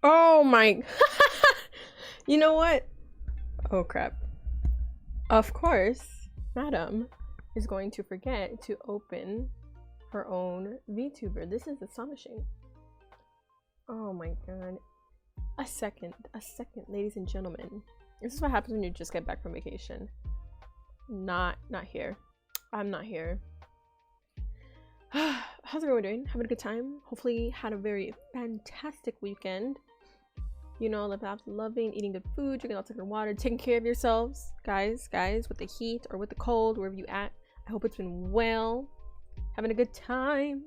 Oh my. You know what? Oh crap. Of course, Madam is going to forget to open her own VTuber. This is astonishing. Oh my god. A second, ladies and gentlemen. This is what happens when you just get back from vacation. Not here. I'm not here. How's everyone doing? Having a good time? Hopefully had a very fantastic weekend. You know, live out loving, eating good food, drinking lots of good water, taking care of yourselves, guys, with the heat or with the cold, wherever you at. I hope it's been well, having a good time.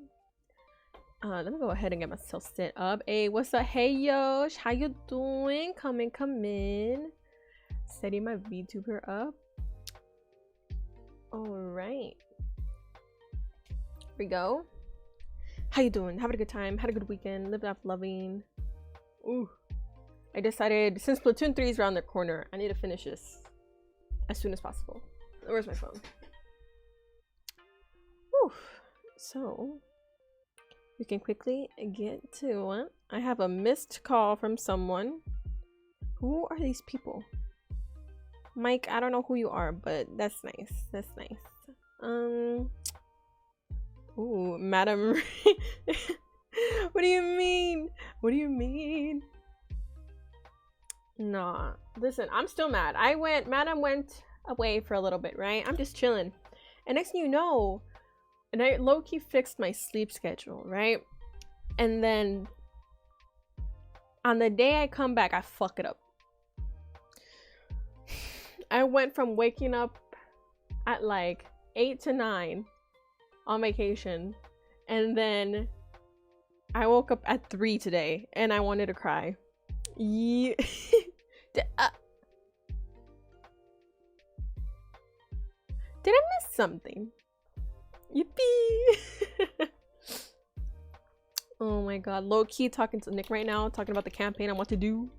Let me go ahead and get myself set up. Hey, what's up? Hey, Yosh, how you doing? Come in. Setting my VTuber up. All right. Here we go. How you doing? Having a good time? Had a good weekend? Lived off loving. Ooh. I decided, since Splatoon 3 is around the corner, I need to finish this as soon as possible. Where's my phone? Whew. So, we can quickly get to it. I have a missed call from someone. Who are these people? Mike, I don't know who you are, but that's nice. That's nice. Ooh, Madam. What do you mean? What do you mean? Nah, listen, I'm still mad. Madam went away for a little bit, right? I'm just chilling. And next thing you know, and I low-key fixed my sleep schedule, right? And then on the day I come back, I fuck it up. I went from waking up at like 8 to 9 on vacation, and then I woke up at 3 today and I wanted to cry. Yeah. Did I miss something? Yippee! Oh my god, low-key talking to Nick right now, talking about the campaign and what to do.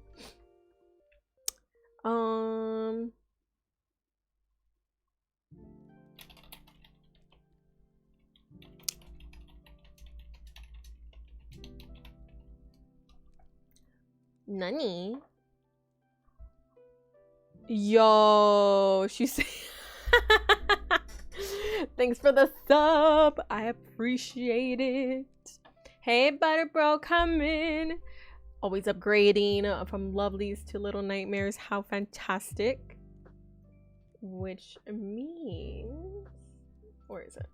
Nani? Yo, she said thanks for the sub. I appreciate it. Hey, Butter Bro, come in. Always upgrading from Lovelies to Little Nightmares. How fantastic. Which means... Where is it?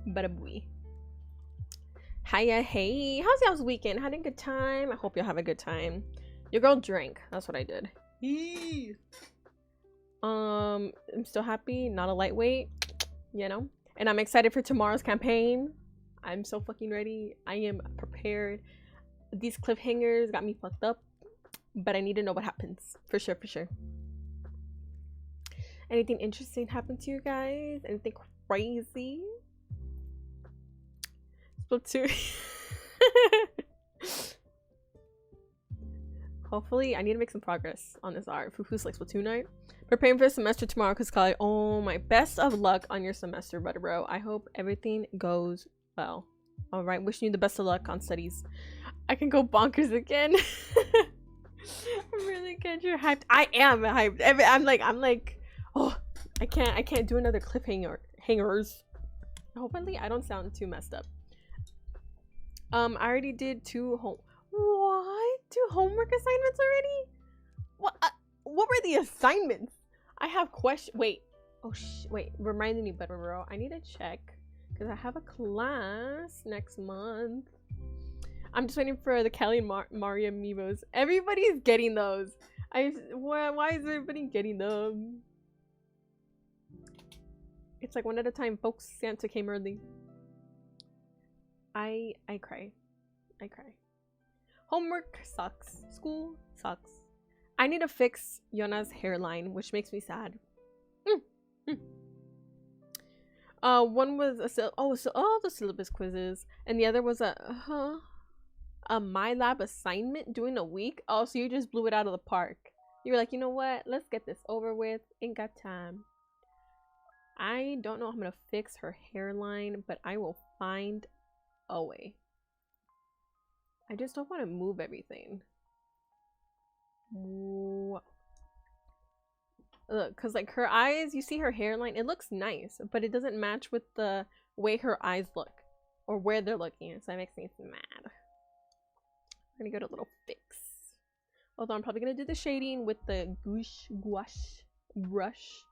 Bada-booey. Hiya, hey. How's y'all's weekend? Had a good time? I hope y'all have a good time. Your girl drank. That's what I did. I'm still happy. Not a lightweight, you know? And I'm excited for tomorrow's campaign. I'm so fucking ready. I am prepared. These cliffhangers got me fucked up, but I need to know what happens. For sure, for sure. Anything interesting happened to you guys? Anything crazy? Splatoon. Hopefully, I need to make some progress on this art. Fufu's like Splatoon night. Preparing for the semester tomorrow because college. Oh my, best of luck on your semester, Butter Bro. I hope everything goes well. All right, wishing you the best of luck on studies. I can go bonkers again. I'm really good. You're hyped. I am hyped. I'm like, oh, I can't do another hangers. Hopefully, I don't sound too messed up. I already did 2 homework assignments already? What were the assignments? I have questions. Wait. Oh wait, reminding me, Butter Bro. I need to check because I have a class next month. I'm just waiting for the Kelly and Mario amiibos. Everybody's getting those. Why is everybody getting them? It's like one at a time, folks. Santa came early. I cry. I cry. Homework sucks. School sucks. I need to fix Yona's hairline, which makes me sad. One was the syllabus quizzes, and the other was a my lab assignment doing a week. Oh, so you just blew it out of the park. You were like, you know what? Let's get this over with. Ain't got time. I don't know how I'm gonna fix her hairline, but I will find a way. I just don't want to move everything. Look, cause like her eyes, you see her hairline, it looks nice, but it doesn't match with the way her eyes look or where they're looking, so that makes me mad. I'm gonna get a little fix. Although I'm probably gonna do the shading with the gouache brush.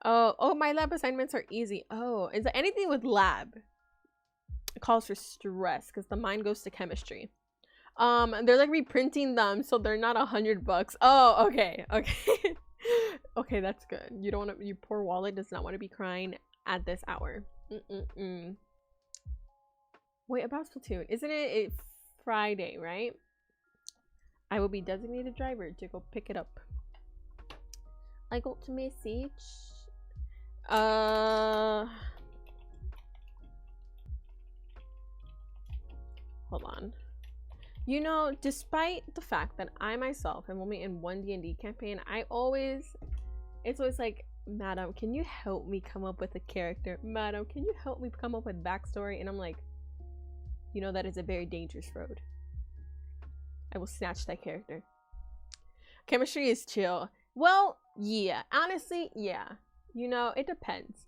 Oh, my lab assignments are easy. Oh, is there anything with lab? It calls for stress because the mind goes to chemistry. They're like reprinting them, so they're not $100. Oh, okay, okay. Okay, that's good. You don't want to, your poor wallet does not want to be crying at this hour. Wait, about Splatoon, isn't it Friday, right? I will be designated driver to go pick it up. I got to message. Hold on. You know, despite the fact that I myself am only in one D&D campaign, it's always like, madam, can you help me come up with a character? Madam, can you help me come up with backstory? And I'm like, you know, that is a very dangerous road. I will snatch that character. Chemistry is chill. Well, yeah. Honestly, yeah. You know, it depends.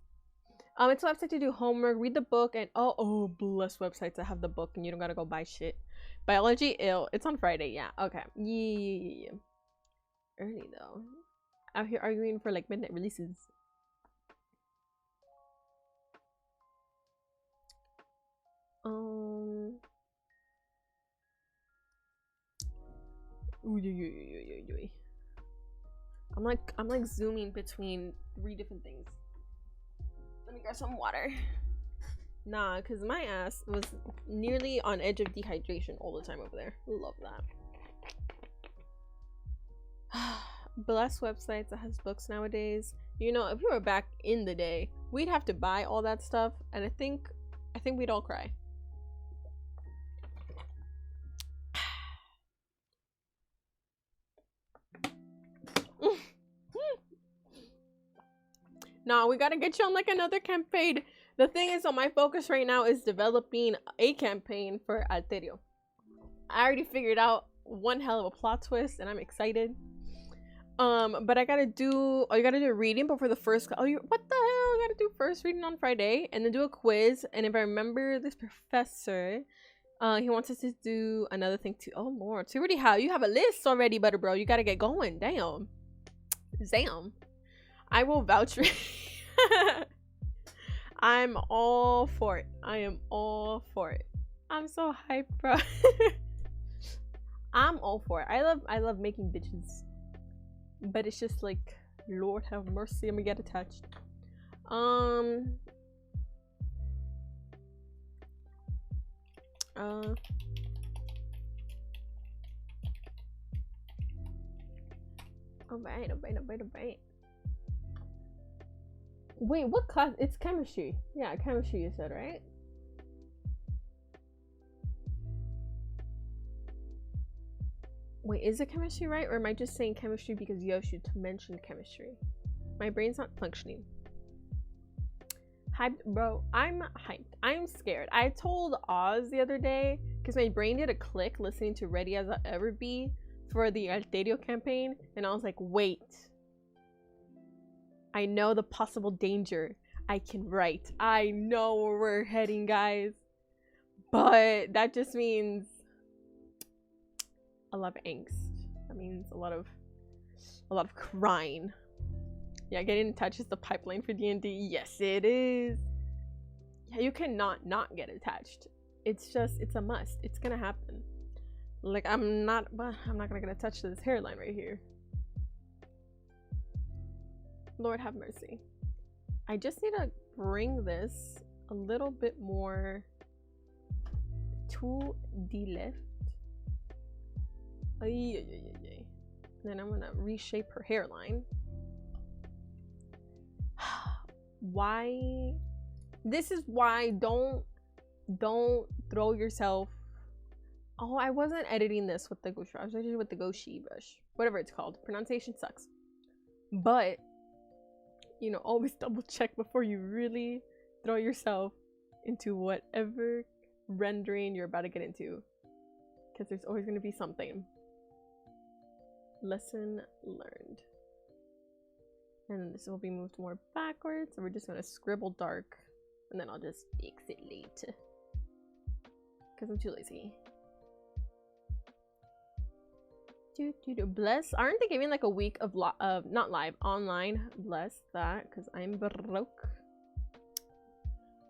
It's a website to do homework, read the book, and oh, bless websites that have the book and you don't gotta go buy shit. Biology, ill. It's on Friday, yeah. Okay. Yeah. Early though. Out here arguing for like midnight releases. I'm like zooming between 3 different things. Let me grab some water. Nah, because my ass was nearly on edge of dehydration all the time over there. Love that. Bless websites that has books nowadays. You know, if we were back in the day, we'd have to buy all that stuff, and I think we'd all cry. Nah, we gotta get you on like another campaign. The thing is, so my focus right now is developing a campaign for Alterio. I already figured out one hell of a plot twist, and I'm excited. But I gotta do. Oh, you gotta do a reading before the first. Oh, what the hell? I gotta do first reading on Friday, and then do a quiz. And if I remember this professor, he wants us to do another thing too. Oh Lord, so you have a list already, butter bro. You gotta get going. Damn. I will vouch for. I'm all for it. I am all for it. I'm so hyped, bro. I'm all for it. I love making bitches. But it's just like, Lord have mercy, I'm gonna get attached. Oh bite. Wait, what class? It's chemistry. Yeah, chemistry you said, right? Wait, is it chemistry right? Or am I just saying chemistry because Yoshi mentioned chemistry? My brain's not functioning. Hyped, bro. I'm hyped. I'm scared. I told Oz the other day, because my brain did a click listening to Ready as I'll Ever Be for the Alterio campaign, and I was like, wait. I know the possible danger I can write. I know where we're heading, guys. But that just means a lot of angst. That means a lot of crying. Yeah, getting in touch is the pipeline for D&D. Yes, it is. Yeah, you cannot not get attached. It's a must. It's gonna happen. Like, I'm not gonna get attached to this hairline right here. Lord have mercy. I just need to bring this a little bit more to the left. Then I'm gonna reshape her hairline. Why? This is why don't throw yourself. Oh, I wasn't editing this with the Goshi. I was editing with the Goshi brush. Whatever it's called. Pronunciation sucks. But you know, always double check before you really throw yourself into whatever rendering you're about to get into. Because there's always going to be something. Lesson learned. And this will be moved more backwards. So we're just going to scribble dark. And then I'll just fix it later. Because I'm too lazy. Bless. Aren't they giving like a week of not live, online? Bless that, because I'm broke.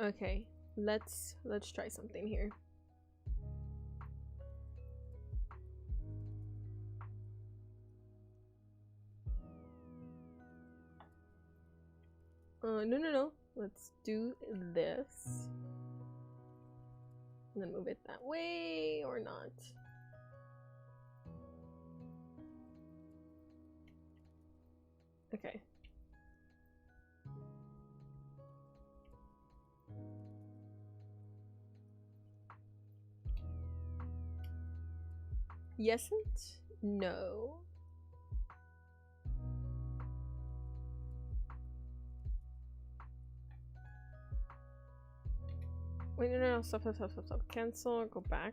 Okay, let's try something here. No. Let's do this. And then move it that way or not. Okay. Yesn't? No. Wait, no. Stop. Cancel, go back.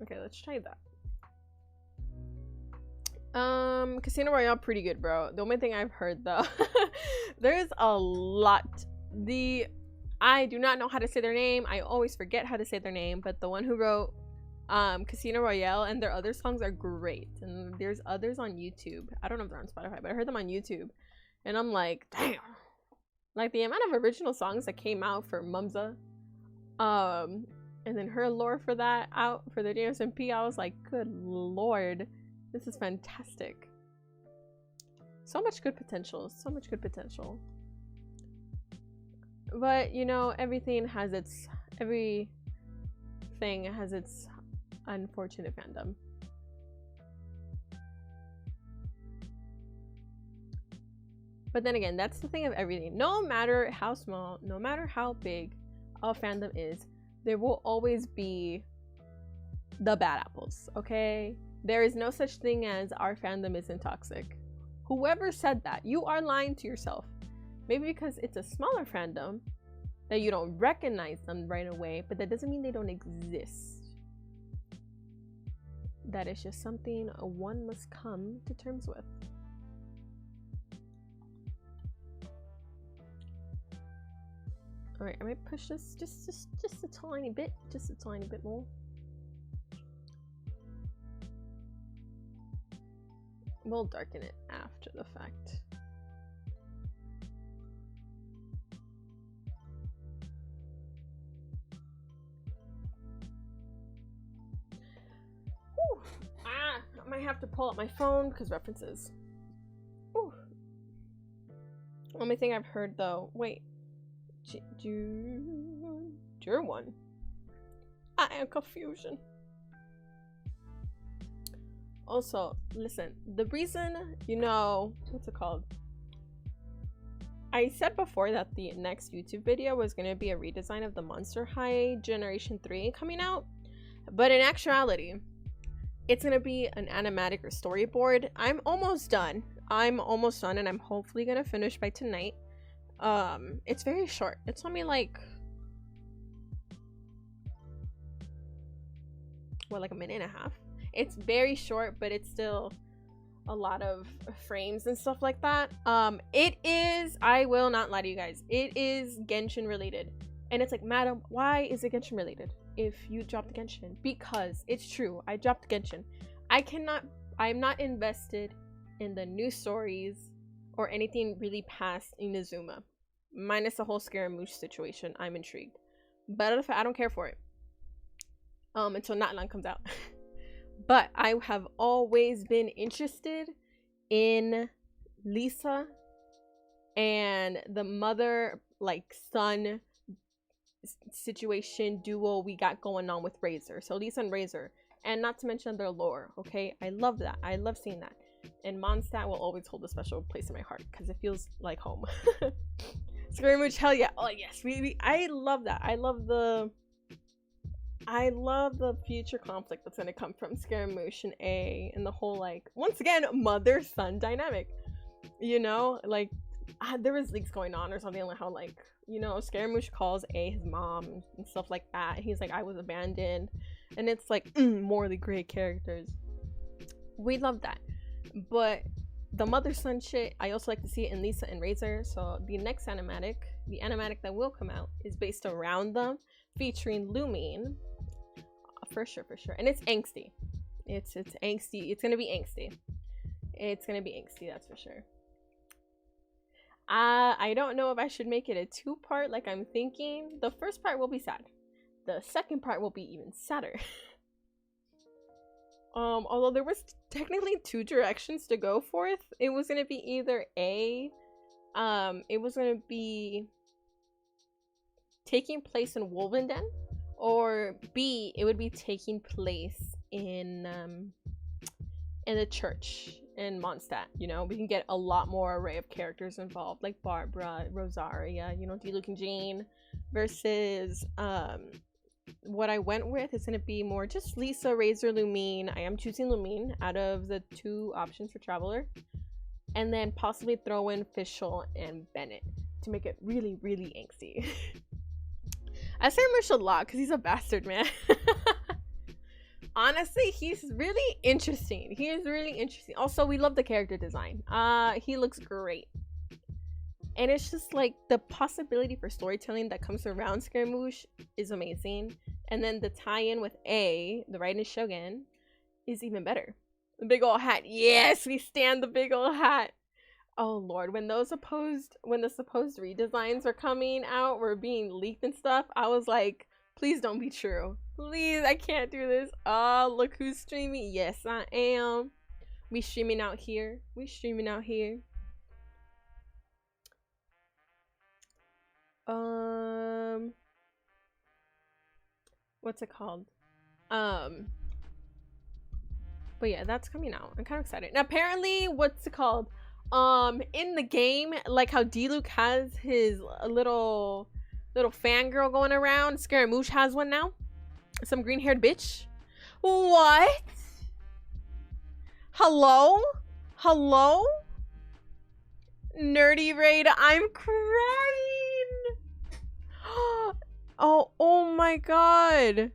Okay, let's try that. Casino Royale, pretty good, bro. The only thing I've heard though, there's a lot. I do not know how to say their name. I always forget how to say their name, but the one who wrote Casino Royale and their other songs are great. And there's others on YouTube. I don't know if they're on Spotify, but I heard them on YouTube. And I'm like, damn. Like the amount of original songs that came out for Mumza. And then her lore for that out for the JSMP, I was like, good lord. This is fantastic. So much good potential. So much good potential. But, you know, everything has its unfortunate fandom. But then again, that's the thing of everything. No matter how small, no matter how big a fandom is, there will always be the bad apples, okay? There is no such thing as our fandom isn't toxic. Whoever said that, you are lying to yourself. Maybe because it's a smaller fandom that you don't recognize them right away, but that doesn't mean they don't exist. That is just something one must come to terms with. All right, I might push this just a tiny bit, more. We'll darken it after the fact. Whew. I might have to pull up my phone because references. Whew. Only thing I've heard though, wait. One. I am confusion. Also, listen, the reason, you know, what's it called? I said before that the next YouTube video was going to be a redesign of the Monster High Generation 3 coming out. But in actuality, it's going to be an animatic or storyboard. I'm almost done and I'm hopefully going to finish by tonight. It's very short. It's only like, what, like a minute and a half? It's very short, but it's still a lot of frames and stuff like that. It is, I will not lie to you guys, it is Genshin related. And it's like, madam, why is it Genshin related if you dropped Genshin? Because it's true, I dropped Genshin. I'm not invested in the new stories or anything really past Inazuma. Minus the whole Scaramouche situation, I'm intrigued. But I don't care for it. Until Natlan comes out. But I have always been interested in Lisa and the mother, like, son situation duo we got going on with Razor. So Lisa and Razor. And not to mention their lore, okay? I love that. I love seeing that. And Mondstadt will always hold a special place in my heart because it feels like home. Scaramouche, hell yeah. Oh yes, I love that. I love the future conflict that's gonna come from Scaramouche and A and the whole, like, once again, mother-son dynamic. You know, like, there was leaks going on or something, like how, like, you know, Scaramouche calls A his mom and stuff like that. He's like, I was abandoned. And it's like, morally great characters. We love that. But the mother-son shit, I also like to see it in Lisa and Razor. So the next animatic, the animatic that will come out, is based around them, featuring Lumine. For sure, for sure. And it's angsty. It's angsty. It's gonna be angsty. It's gonna be angsty, that's for sure. I don't know if I should make it a two-part like I'm thinking. The first part will be sad. The second part will be even sadder. Although there was technically two directions to go forth. It was gonna be either A, it was gonna be taking place in Wolvenden, or B, it would be taking place in the church in Mondstadt. You know, we can get a lot more array of characters involved, like Barbara, Rosaria, you know, Diluc and Jane, versus what I went with is going to be more just Lisa, Razor, Lumine. I am choosing Lumine out of the two options for Traveler, and then possibly throw in Fischl and Bennett to make it really, really angsty. I say Mersh a lot because he's a bastard, man. Honestly, he's really interesting. He is really interesting. Also, we love the character design. He looks great. And it's just like the possibility for storytelling that comes around Scaramouche is amazing. And then the tie-in with A, the Raiden Shogun, is even better. The big old hat. Yes, we stand the big old hat. Oh lord, when the supposed redesigns were coming out, were being leaked and stuff, I was like, please don't be true. Please, I can't do this. Oh, look who's streaming. Yes, I am. We streaming out here. We streaming out here. What's it called? But yeah, that's coming out. I'm kind of excited. Now, apparently, what's it called? In the game, like how Diluc has his little fangirl going around, Scaramouche has one now. Some green-haired bitch. What? Hello? Hello? Nerdy raid, I'm crying. Oh my god.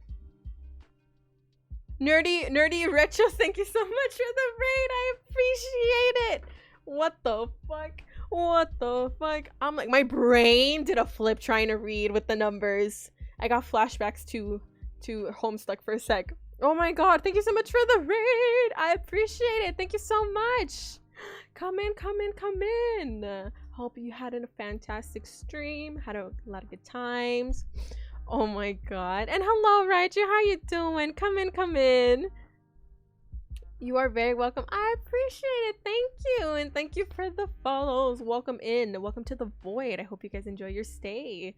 Nerdy Retro, thank you so much for the raid. I appreciate it. What the fuck? What the fuck? I'm like, my brain did a flip trying to read with the numbers. I got flashbacks to Homestuck for a sec. Oh my god, thank you so much for the raid. I appreciate it. Thank you so much. Come in, come in, come in. Hope you had a fantastic stream. Had a lot of good times. Oh my god. And hello, Raiju. How you doing? Come in, come in. You are very welcome. I appreciate it. Thank you. And thank you for the follows. Welcome in. Welcome to the void. I hope you guys enjoy your stay.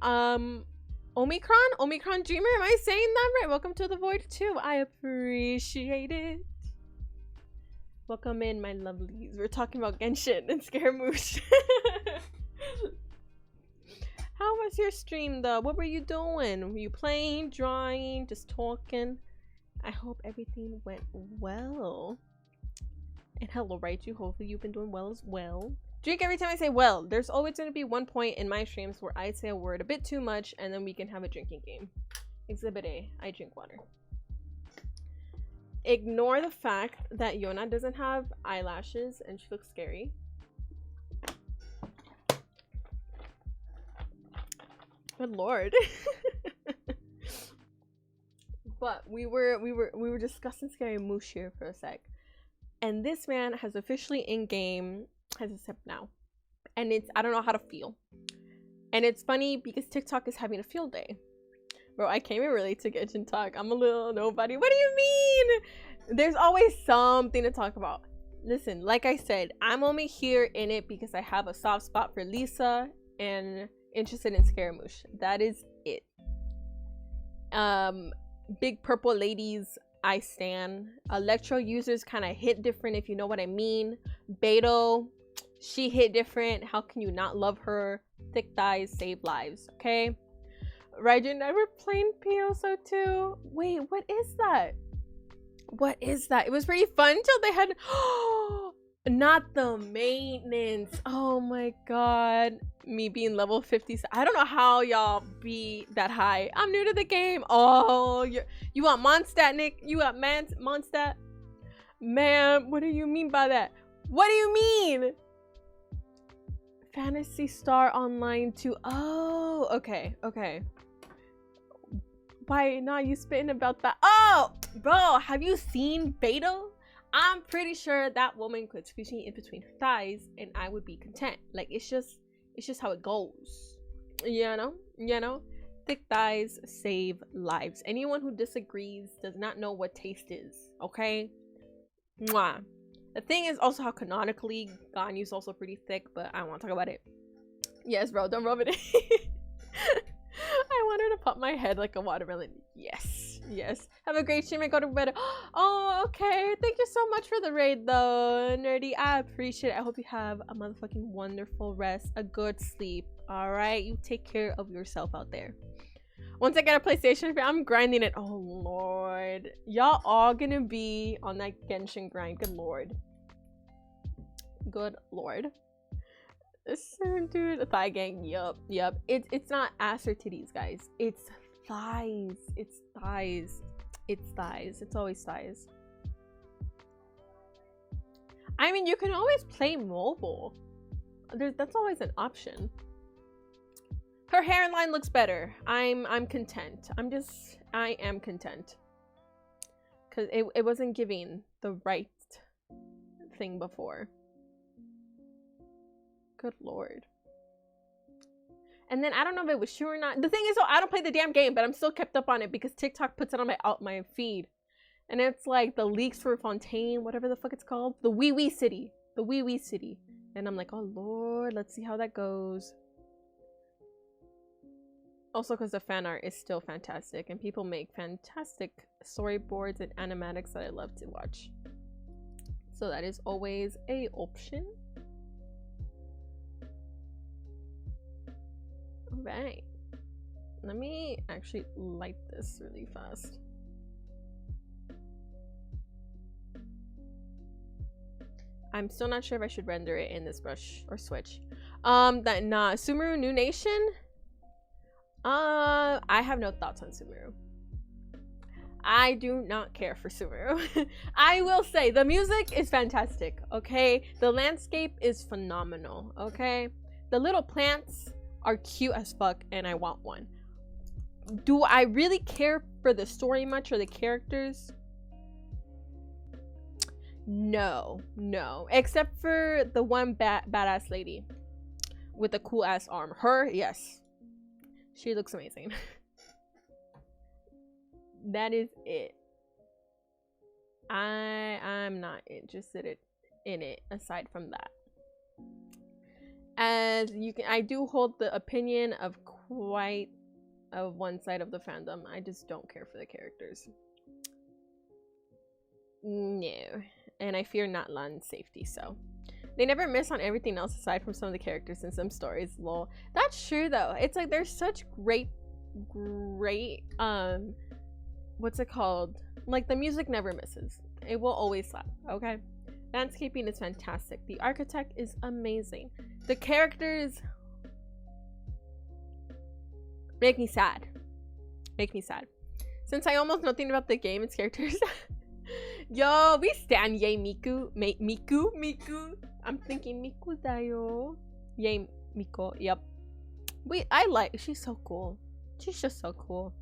Omicron Dreamer, am I saying that right? Welcome to the void too. I appreciate it. Welcome in, my lovelies. We're talking about Genshin and Scaramouche. How was your stream though? What were you doing? Were you playing, drawing, just talking? I hope everything went well. And hello, Raichu. Hopefully you've been doing well as well. Drink every time I say well. There's always going to be one point in my streams where I say a word a bit too much, and then we can have a drinking game. Exhibit A, I drink water. Ignore the fact that Yona doesn't have eyelashes and she looks scary. Good lord. But we were discussing Scaramouche here for a sec. And this man has officially in-game has a sip now. And it's, I don't know how to feel. And it's funny because TikTok is having a field day. Bro, I can't even relate to Genshin Talk. I'm a little nobody. What do you mean? There's always something to talk about. Listen, like I said, I'm only here in it because I have a soft spot for Lisa and interested in Scaramouche. That is it. Big purple ladies, I stan. Electro users kind of hit different, if you know what I mean. Beto, she hit different. How can you not love her? Thick thighs save lives, okay? Raiju never played POSO 2. Wait, what is that? What is that? It was pretty fun till they had not the maintenance. Oh my god. Me being level 50. I don't know how y'all be that high. I'm new to the game. Oh, you want Mondstadt, Nick? You want Mondstadt? Man, what do you mean by that? What do you mean? Fantasy Star Online 2. Oh, okay, okay. Why not you spitting about that? Oh, bro, have you seen Beto? I'm pretty sure that woman could squeeze me in between her thighs and I would be content. Like, it's just how it goes. You know? Thick thighs save lives. Anyone who disagrees does not know what taste is, okay? Mwah. The thing is also how canonically Ganyu's also pretty thick, but I don't want to talk about it. Yes, bro, don't rub it in. I want her to pop my head like a watermelon. Yes, yes. Have a great stream and go to bed. Oh, okay. Thank you so much for the raid, though, Nerdy. I appreciate it. I hope you have a motherfucking wonderful rest, a good sleep. All right, you take care of yourself out there. Once I get a PlayStation, I'm grinding it. Oh Lord, y'all all gonna be on that Genshin grind. Good Lord. Good Lord. Dude, thigh gang. Yup. It's not ass or titties, guys. It's thighs. It's thighs. It's thighs. It's always thighs. I mean, you can always play mobile. That's always an option. Her hairline looks better. I'm content. I am content. Cause it wasn't giving the right thing before. Good Lord. And then I don't know if it was true or not. The thing is, I don't play the damn game, but I'm still kept up on it because TikTok puts it on my feed. And it's like the leaks for Fontaine, whatever the fuck it's called. The Wee Wee City. The Wee Wee City. And I'm like, oh Lord, let's see how that goes. Also because the fan art is still fantastic and people make fantastic storyboards and animatics that I love to watch. So that is always a option. Alright. Let me actually light this really fast. I'm still not sure if I should render it in this brush or switch. Sumeru New Nation? I have no thoughts on Sumeru. I do not care for Sumeru. I will say the music is fantastic, okay? The landscape is phenomenal, okay? The little plants are cute as fuck and I want one. Do I really care for the story much or the characters? No. Except for the one badass lady with the cool ass arm. Her, yes. She looks amazing. That is it. I'm not interested in it aside from that. As you can, I do hold the opinion of quite of one side of the fandom. I just don't care for the characters. No. And I fear not Lan's safety, so. They never miss on everything else aside from some of the characters in some stories, lol. That's true though. It's like there's such great, what's it called? Like the music never misses. It will always slap, okay? Landscaping is fantastic. The architect is amazing. The characters make me sad. Since I almost know nothing about the game, its characters. Yo, we stand Yay Miku. Miku. I'm thinking Miku dayo. Yay Miko. Yep. She's so cool. She's just so cool.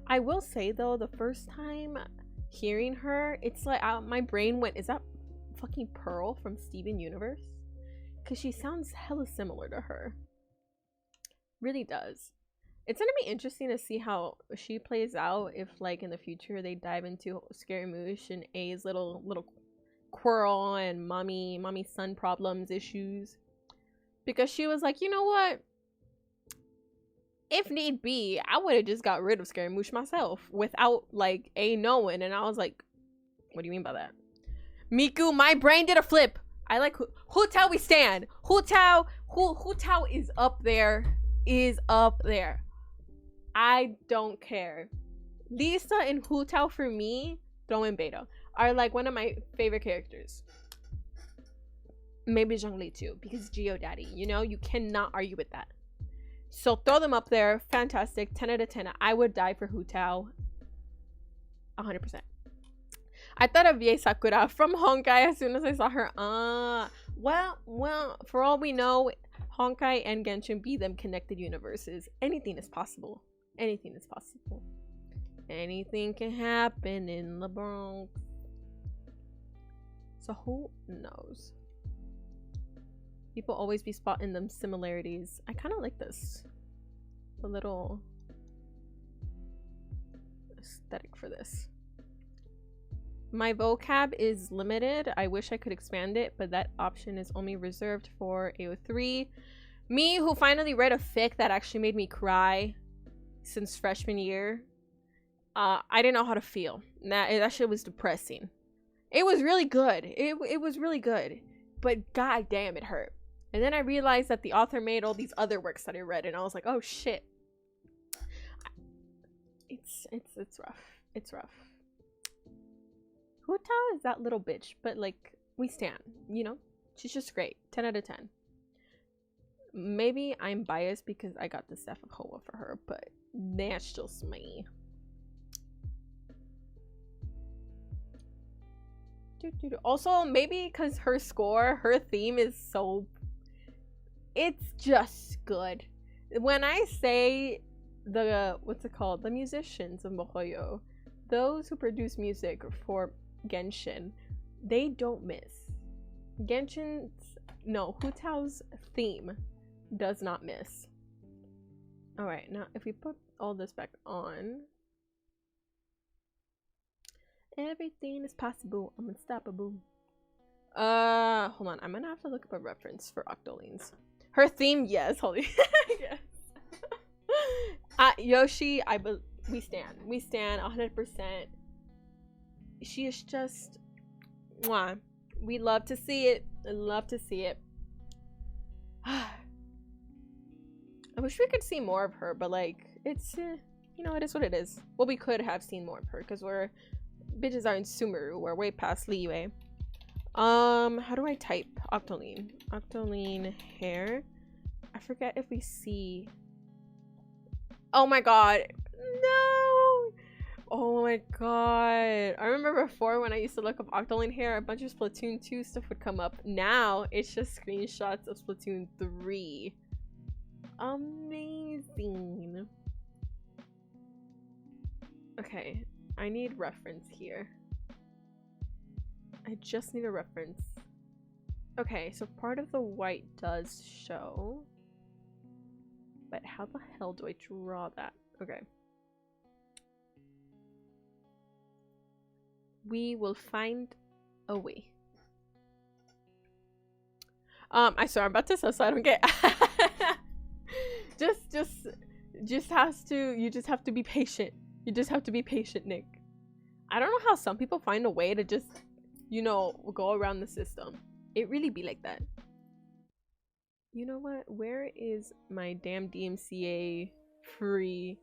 I will say though, the first time hearing her, it's like my brain went, is that fucking Pearl from Steven Universe? Because she sounds hella similar to her. Really does. It's gonna be interesting to see how she plays out if like in the future they dive into Scary Moosh and A's little quarrel and mommy son problems issues. Because she was like, you know what? If need be, I would have just got rid of Scary Moosh myself without like A knowing. And I was like, what do you mean by that? Miku, my brain did a flip. I like Hu Tao we stand. Hu Tao is up there. I don't care. Lisa and Hu Tao for me, throw in Beta, are like one of my favorite characters. Maybe Zhongli too, because Geo Daddy, you know, you cannot argue with that. So throw them up there. Fantastic. 10 out of 10. I would die for Hu Tao. 100%. I thought of Yae Sakura from Honkai as soon as I saw her. Well, for all we know, Honkai and Genshin be them connected universes. Anything is possible. Anything is possible. Anything can happen in the Bronx. So who knows? People always be spotting them similarities. I kind of like this. A little aesthetic for this. My vocab is limited. I wish I could expand it, but that option is only reserved for AO3. Me, who finally read a fic that actually made me cry since freshman year. I didn't know how to feel. That shit was depressing. It was really good. It was really good. But god damn, it hurt. And then I realized that the author made all these other works that I read, and I was like, oh shit. It's rough. It's rough. Huta is that little bitch, but like, we stand, you know? She's just great. 10 out of 10. Maybe I'm biased because I got the Staff of Hoa for her, but that's just me. Also, maybe because her score, her theme is so... It's just good. When I say the... What's it called? The musicians of Mohoyo. Those who produce music for Genshin, they don't miss. Genshin's... No, Hutao's theme does not miss. Alright, now if we put all this back on... Everything is possible. I'm unstoppable. Hold on. I'm gonna have to look up a reference for Octolines. Her theme, yes. Holy, yes. Yoshi, we stand. We stand 100%. She is just, mwah. We love to see it. I love to see it. I wish we could see more of her, but like, it's, you know, it is what it is. Well, we could have seen more of her because bitches are in Sumeru. We're way past Liyue. How do I type Octoline? Octoline hair. I forget if we see. Oh my god. No. Oh my god. I remember before when I used to look up Octoline hair, a bunch of Splatoon 2 stuff would come up. Now it's just screenshots of Splatoon 3. Amazing. Okay. I need reference here. I just need a reference. Okay, so part of the white does show. But how the hell do I draw that? Okay. We will find a way. I swear I'm about to so I don't get just has to, you just have to be patient. You just have to be patient, Nick. I don't know how some people find a way to just, you know, go around the system. It really be like that. You know what? Where is my damn DMCA free?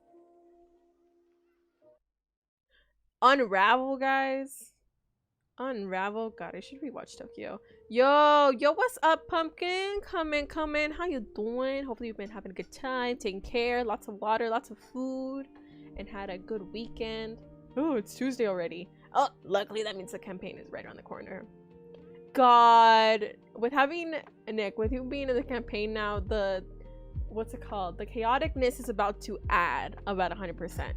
Unravel, guys. Unravel. God, I should rewatch Tokyo. Yo, what's up, Pumpkin? Come in. How you doing? Hopefully you've been having a good time, taking care, lots of water, lots of food, and had a good weekend. Oh, it's Tuesday already. Oh, luckily that means the campaign is right around the corner. God, with having Nick, with you being in the campaign now, the what's it called? The chaoticness is about to add about 100%.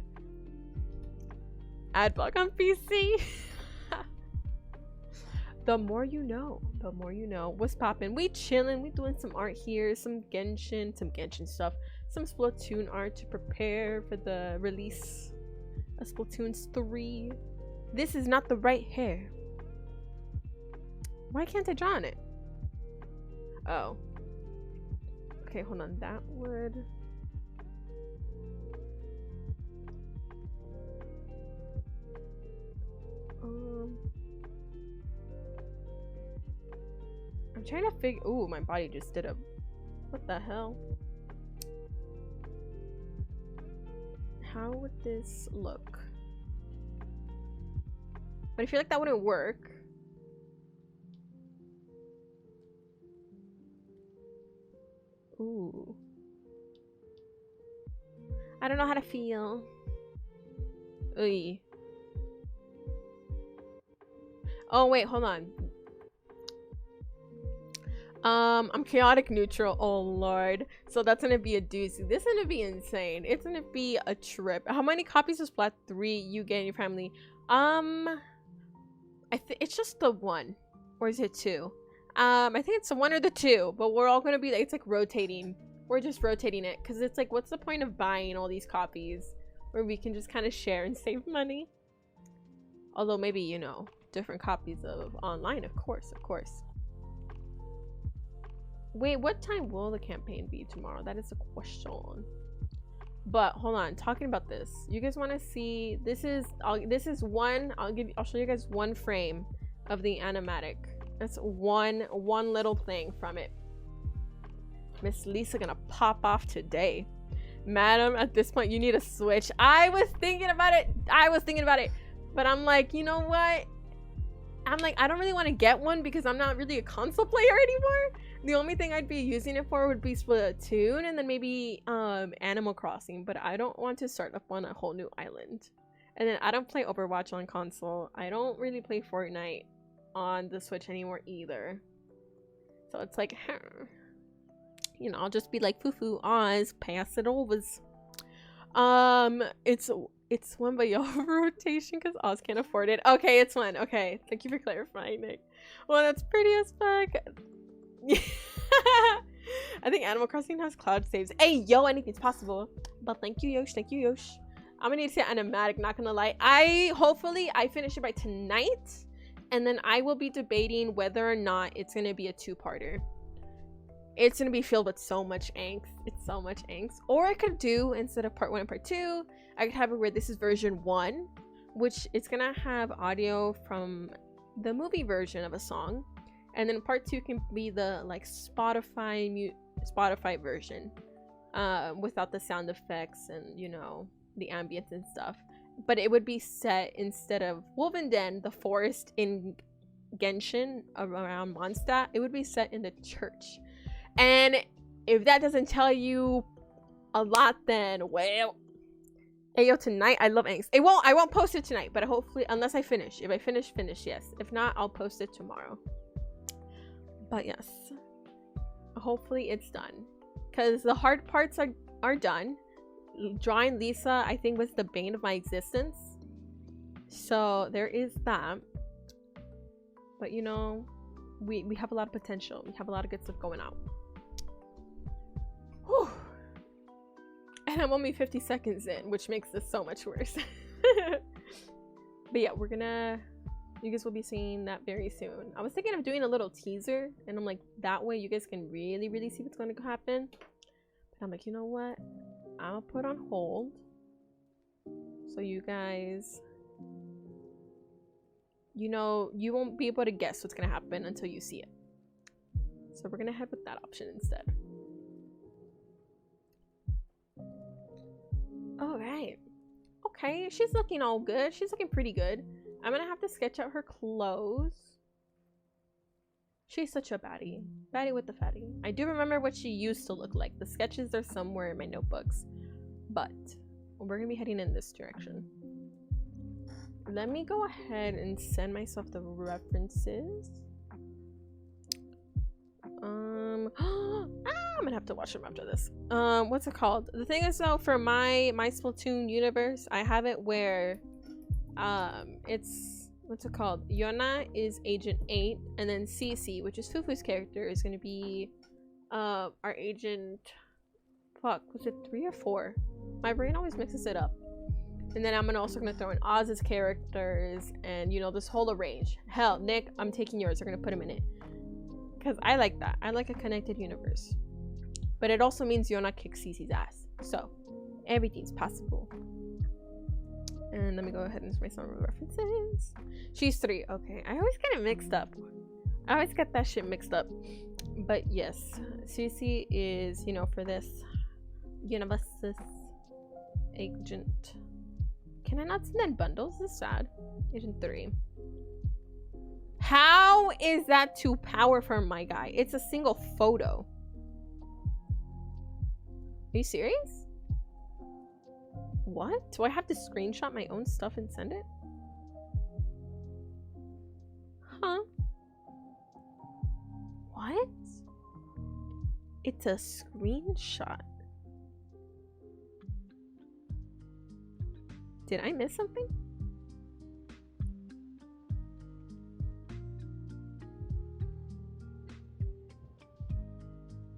Ad block on PC. The more you know. The more you know. What's poppin'? We chillin'. We doing some art here, some Genshin stuff, some Splatoon art to prepare for the release of Splatoon 3. This is not the right hair. Why can't I draw on it? Oh. Okay, hold on. That would... I'm trying to figure... Ooh, my body just did a... What the hell? How would this look? But I feel like that wouldn't work. Ooh. I don't know how to feel. Oy. Oh wait, hold on. I'm chaotic neutral. Oh lord. So that's gonna be a doozy. This is gonna be insane. It's gonna be a trip. How many copies of Splat 3 you get in your family? I think it's just the one. Or is it 2? I think it's the 1 or the 2, but we're all gonna be, it's like rotating. We're just rotating it because it's like, what's the point of buying all these copies where we can just kind of share and save money? Although maybe, you know, different copies of online, of course. Wait, what time will the campaign be tomorrow? That is a question. But hold on, talking about this, you guys want to see? This is one. I'll show you guys one frame of the animatic. That's one little thing from it. Miss Lisa gonna pop off today. Madam, at this point you need a Switch. I was thinking about it, but I'm like, you know what, I'm like, I don't really want to get one because I'm not really a console player anymore. The only thing I'd be using it for would be Splatoon and then maybe Animal Crossing, but I don't want to start up on a whole new island. And then I don't play Overwatch on console. I don't really play Fortnite on the Switch anymore either. So it's like, you know, I'll just be like, foo-foo, Oz, pass it overs. It's one by y'all rotation because Oz can't afford it. Okay, it's one. Okay, thank you for clarifying, Nick. Well, that's pretty as fuck. I think Animal Crossing has cloud saves. Hey, yo, anything's possible. But thank you, Yosh. Thank you, Yosh. I'm gonna need to see animatic, not gonna lie. Hopefully I finish it by tonight, and then I will be debating whether or not it's gonna be a 2-parter. It's gonna be filled with so much angst. It's so much angst. Or I could do, instead of part 1 and part 2, I could have it where this is version 1, which it's gonna have audio from the movie version of a song, and then part 2 can be the like Spotify version, without the sound effects and, you know, the ambience and stuff. But it would be set, instead of Wolvenden, the forest in Genshin around Mondstadt, it would be set in the church. And if that doesn't tell you a lot, then well, hey yo, tonight I love angst. I won't post it tonight, but hopefully, unless I finish. If I finish, yes. If not, I'll post it tomorrow. But yes, hopefully it's done, because the hard parts are done. Drawing Lisa, I think, was the bane of my existence, so there is that. But you know, we have a lot of potential. We have a lot of good stuff going on. Whew. And I'm only 50 seconds in, which makes this so much worse. But yeah, you guys will be seeing that very soon. I was thinking of doing a little teaser, and I'm like, that way you guys can really see what's going to happen. But I'm like, you know what, I'll put on hold so you guys, you know, you won't be able to guess what's going to happen until you see it. So we're going to head with that option instead. All right. Okay, she's looking all good. She's looking pretty good. I'm gonna have to sketch out her clothes. She's such a baddie. Baddie with the fatty. I do remember what she used to look like. The sketches are somewhere in my notebooks. But we're gonna be heading in this direction. Let me go ahead and send myself the references. I'm gonna have to watch them after this. What's it called? The thing is, though, for my Splatoon universe, I have it where it's, what's it called, Yona is Agent 8, and then Cece, which is Fufu's character, is gonna be our agent, fuck, was it 3 or 4? My brain always mixes it up. And then I'm also gonna throw in Oz's characters, and you know, this whole arrange. Hell, Nick, I'm taking yours. We're gonna put him in it, because I like that. I like a connected universe. But it also means Yona kicks Cece's ass, so everything's possible. And let me go ahead and my some references. She's 3. Okay, I always get it mixed up. I always get that shit mixed up. But yes, Cece is, you know, for this universe's agent. Can I not send in bundles? This is sad. Agent 3. How is that too powerful, my guy? It's a single photo. Are you serious? What? Do I have to screenshot my own stuff and send it? Huh? What? It's a screenshot. Did I miss something?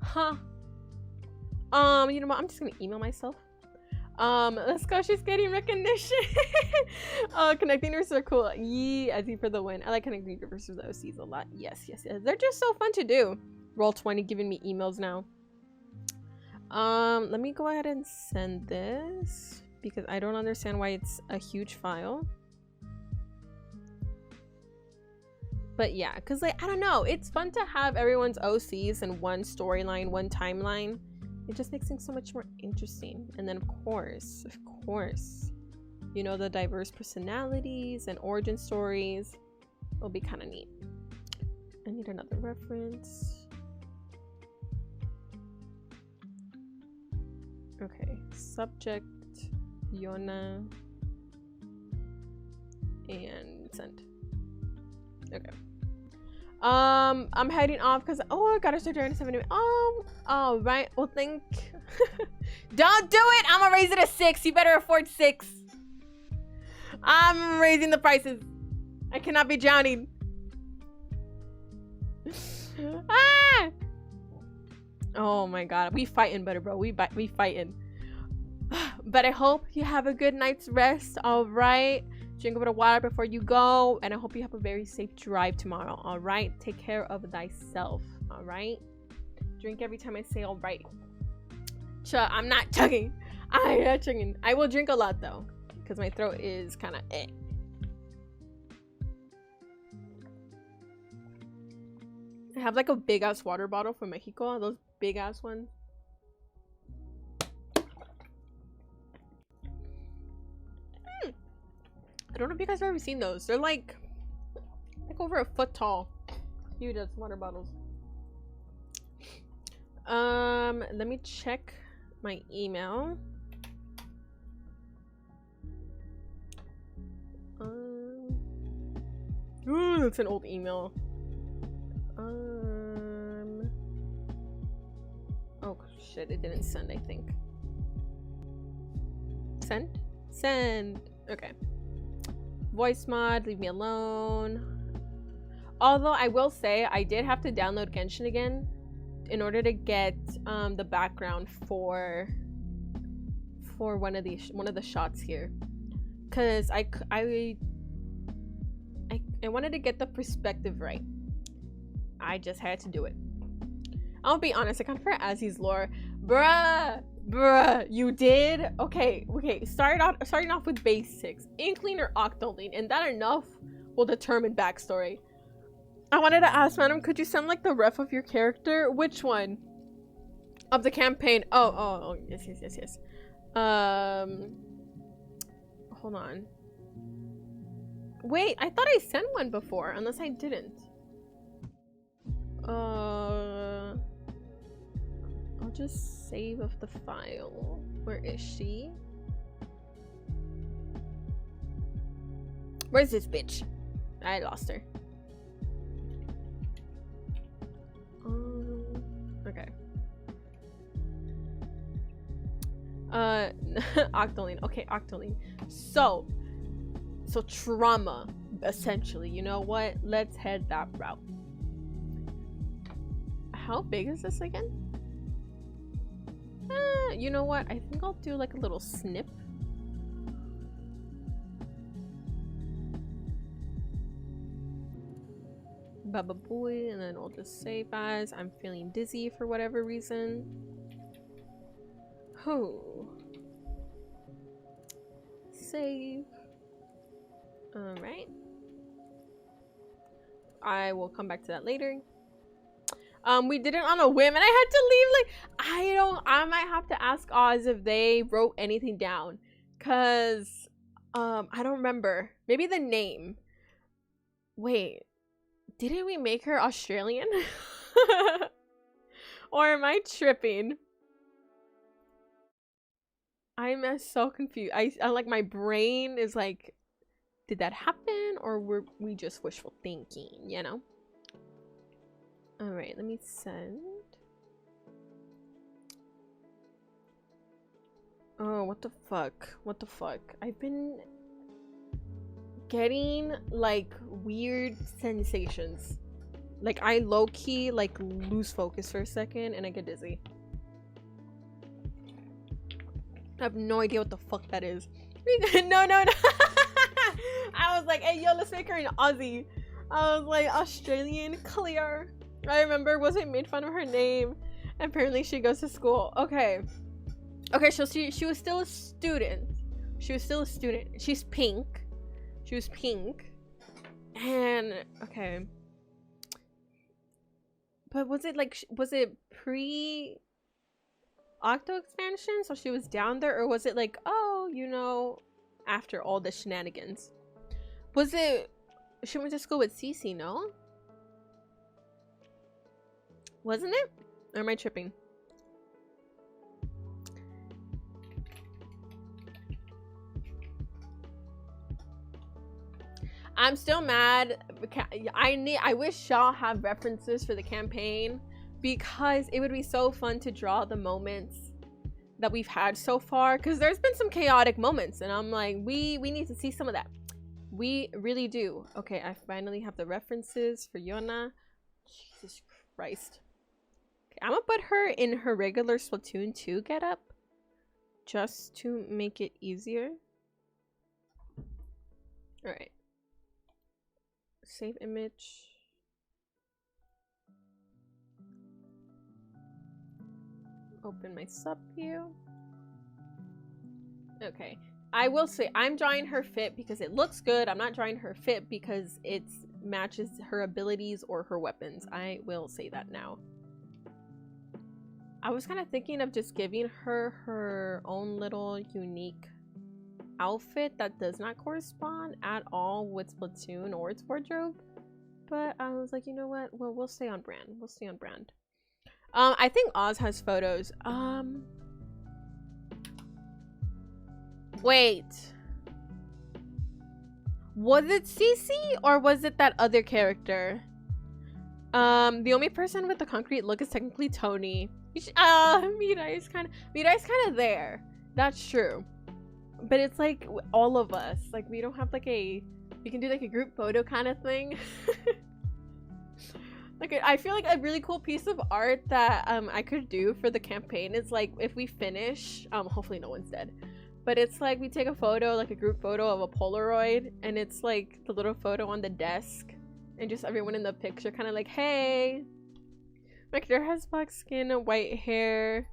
Huh. You know what? I'm just gonna email myself. Let's go. She's getting recognition. Connecting nurses are cool. Yee, as for the win. I like connecting versus the OCs a lot. Yes, yes, yes. They're just so fun to do. Roll20 giving me emails now. Let me go ahead and send this because I don't understand why it's a huge file. But yeah, because like I don't know, it's fun to have everyone's OCs in one storyline, one timeline. It just makes things so much more interesting. And then of course, you know, the diverse personalities and origin stories will be kind of neat. I need another reference. Okay, subject, Yona, and send. Okay. I'm heading off because I gotta start doing 7 minutes. All right. Well, think. Don't do it. I'm gonna raise it to 6. You better afford 6. I'm raising the prices. I cannot be drowning. Ah! Oh my god, we fighting, better bro. We fighting. But I hope you have a good night's rest. All right. Drink a bit of water before you go, and I hope you have a very safe drive tomorrow. All right, take care of thyself. All right, drink every time I say all right. I'm not chugging. I'm not chugging. I will drink a lot though, because my throat is kind of I have like a big ass water bottle from Mexico. Those big ass ones. I don't know if you guys have ever seen those. They're like over a foot tall. Huge as water bottles. Let me check my email. Ooh, that's an old email. Oh shit, it didn't send, I think. Send. Okay. Voice mod, leave me alone. Although I will say I did have to download Genshin again in order to get the background for one of the shots here, because I wanted to get the perspective right. I just had to do it. I'll be honest, I kind of forgot Azzy's lore. Bruh, you did? Okay, starting off with basics. Inkling or Octoling, and that enough will determine backstory. I wanted to ask, madam, could you send like the ref of your character? Which one? Of the campaign. Oh, yes. Hold on. Wait, I thought I sent one before, unless I didn't. I'll just save of the file. Where is she? Where's this bitch? I lost her. Okay. Octoling. Okay, Octoling. So trauma, essentially. You know what? Let's head that route. How big is this again? You know what? I think I'll do like a little snip. Baba boy, and then we'll just save as. I'm feeling dizzy for whatever reason. Oh. Save. Alright. I will come back to that later. We did it on a whim and I had to leave. Like, I might have to ask Oz if they wrote anything down, cause I don't remember. Maybe the name. Wait, didn't we make her Australian? Or am I tripping? I'm so confused. I like, my brain is like did that happen, or were we just wishful thinking, you know? All right, let me send. Oh, what the fuck? What the fuck? I've been getting like weird sensations. Like I low-key like lose focus for a second and I get dizzy. I have no idea what the fuck that is. No. I was like, hey yo, let's make her an Aussie. I was like, Australian, clear. I remember, was it made fun of her name? Apparently she goes to school. Okay, so she was still a student. She's pink. She was pink. And okay, but was it pre Octo expansion, so she was down there, or was it like, oh, you know, after all the shenanigans? Was it she went to school with Cece? No, wasn't it? Or am I tripping? I'm still mad. I wish y'all have references for the campaign, because it would be so fun to draw the moments that we've had so far, because there's been some chaotic moments and I'm like, we need to see some of that. We really do. Okay, I finally have the references for Yona. Jesus Christ. Okay, I'm gonna put her in her regular Splatoon 2 getup just to make it easier. All right, save image. Open my sub view. Okay, I will say I'm drawing her fit because it looks good. I'm not drawing her fit because it matches her abilities or her weapons. I will say that now. I was kind of thinking of just giving her her own little unique outfit that does not correspond at all with Splatoon or its wardrobe, but I was like, you know what? Well, we'll stay on brand. We'll stay on brand. I think Oz has photos. Wait. Was it Cece or was it that other character? The only person with the concrete look is technically Tony. Mirai's kind of there. That's true. But it's like all of us. Like we don't have like we can do like a group photo kind of thing. Like I feel like a really cool piece of art that I could do for the campaign is like, if we finish, hopefully no one's dead, but it's like we take a photo, like a group photo of a Polaroid, and it's like the little photo on the desk and just everyone in the picture kind of like, hey, my character has black skin, white hair,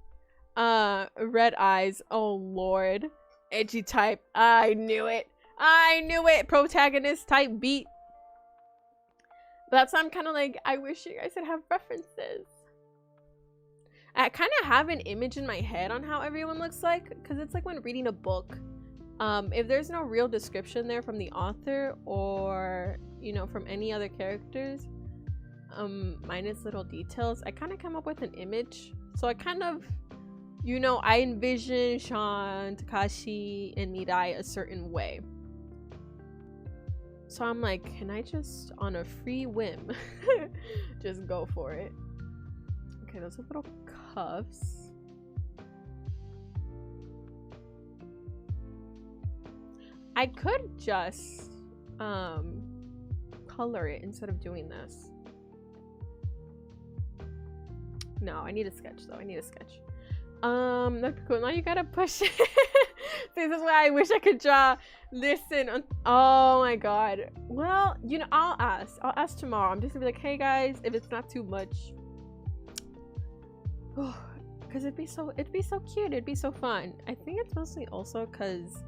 red eyes, oh lord, edgy type. I knew it, protagonist type beat. That's why I'm kind of like, I wish you guys would have references. I kind of have an image in my head on how everyone looks like, because it's like when reading a book. If there's no real description there from the author or, you know, from any other characters, minus little details, I kind of come up with an image. So I kind of, you know, I envision Sean, Takashi, and Mirai a certain way. So I'm like, can I just, on a free whim, just go for it? Okay, those are little cuffs. I could just color it instead of doing this. No, I need a sketch though. I need a sketch. That's cool. Now you gotta push it. This is why I wish I could draw. Listen, oh my god. Well, you know, I'll ask tomorrow. I'm just gonna be like, hey guys, if it's not too much, because it'd be so cute, it'd be so fun. I think it's mostly also because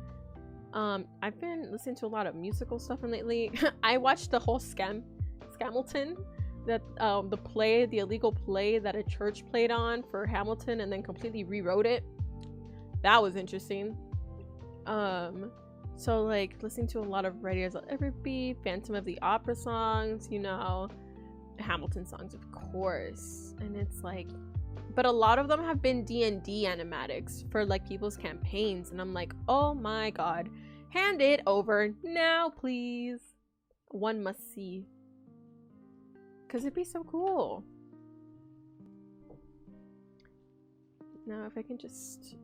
I've been listening to a lot of musical stuff lately. I watched the whole Scamilton, that the illegal play that a church played on for Hamilton and then completely rewrote it. That was interesting. So like listening to a lot of Red Ears Will Ever Be, Phantom of the Opera songs, you know, Hamilton songs of course, and it's like, but a lot of them have been D&D animatics for like people's campaigns, and I'm like, oh my god, Hand it over now, please. One must see. Because it'd be so cool. Now, if I can just...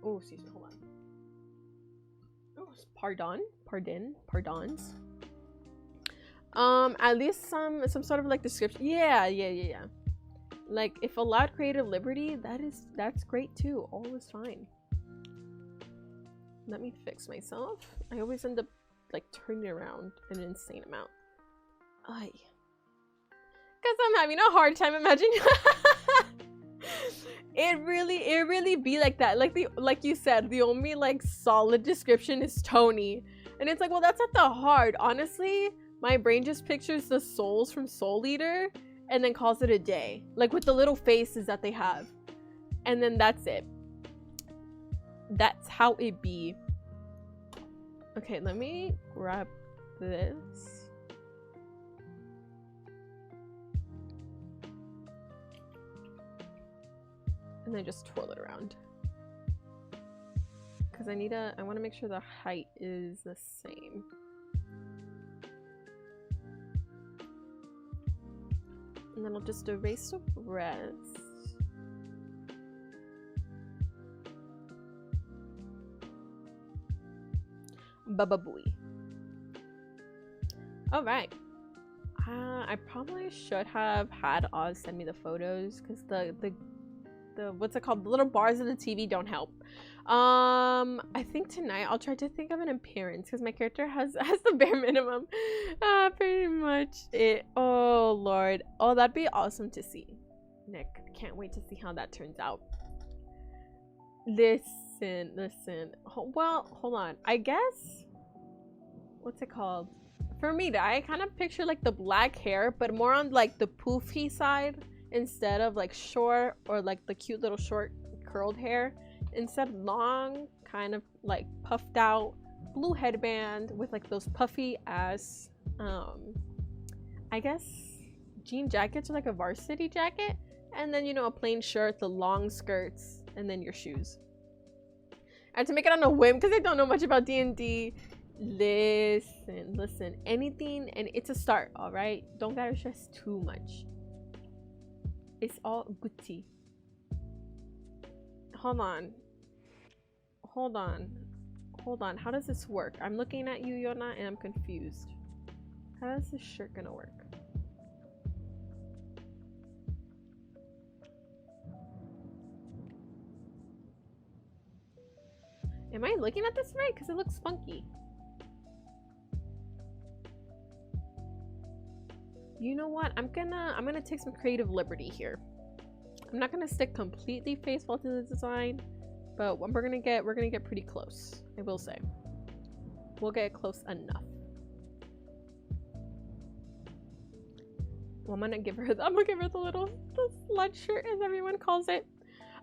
Oh, excuse me, hold on. Oh, pardons. At least some sort of like description. Yeah. Like, if allowed creative liberty, that's great too. All is fine. Let me fix myself. I always end up like turning around an insane amount. Ay. Because I'm having a hard time imagining. It really be like that. Like you said, the only like solid description is Tony. And it's like, well, that's not the hard. Honestly, my brain just pictures the souls from Soul Eater and then calls it a day. Like with the little faces that they have. And then that's it. That's how it be. Okay, let me grab this. And then just twirl it around. Because I want to make sure the height is the same. And then I'll just erase the rest. Baba Booey. Alright. I probably should have had Oz send me the photos because the what's it called? The little bars of the TV don't help. I think tonight I'll try to think of an appearance because my character has the bare minimum. Pretty much it. Oh Lord. Oh, that'd be awesome to see. Nick, I can't wait to see how that turns out. Listen. Well, hold on. I guess what's it called? For me, I kind of picture like the black hair, but more on like the poofy side. Instead of like short or like the cute little short curled hair, instead long, kind of like puffed out blue headband with like those puffy ass I guess jean jackets or like a varsity jacket, and then a plain shirt, the long skirts, and then your shoes. I had to make it on a whim because I don't know much about D&D. Listen, anything, and it's a start, all right? Don't gotta stress too much. It's all goody. Hold on. How does this work? I'm looking at you, Yona, and I'm confused. How is this shirt gonna work? Am I looking at this right? Because it looks funky. You know what? I'm gonna take some creative liberty here. I'm not gonna stick completely faithful to the design, but we're gonna get pretty close. I will say, we'll get close enough. Well, I'm gonna give her the slut shirt, as everyone calls it.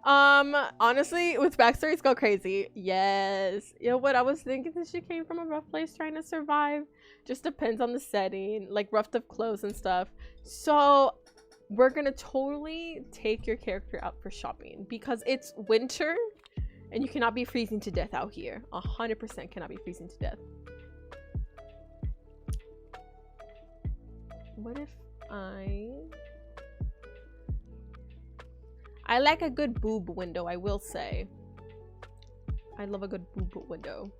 Honestly, with backstories go crazy. Yes. You know what? I was thinking that she came from a rough place trying to survive. Just depends on the setting, like roughed up clothes and stuff. So we're gonna totally take your character out for shopping because it's winter and you cannot be freezing to death out here. 100% cannot be freezing to death. What if I like a good boob window, I will say. I love a good boob window.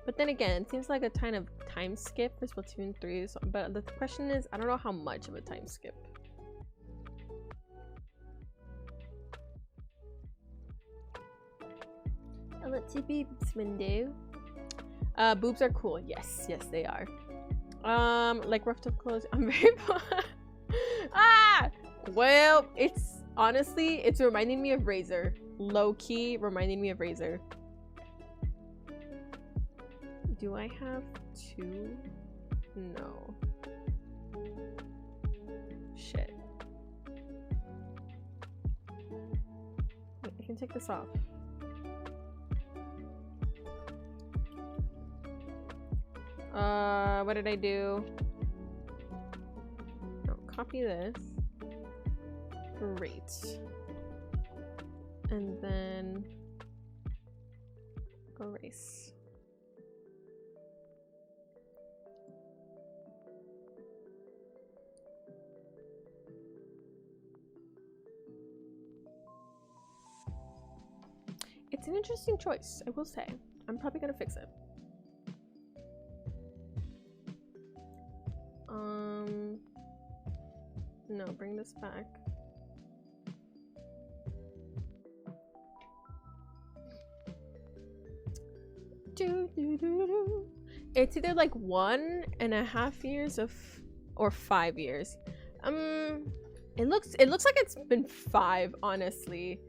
But then again, it seems like a kind of time skip for Splatoon 3. So, but the question is, I don't know how much of a time skip. A little boobs window. Boobs are cool. Yes, they are. Like roughed up clothes. I'm very well, it's honestly, it's reminding me of Razor. Low-key reminding me of Razor. Do I have two? No. Shit. Wait, I can take this off. What did I do? No, copy this. Great. And then erase. It's an interesting choice, I will say. I'm probably gonna fix it. No, bring this back. It's either like 1.5 years or 5 years. It looks like it's been 5, honestly.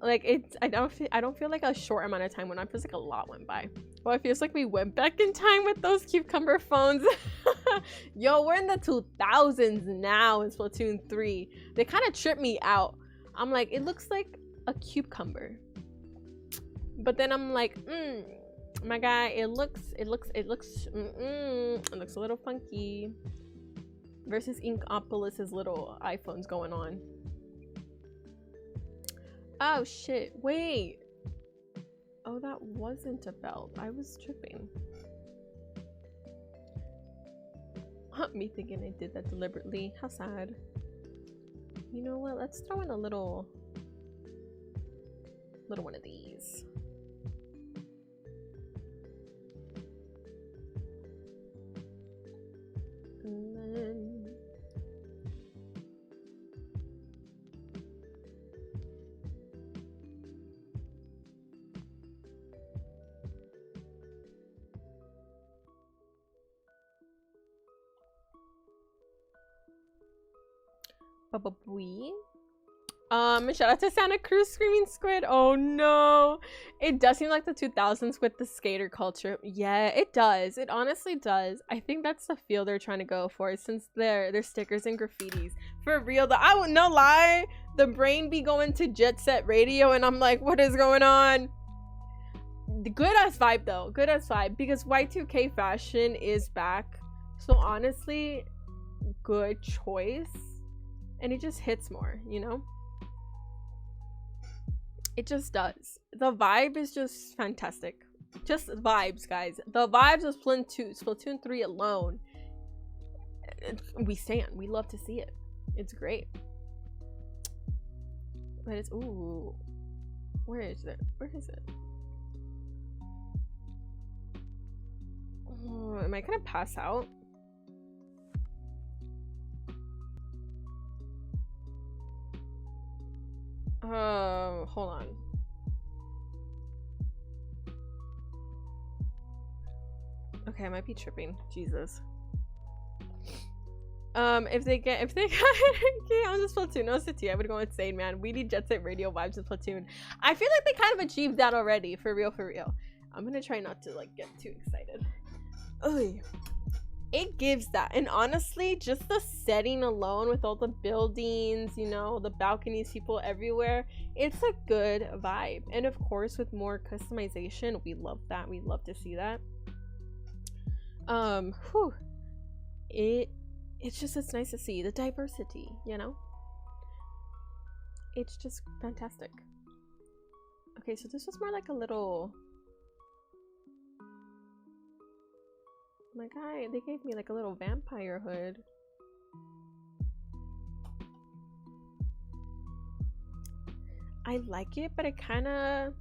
Like I don't feel like a short amount of time went on. It feels like a lot went by. Well, it feels like we went back in time with those cucumber phones. Yo, we're in the 2000s now in Splatoon 3. They kind of tripped me out. I'm like, it looks like a cucumber. But then I'm like, my guy, it looks a little funky. Versus Inkopolis's little iPhones going on. Oh shit, wait. Oh, that wasn't a belt. I was tripping. Me thinking I did that deliberately. How sad. You know what? Let's throw in a little one of these. And then shout out to Santa Cruz Screaming Squid. Oh no, it does seem like the 2000s with the skater culture. Yeah, it does. It honestly does. I think that's the feel they're trying to go for, since they're stickers and graffitis. For real though, I would no lie, the brain be going to Jet Set Radio and I'm like, what is going on? Good ass vibe though, good ass vibe, because Y2K fashion is back. So honestly, good choice. And it just hits more, you know? It just does. The vibe is just fantastic. Just vibes, guys. The vibes of Splatoon 3 alone. We stand. We love to see it. It's great. But it's, ooh. Where is it? Where is it? Oh, am I gonna pass out? Hold on. Okay, I might be tripping. Jesus. If they got okay, on the Splatoon, no city, I would go insane, man. We need Jet Set Radio vibes in Splatoon. I feel like they kind of achieved that already, for real, for real. I'm gonna try not to like get too excited. Ugh. It gives that, and honestly, just the setting alone with all the buildings, you know, the balconies, people everywhere, it's a good vibe. And of course, with more customization, we love that. We love to see that. It's nice to see the diversity, you know. It's just fantastic. Okay, so this was more like a little. My guy, they gave me like a little vampire hood. I like it, but it kind of...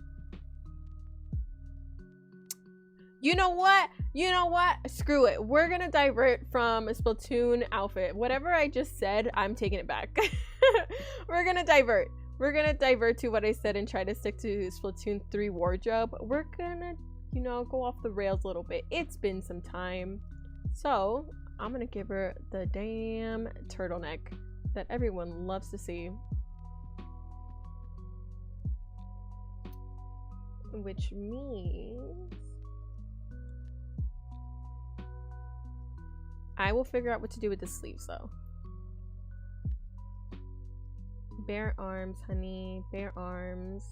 You know what? Screw it. We're gonna divert from a Splatoon outfit. Whatever I just said, I'm taking it back. We're gonna divert. We're gonna divert to what I said and try to stick to Splatoon 3 wardrobe. We're gonna, you know, go off the rails a little bit. It's been some time. So, I'm gonna give her the damn turtleneck that everyone loves to see. Which means... I will figure out what to do with the sleeves, though. Bare arms, honey. Bare arms.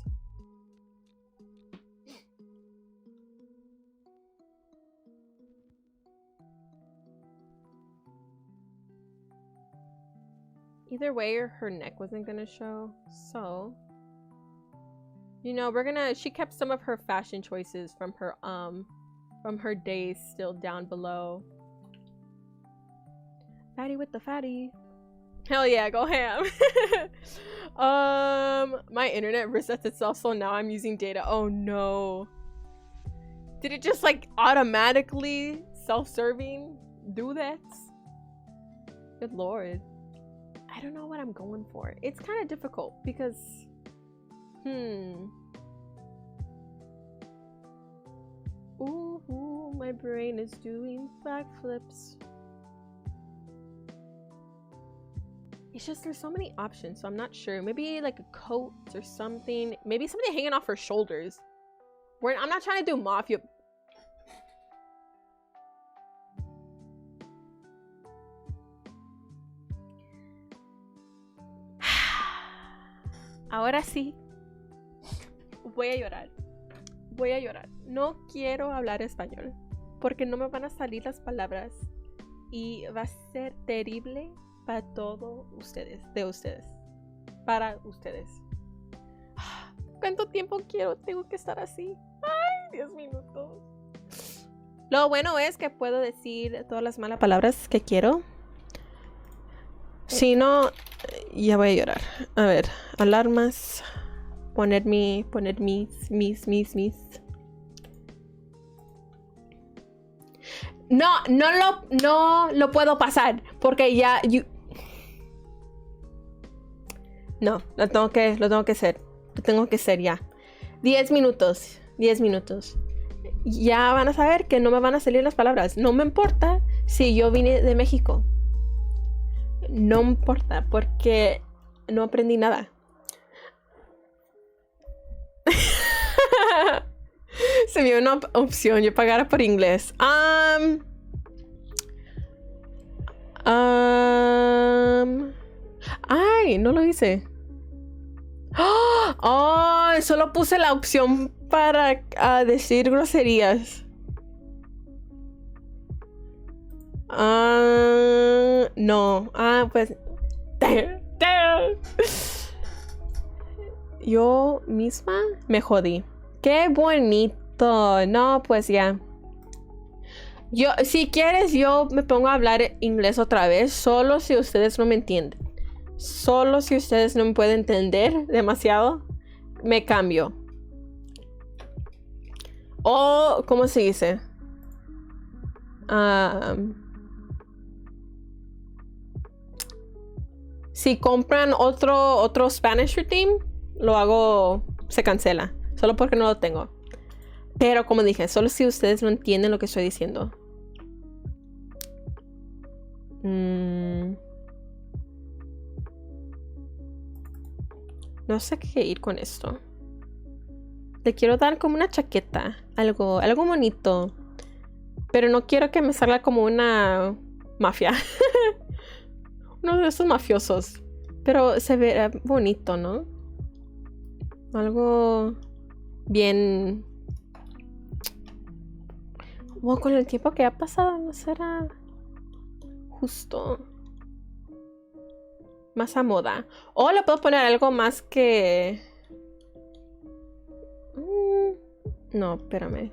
Either way, her neck wasn't gonna show. So, you know, she kept some of her fashion choices from her days still down below. Fatty with the fatty. Hell yeah, go ham. My internet resets itself, so now I'm using data. Oh no. Did it just like automatically self-serving do that? Good lord. I don't know what I'm going for. It's kind of difficult because Ooh, my brain is doing backflips. It's just there's so many options, so I'm not sure. Maybe like a coat or something. Maybe something hanging off her shoulders. I'm not trying to do mafia. Ahora sí. Voy a llorar. Voy a llorar. No quiero hablar español porque no me van a salir las palabras y va a ser terrible para todos ustedes, para ustedes. ¿Cuánto tiempo tengo que estar así? Ay, 10 minutos. Lo bueno es que puedo decir todas las malas palabras que quiero. Si no, ya voy a llorar. A ver, alarmas. Poner mis. No lo puedo pasar porque ya. No, lo tengo que hacer. Lo tengo que hacer ya. 10 minutos. 10 minutos. Ya van a saber que no me van a salir las palabras. No me importa si yo vine de México. No me importa porque no aprendí nada. Se me dio una opción. Yo pagara por inglés. Ay, no lo hice. Oh, solo puse la opción para decir groserías. No. Pues. Yo misma me jodí. Qué bonito. No, pues ya. Si quieres, yo me pongo a hablar inglés otra vez. Solo si ustedes no me entienden. Solo si ustedes no me pueden entender demasiado, me cambio. O, ¿cómo se dice? Si compran otro Spanish routine, lo hago, se cancela. Solo porque no lo tengo. Pero como dije, solo si ustedes no entienden lo que estoy diciendo. No sé qué ir con esto. Le quiero dar como una chaqueta. Algo bonito. Pero no quiero que me salga como una mafia. Uno de esos mafiosos. Pero se ve bonito, ¿no? Algo bien. Bueno, con el tiempo que ha pasado, no será justo. Más a moda. O le puedo poner algo más que. No, espérame.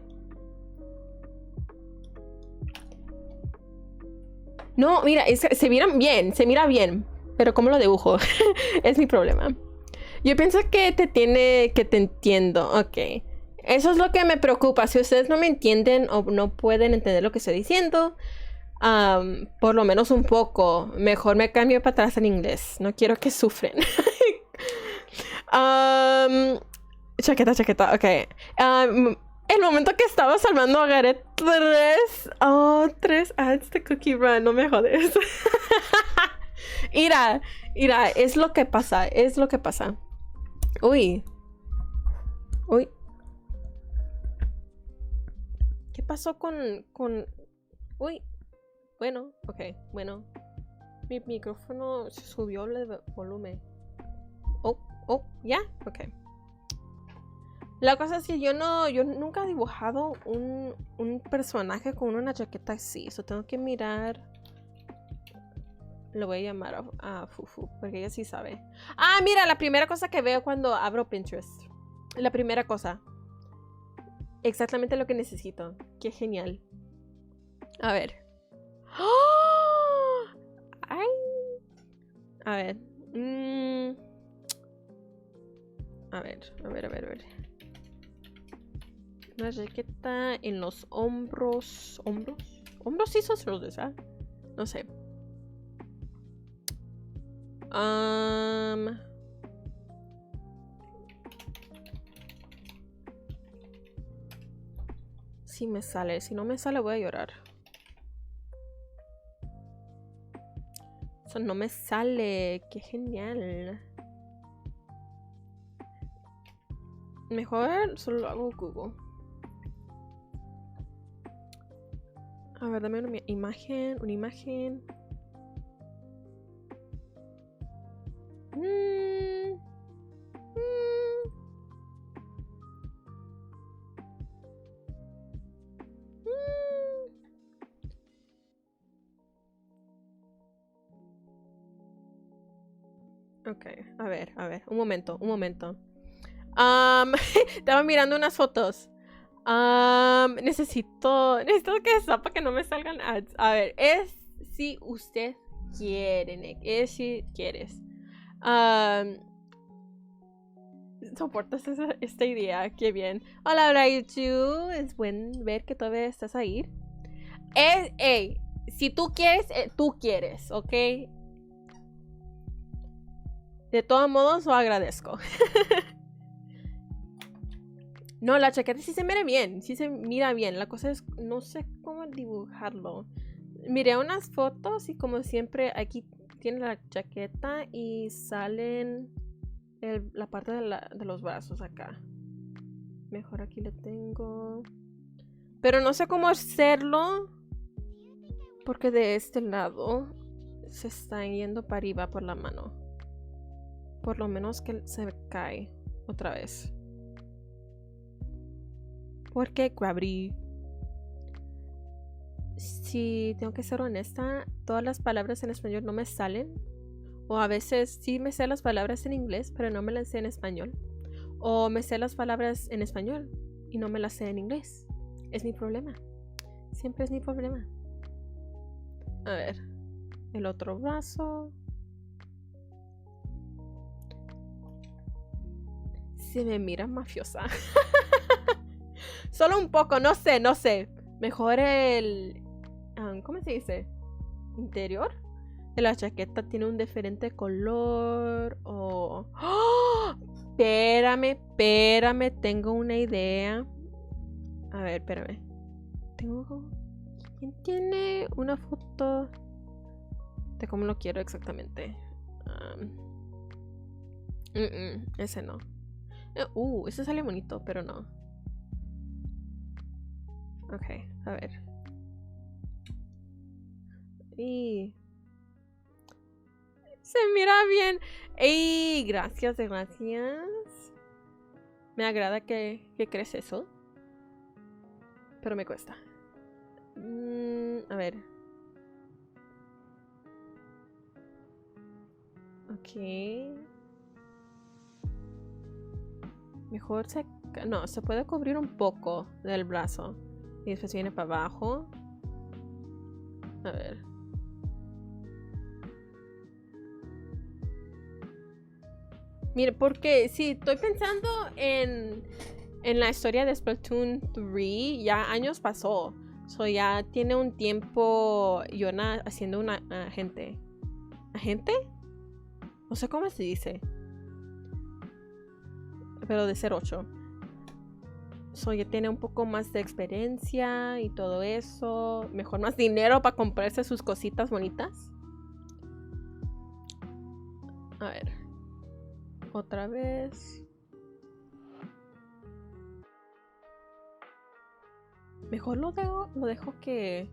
No, mira, se mira bien. Pero ¿cómo lo dibujo? Es mi problema. Yo pienso que te entiendo. Ok. Eso es lo que me preocupa. Si ustedes no me entienden o no pueden entender lo que estoy diciendo, por lo menos un poco, mejor me cambio para atrás en inglés. No quiero que sufren. Chaqueta, ok. El momento que estaba salvando agarré 3 ads de Cookie Run. No me jodes. Mira, es lo que pasa. Uy. ¿Qué pasó con... Uy. Bueno, ok, bueno. Mi micrófono subió el volumen. Ya, ok. La cosa es que yo nunca he dibujado un personaje con una chaqueta así. Eso tengo que mirar Le voy a llamar a Fufu, porque ella sí sabe. Ah, mira, la primera cosa que veo cuando abro Pinterest. La primera cosa. Exactamente lo que necesito. Qué genial. A ver. ¡Oh! ¡Ay! A ver. A ver. Una chaqueta en los hombros. ¿Hombros? ¿Hombros sí son shoulders, ¿verdad? No sé. Si me sale. Si no me sale voy a llorar. Eso no me sale. Qué genial. Mejor solo hago Google. A ver, dame una imagen. Una imagen. Ok, a ver, un momento. Estaba mirando unas fotos. Necesito que sepa que no me salgan ads. A ver, es si usted quiere, Nick. Es si quieres. Soportas esta idea, qué bien. Hola, YouTube. Es bueno ver que todavía estás ahí. Si tú quieres, ¿ok? De todos modos, lo agradezco. No, la chaqueta sí se mira bien. Sí se mira bien. La cosa es, no sé cómo dibujarlo. Miré unas fotos y como siempre aquí tiene la chaqueta y salen la parte de los brazos acá. Mejor aquí le tengo. Pero no sé cómo hacerlo. Porque de este lado se está yendo para arriba por la mano. Por lo menos que se cae otra vez. Porque Gravity. Si tengo que ser honesta, todas las palabras en español no me salen. O a veces sí me sé las palabras en inglés, pero no me las sé en español. O me sé las palabras en español y no me las sé en inglés. Es mi problema. Siempre es mi problema. A ver. El otro brazo. Se me mira mafiosa. Solo un poco, no sé. Mejor el... ¿cómo se dice? Interior de la chaqueta tiene un diferente color. O... ¡Oh! Espérame. Tengo una idea. A ver, espérame. ¿Quién tiene una foto de cómo lo quiero exactamente? Ese no. Ese sale bonito, pero no. Ok, a ver. Y... se mira bien. ¡Ey! Gracias. Me agrada que crees eso. Pero me cuesta. A ver. Ok. Mejor se... no, se puede cubrir un poco del brazo. Y después viene para abajo. A ver. Mire, porque sí, estoy pensando en la historia de Splatoon 3. Ya años pasó. So ya tiene un tiempo Yona haciendo una agente. ¿Agente? No sé cómo se dice. Pero de ser 8. So ya tiene un poco más de experiencia y todo eso. Mejor más dinero para comprarse sus cositas bonitas. A ver. Otra vez. Mejor lo dejo que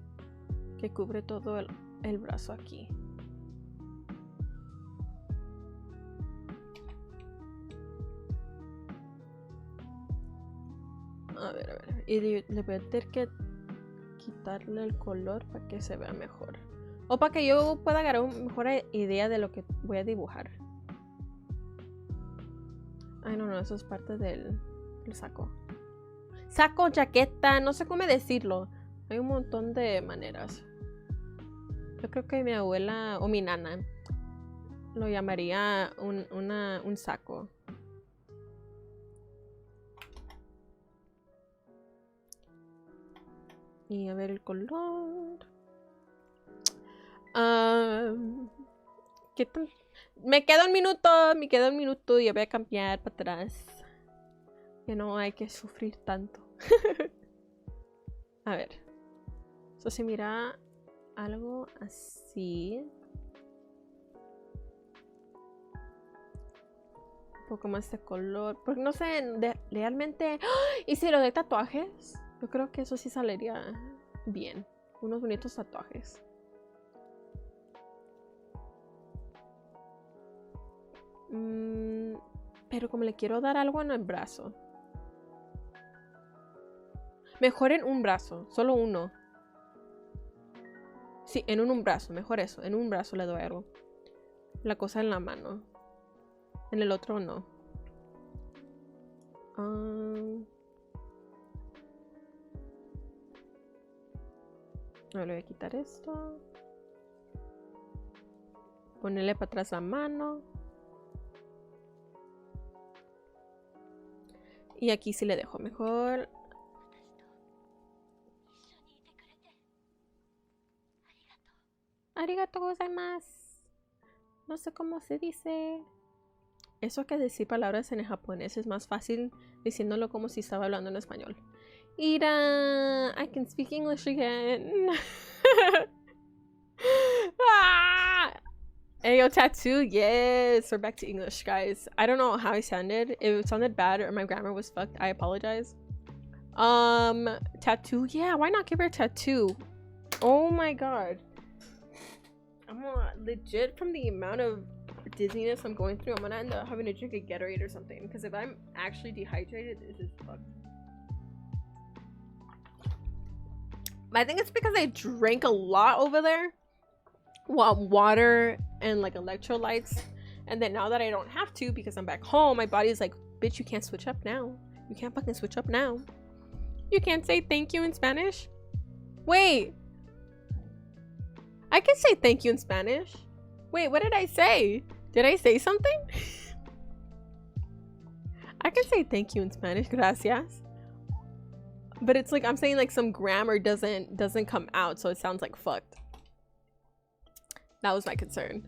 cubre todo el brazo aquí. A ver. Y le voy a tener que quitarle el color para que se vea mejor. O para que yo pueda agarrar una mejor idea de lo que voy a dibujar. Ay, no, eso es parte del saco. Saco, chaqueta, no sé cómo decirlo. Hay un montón de maneras. Yo creo que mi abuela o mi nana lo llamaría un saco. Y a ver el color. ¿Qué tal? Me queda un minuto y voy a cambiar para atrás. Que no hay que sufrir tanto. A ver. Eso se mira algo así. Un poco más de color. Porque no sé, realmente... ¡Oh! ¿Y si lo de tatuajes? Yo creo que eso sí saldría bien. Unos bonitos tatuajes. Pero como le quiero dar algo en el brazo. Mejor en un brazo. Solo uno. Sí, en un brazo. Mejor eso. En un brazo le doy algo. La cosa en la mano. En el otro no. Le voy a quitar esto. Ponerle para atrás la mano. Y aquí sí le dejo mejor. Arigato gozaimasu. No sé cómo se dice. Eso que decir palabras en el japonés es más fácil diciéndolo como si estaba hablando en español. Ira, I can speak English again. Ah! Ayo, tattoo, yes. We're back to English, guys. I don't know how I sounded. If it sounded bad or my grammar was fucked, I apologize. Tattoo, yeah. Why not give her a tattoo? Oh my god. I'm legit from the amount of dizziness I'm going through. I'm gonna end up having to drink a Gatorade or something. Because if I'm actually dehydrated, this is fucked. I think it's because I drank a lot over there. Well, water and like electrolytes. And then now that I don't have to because I'm back home, my body's like, bitch, you can't switch up now. You can't fucking switch up now. You can't say thank you in Spanish? Wait. I can say thank you in Spanish. Wait, what did I say? Did I say something? I can say thank you in Spanish, gracias. But it's like I'm saying like some grammar doesn't come out, so it sounds like fucked. That was my concern.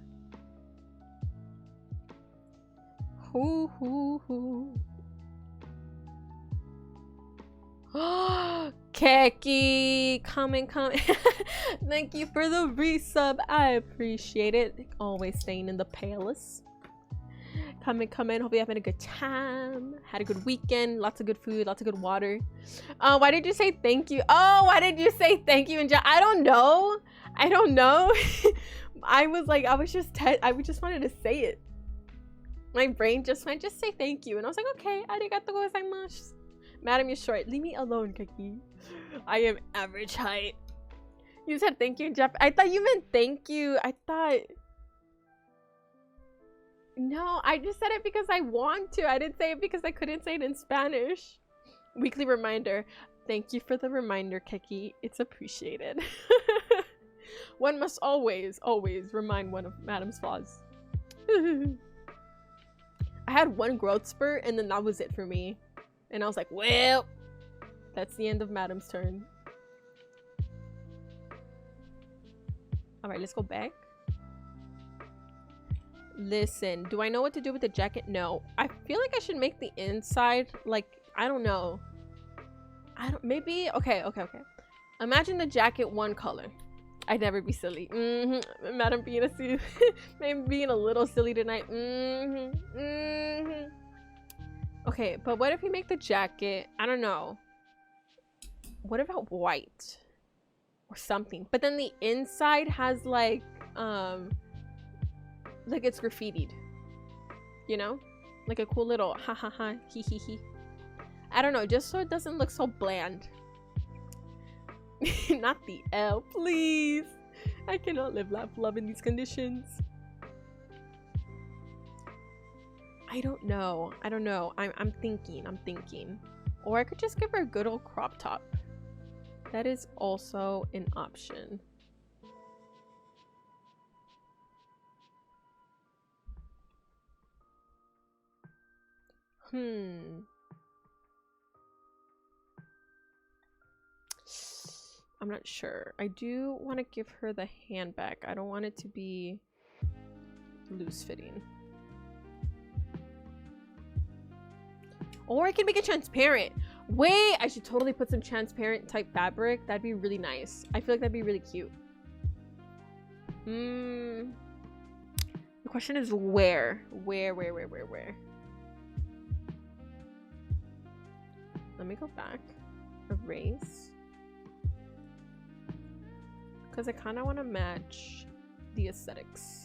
Hoo hoo hoo. Keki, comment. Thank you for the resub. I appreciate it. Always staying in the palace. Come in. Hope you're having a good time. Had a good weekend. Lots of good food. Lots of good water. Why did you say thank you? Oh, why did you say thank you? I don't know. I just wanted to say it. My brain just went, just say thank you. And I was like, okay, arigato gozaimasu. Madam, you're short. Leave me alone, Keki. I am average height. You said thank you in Japanese. I thought you meant thank you. No, I just said it because I want to. I didn't say it because I couldn't say it in Spanish. Weekly reminder. Thank you for the reminder, Keki. It's appreciated. One must always remind one of Madam's flaws. I had one growth spurt and then that was it for me. And I was like, well, that's the end of Madam's turn. Alright, let's go back. Listen, do I know what to do with the jacket? No. I feel like I should make the inside, like, I don't know. Maybe, okay. Imagine the jacket one color. I'd never be silly. Madam being maybe being a little silly tonight. Okay, but what if we make the jacket, I don't know. What about white? Or something. But then the inside has like it's graffitied. You know? Like a cool little ha ha ha he he he. I don't know, just so it doesn't look so bland. Not the L, please. I cannot live, laugh, love in these conditions. I don't know. I'm thinking. Or I could just give her a good old crop top. That is also an option. I'm not sure. I do want to give her the handbag. I don't want it to be loose fitting. Or I can make it transparent. Wait, I should totally put some transparent type fabric. That'd be really nice. I feel like that'd be really cute. The question is where? Where? Let me go back. Erase. Because I kind of want to match the aesthetics.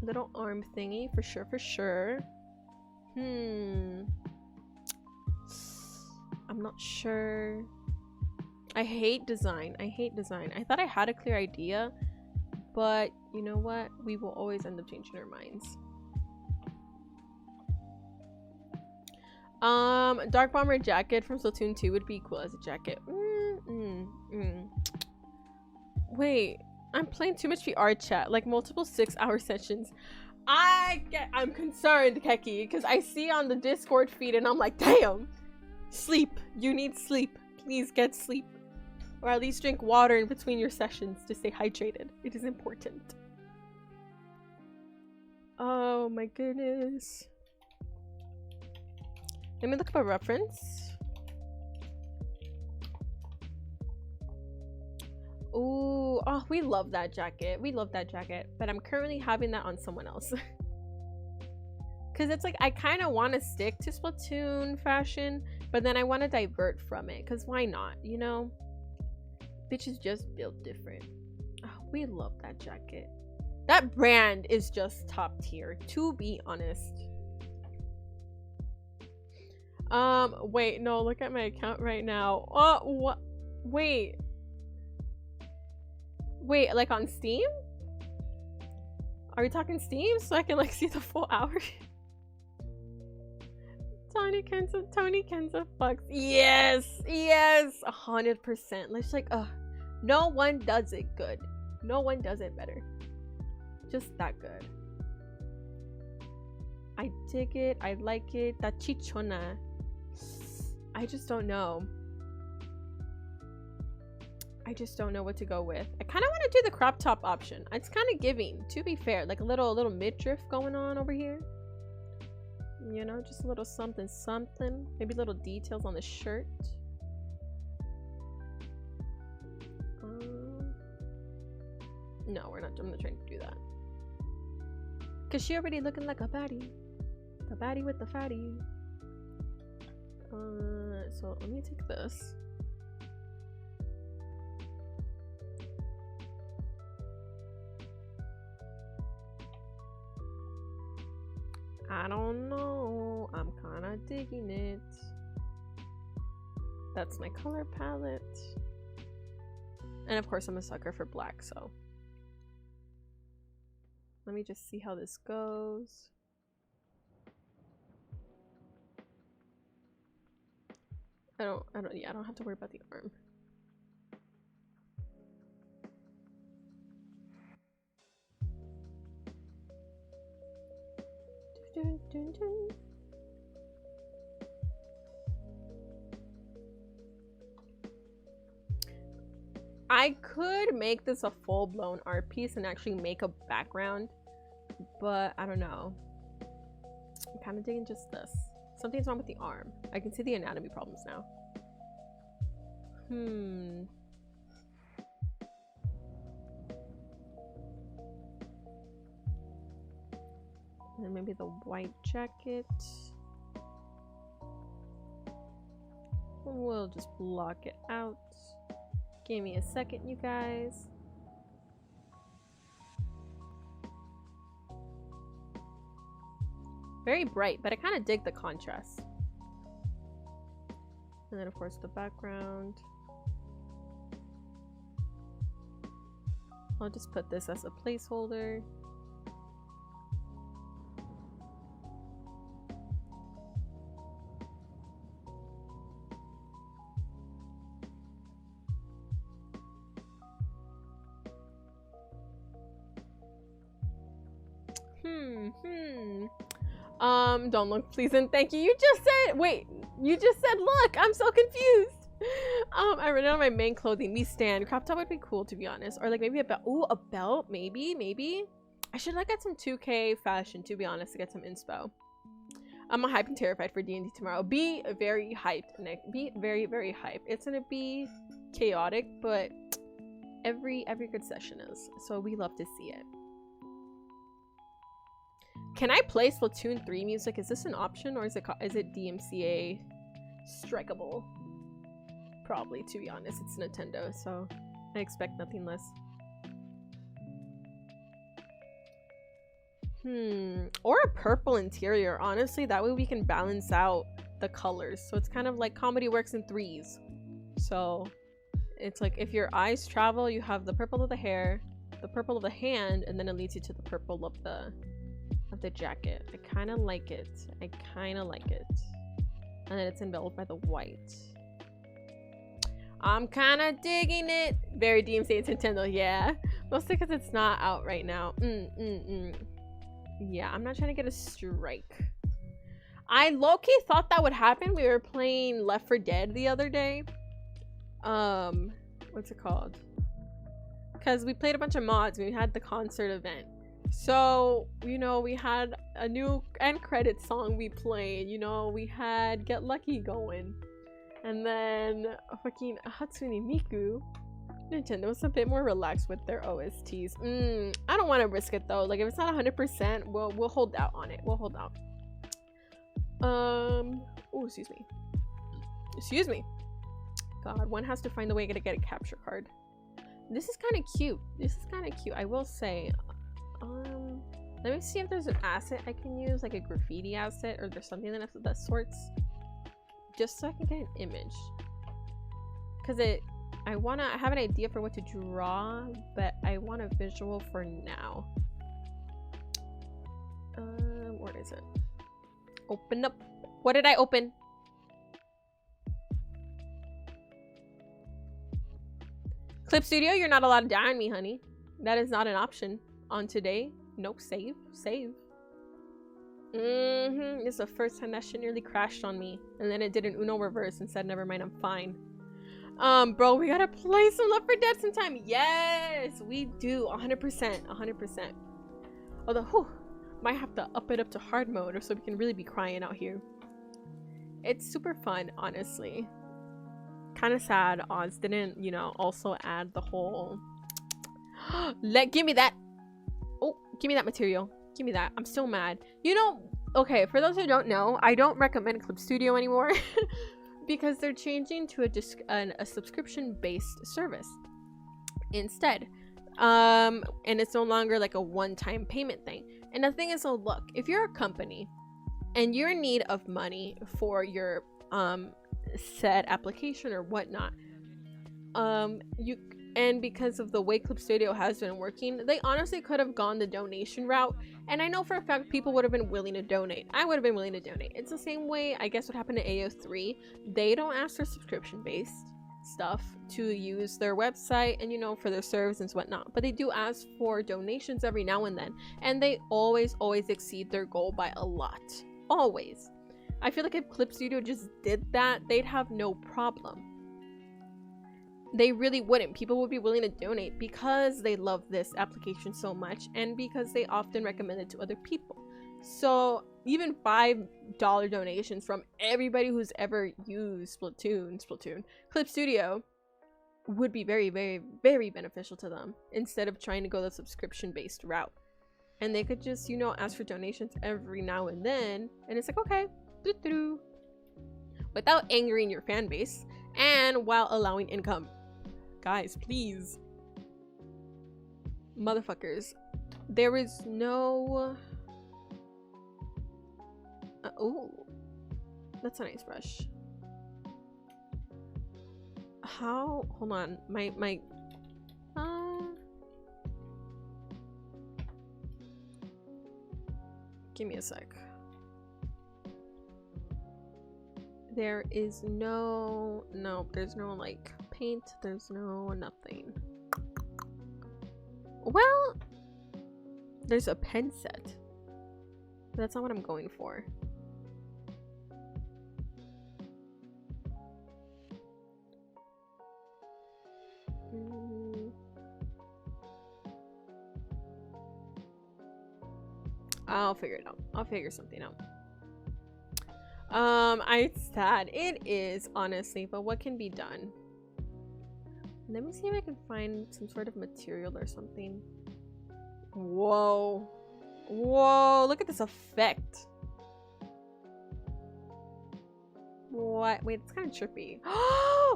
Little arm thingy, for sure. I'm not sure. I hate design. I thought I had a clear idea, but you know what? We will always end up changing our minds. Dark bomber jacket from Splatoon 2 would be cool as a jacket. Wait, I'm playing too much VR chat, like multiple 6-hour sessions. I'm concerned, Keki, because I see on the Discord feed and I'm like, damn, sleep. You need sleep. Please get sleep. Or at least drink water in between your sessions to stay hydrated. It is important. Oh my goodness. Let me look up a reference. Ooh, oh, we love that jacket. But I'm currently having that on someone else. Because it's like, I kind of want to stick to Splatoon fashion, but then I want to divert from it. Because why not, you know? Bitches just built different. Oh, we love that jacket. That brand is just top tier, to be honest. Wait, no, look at my account right now. Oh, what? Wait, like on Steam? Are we talking Steam so I can like see the full hour? Tony Kenza fucks. Yes, 100%. Let's like, no one does it good. No one does it better. Just that good. I dig it. I like it. That chichona. I just don't know. I just don't know what to go with. I kind of want to do the crop top option. It's kind of giving, to be fair, like a little midriff going on over here. You know, just a little something. Maybe little details on the shirt. No, we're not. I'm not trying to do that. Cause she already looking like a baddie. The baddie with the fatty. So let me take this. I don't know. I'm kind of digging it. That's my color palette. And of course I'm a sucker for black, so. Let me just see how this goes. I don't have to worry about the arm. Dun, dun, dun. I could make this a full-blown art piece and actually make a background, but I don't know. I'm kind of digging just this. Something's wrong with the arm. I can see the anatomy problems now. And then maybe the white jacket. We'll just block it out. Give me a second, you guys. Very bright, but I kind of dig the contrast. And then of course the background. I'll just put this as a placeholder. Don't look, please and thank you. You just said, wait, you just said look. I'm so confused. I read it on my main clothing. Me stand. Crop top would be cool, to be honest. Or like maybe a belt. Ooh, a belt, maybe. I should like get some 2K fashion, to be honest, to get some inspo. I'm hyped and terrified for D&D tomorrow. Be very hyped, Nick. Be very, very hyped. It's gonna be chaotic, but every good session is. So we love to see it. Can I play Splatoon 3 music? Is this an option, or is it DMCA strikeable? Probably, to be honest. It's Nintendo, so I expect nothing less. Or a purple interior, honestly. That way we can balance out the colors. So it's kind of like comedy works in threes. So it's like if your eyes travel, you have the purple of the hair, the purple of the hand, and then it leads you to the purple of the jacket. I kind of like it. And then it's enveloped by the white. I'm kind of digging it. Very DMC, it's Nintendo, yeah. Mostly because it's not out right now. Yeah, I'm not trying to get a strike. I low-key thought that would happen. We were playing Left 4 Dead the other day. What's it called? Because we played a bunch of mods. We had the concert event. So, you know, we had a new end credit song we played. You know, we had Get Lucky going. And then fucking Hatsune Miku. Nintendo's a bit more relaxed with their OSTs. I don't want to risk it though. Like if it's not 100%, we'll hold out on it. We'll hold out. Oh, excuse me. God, one has to find a way to get a capture card. This is kind of cute. I will say. Let me see if there's an asset I can use, like a graffiti asset, or there's something that sorts, just so I can get an image. Because I have an idea for what to draw, but I want a visual for now. Where is it? Open up. What did I open? Clip Studio, you're not allowed to die on me, honey. That is not an option on today. Nope, save. This is the first time that shit nearly crashed on me. And then it did an Uno reverse and said, never mind, I'm fine. Bro, we gotta play some Left 4 Dead sometime. Yes, we do. 100%. Although, might have to up it up to hard mode or so we can really be crying out here. It's super fun, honestly. Kind of sad Oz didn't, you know, also add the whole... Give me that. Oh, give me that material. Give me that. I'm still mad. You know, okay, for those who don't know, I don't recommend Clip Studio anymore. Because they're changing to a subscription-based service instead. And it's no longer like a one-time payment thing. And the thing is, so look, if you're a company and you're in need of money for your said application or whatnot, and because of the way Clip Studio has been working, they honestly could have gone the donation route. And I know for a fact people would have been willing to donate. I would have been willing to donate. It's the same way, I guess, what happened to AO3. They don't ask for subscription-based stuff to use their website and, you know, for their service and whatnot. But they do ask for donations every now and then. And they always exceed their goal by a lot. Always. I feel like if Clip Studio just did that, they'd have no problem. They really wouldn't. People would be willing to donate because they love this application so much and because they often recommend it to other people. So even $5 donations from everybody who's ever used Splatoon, Clip Studio would be very beneficial to them instead of trying to go the subscription-based route. And they could just, you know, ask for donations every now and then. And it's like, okay, without angering your fan base and while allowing income. Guys, please. Motherfuckers. There is no... oh. That's a nice brush. How? Hold on. My. Give me a sec. There is no. No, there's no like paint. There's no nothing. Well, there's a pen set. That's not what I'm going for. I'll figure it out. I'll figure something out. It's sad. It is, honestly, but what can be done? Let me see if I can find some sort of material or something. Whoa. Whoa, look at this effect. What? Wait, it's kind of trippy.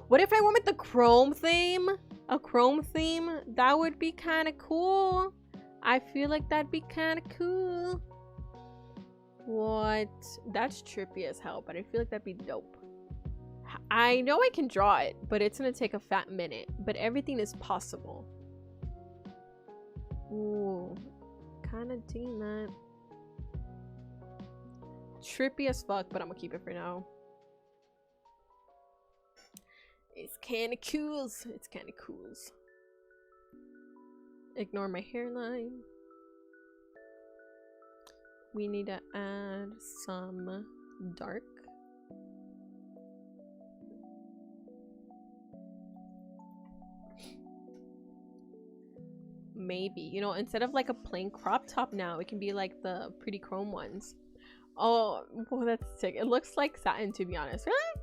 What if I went with the chrome theme? A chrome theme? That would be kind of cool. I feel like that'd be kind of cool. What? That's trippy as hell, but I feel like that'd be dope. I know I can draw it, but it's gonna take a fat minute. But everything is possible. Ooh. Kind of digging that. Trippy as fuck, but I'm gonna keep it for now. It's kind of cools. It's kind of cools. Ignore my hairline. We need to add some dark. Maybe, you know, instead of like a plain crop top now, it can be like the pretty chrome ones. Oh, well, that's sick. It looks like satin, to be honest. Really?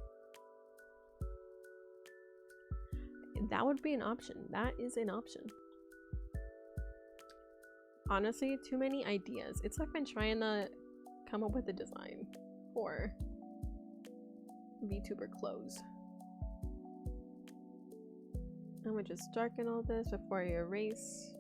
That would be an option. That is an option. Honestly, too many ideas. It's like I've been trying to come up with a design for VTuber clothes. I'm gonna just darken all this before I erase.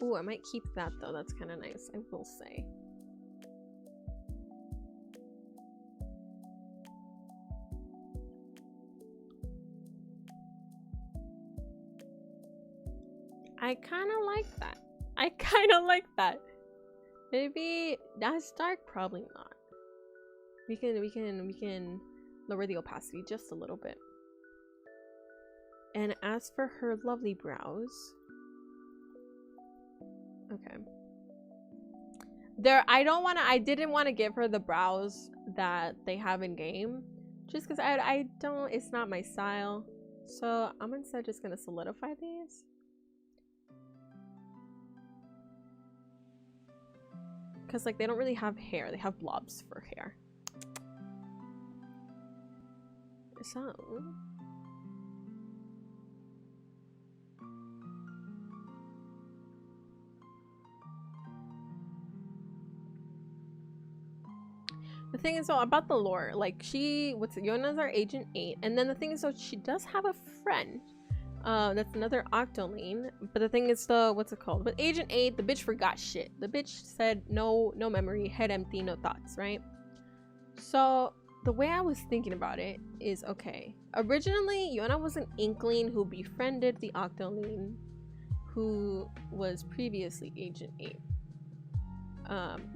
Ooh, I might keep that though. That's kind of nice, I will say. I kind of like that. I kind of like that. Maybe that's dark. Probably not. We can lower the opacity just a little bit. And as for her lovely brows. Okay. I didn't want to give her the brows that they have in game. Just because I don't, it's not my style. So I'm instead just going to solidify these. Because like they don't really have hair. They have blobs for hair. So... the thing is, so about the lore, like Yona's our Agent 8, and then the thing is, so she does have a friend, that's another Octoling, but the thing is, what's it called? But Agent 8, the bitch forgot shit. The bitch said no memory, head empty, no thoughts, right? So the way I was thinking about it is, okay, originally Yona was an Inkling who befriended the Octoling, who was previously Agent 8.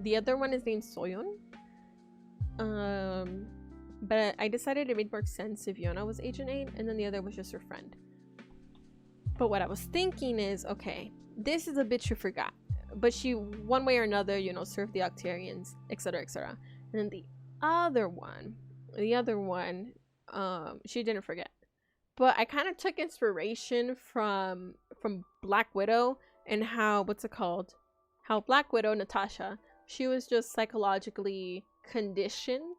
The other one is named Soyeon. But I decided it made more sense if Yona was Agent 8 and then the other was just her friend. But what I was thinking is, okay, this is a bitch who forgot, but she one way or another, you know, served the Octarians, etc, etc. And then the other one, she didn't forget. But I kind of took inspiration from Black Widow and how Black Widow, Natasha, she was just psychologically conditioned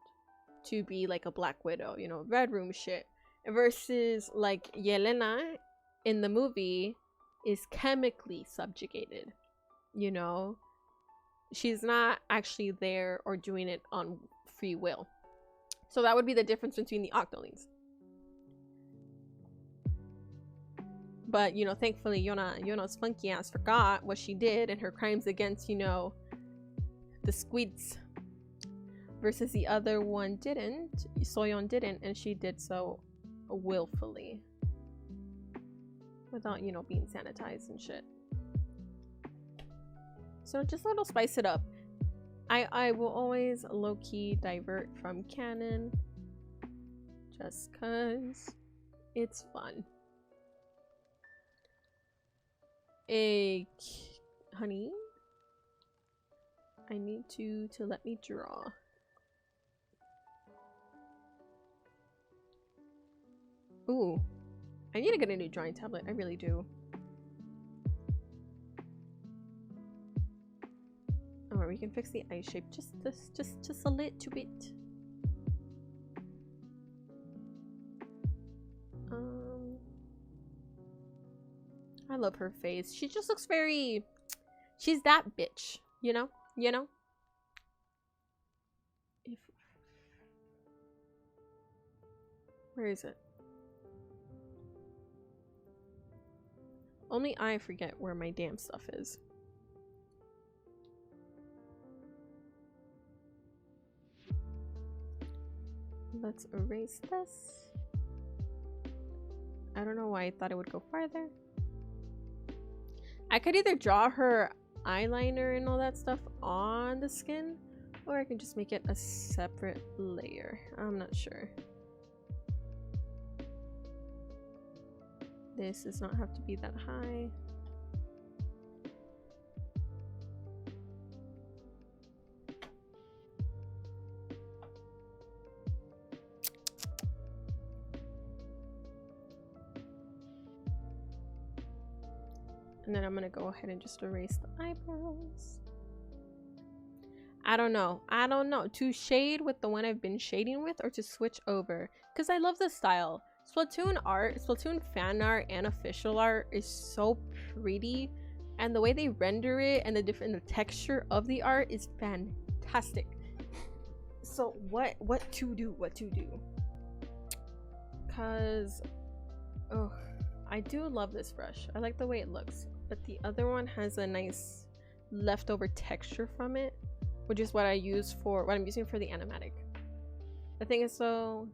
to be like a Black Widow, you know, Red Room shit, versus like Yelena in the movie is chemically subjugated, you know, she's not actually there or doing it on free will. So that would be the difference between the Octolings. But, you know, thankfully, Yona's funky ass forgot what she did and her crimes against, you know, the squids. Versus the other one didn't. Soyeon didn't, and she did so willfully. Without, you know, being sanitized and shit. So just a little spice it up. I will always low-key divert from canon. Just cause it's fun. Honey, I need you to let me draw. Ooh, I need to get a new drawing tablet. I really do. Alright, we can fix the eye shape just a little bit. I love her face. She just looks very... She's that bitch, you know? You know? Where is it? Only I forget where my damn stuff is. Let's erase this. I don't know why I thought it would go farther. I could either draw her eyeliner and all that stuff on the skin, or I can just make it a separate layer. I'm not sure. This does not have to be that high. And then I'm gonna go ahead and just erase the eyebrows. I don't know. To shade with the one I've been shading with, or to switch over. Because I love the style. Splatoon art, Splatoon fan art and official art is so pretty. And the way they render it and the texture of the art is fantastic. So what to do? Because I do love this brush. I like the way it looks. But the other one has a nice leftover texture from it, which is what I'm using for the animatic. The thing is, though,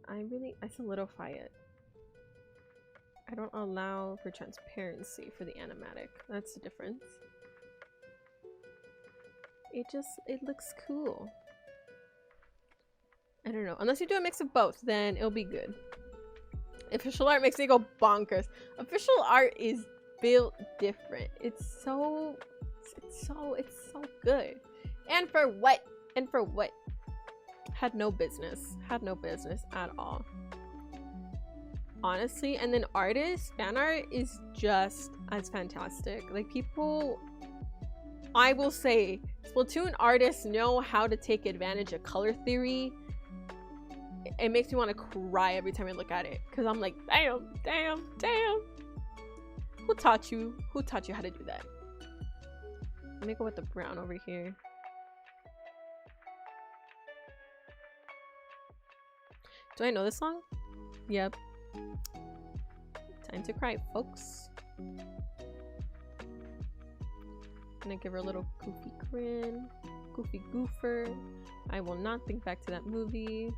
I solidify it. I don't allow for transparency for the animatic. That's the difference. It looks cool. I don't know. Unless you do a mix of both, then it'll be good. Official art makes me go bonkers. Official art is built different. It's so good. And for what? Had no business at all. Honestly, and then fan art is just as fantastic. Like, people, I will say, Splatoon artists know how to take advantage of color theory. It makes me want to cry every time I look at it, because I'm like, damn. Who taught you how to do that? Let me go with the brown over here. Do I know this song? Yep. Time to cry, folks. Gonna give her a little goofy grin. Goofy goofer. I will not think back to that movie.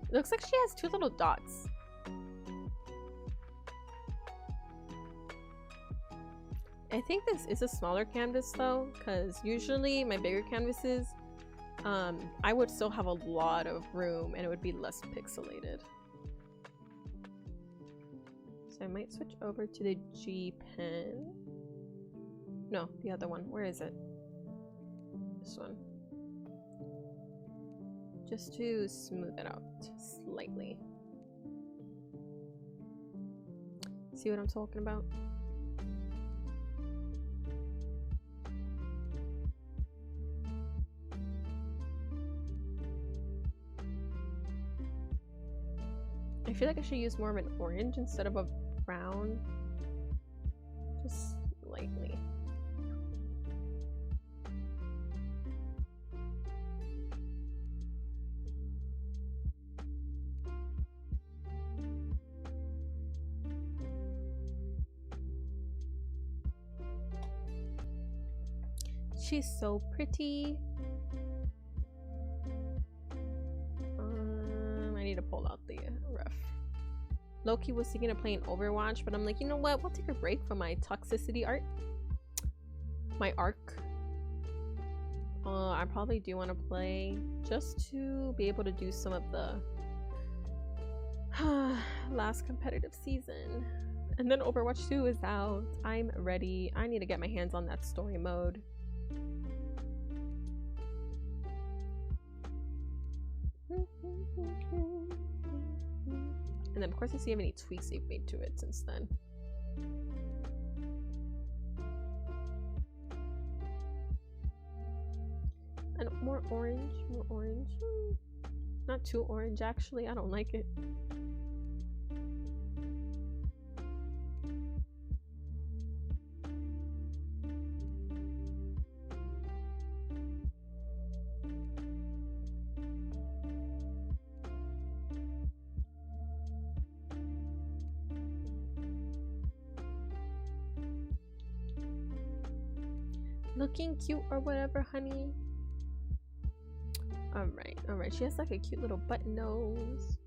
It looks like she has two little dots. I think this is a smaller canvas though, because usually my bigger canvases, I would still have a lot of room and it would be less pixelated. So I might switch over to the G pen. No, the other one. Where is it? This one. Just to smooth it out slightly. See what I'm talking about? I feel like I should use more of an orange instead of a brown. Just slightly. She's so pretty. I need to pull out the ref. Loki was thinking of playing Overwatch, but I'm like, you know what? We'll take a break from my toxicity art. My arc. I probably do want to play just to be able to do some of the last competitive season. And then Overwatch 2 is out. I'm ready. I need to get my hands on that story mode. And then of course I see if any tweaks they've made to it since then. And more orange, more orange. Not too orange actually, I don't like it. Looking cute or whatever, honey. Alright. She has like a cute little button nose,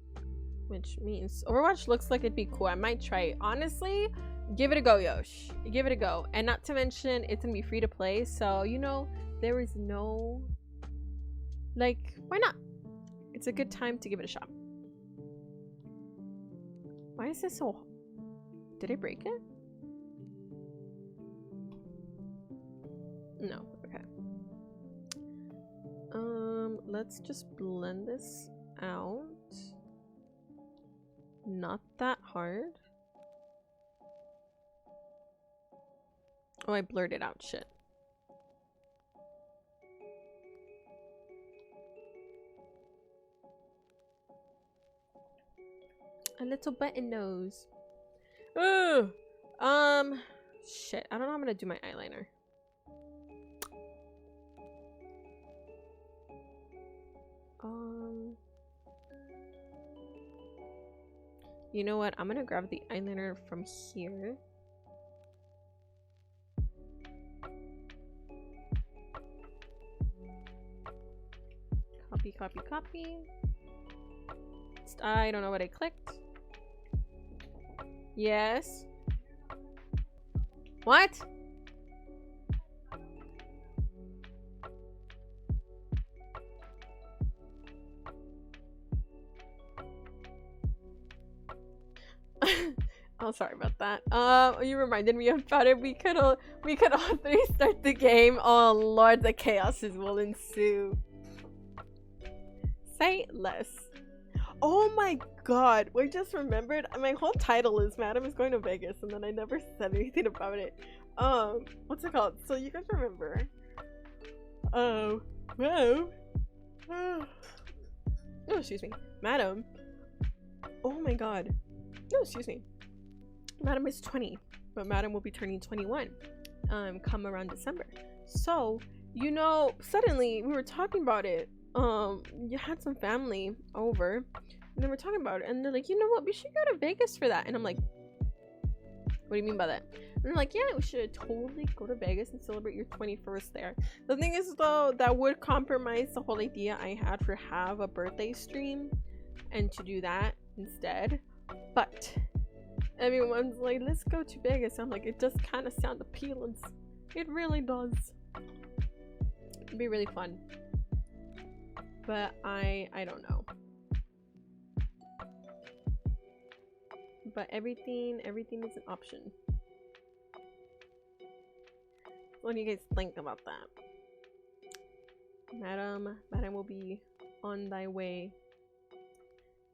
which means Overwatch looks like it'd be cool. I might try it. Honestly, give it a go, Yosh. Give it a go. And not to mention, it's gonna be free to play. So, you know, there is no... like, why not? It's a good time to give it a shot. Why is this so... did I break it? No. Okay. Let's just blend this out. Not that hard. Oh, I blurred it out. Shit. A little button nose. Ugh. Shit. I don't know how I'm gonna do my eyeliner. You know what? I'm gonna grab the eyeliner from here. Copy, copy, copy. I don't know what I clicked. Yes. What? Oh, sorry about that. You reminded me about it. We could all three start the game. Oh lord, the chaoses will ensue. Say less. Oh my god, we just remembered. My whole title is Madam is going to Vegas, and then I never said anything about it. What's it called? So you guys remember? Oh, whoa. Oh, excuse me, Madam. Oh my god. No, excuse me. Madam is 20, but Madam will be turning 21 come around December. So, you know, suddenly we were talking about it. You had some family over, and then we're talking about it, and they're like, you know what, we should go to Vegas for that. And I'm like, what do you mean by that? And they're like, yeah, we should totally go to Vegas and celebrate your 21st there. The thing is though, that would compromise the whole idea I had for have a birthday stream and to do that instead. But everyone's like, let's go to Vegas. I'm like, it does kind of sound appealing. It really does. It'd be really fun. But I don't know. But everything is an option. What do you guys think about that? Madam will be on thy way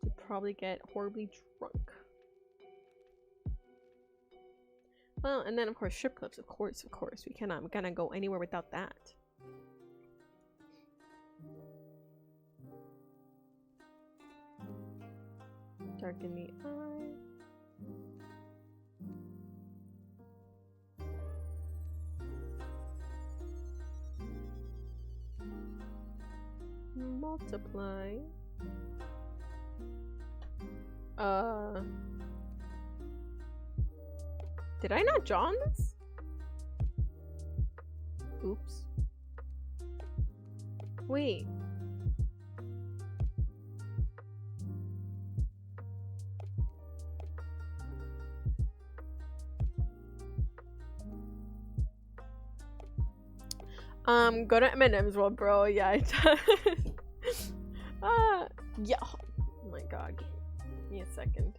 to probably get horribly drunk. Well, and then of course strip clubs, of course. We cannot gonna go anywhere without that. Darken the eye. Multiply. Did I not draw on this? Oops. Wait. Go to M&M's World, bro. Yeah, it does. Yeah. Oh my god. Give me a second.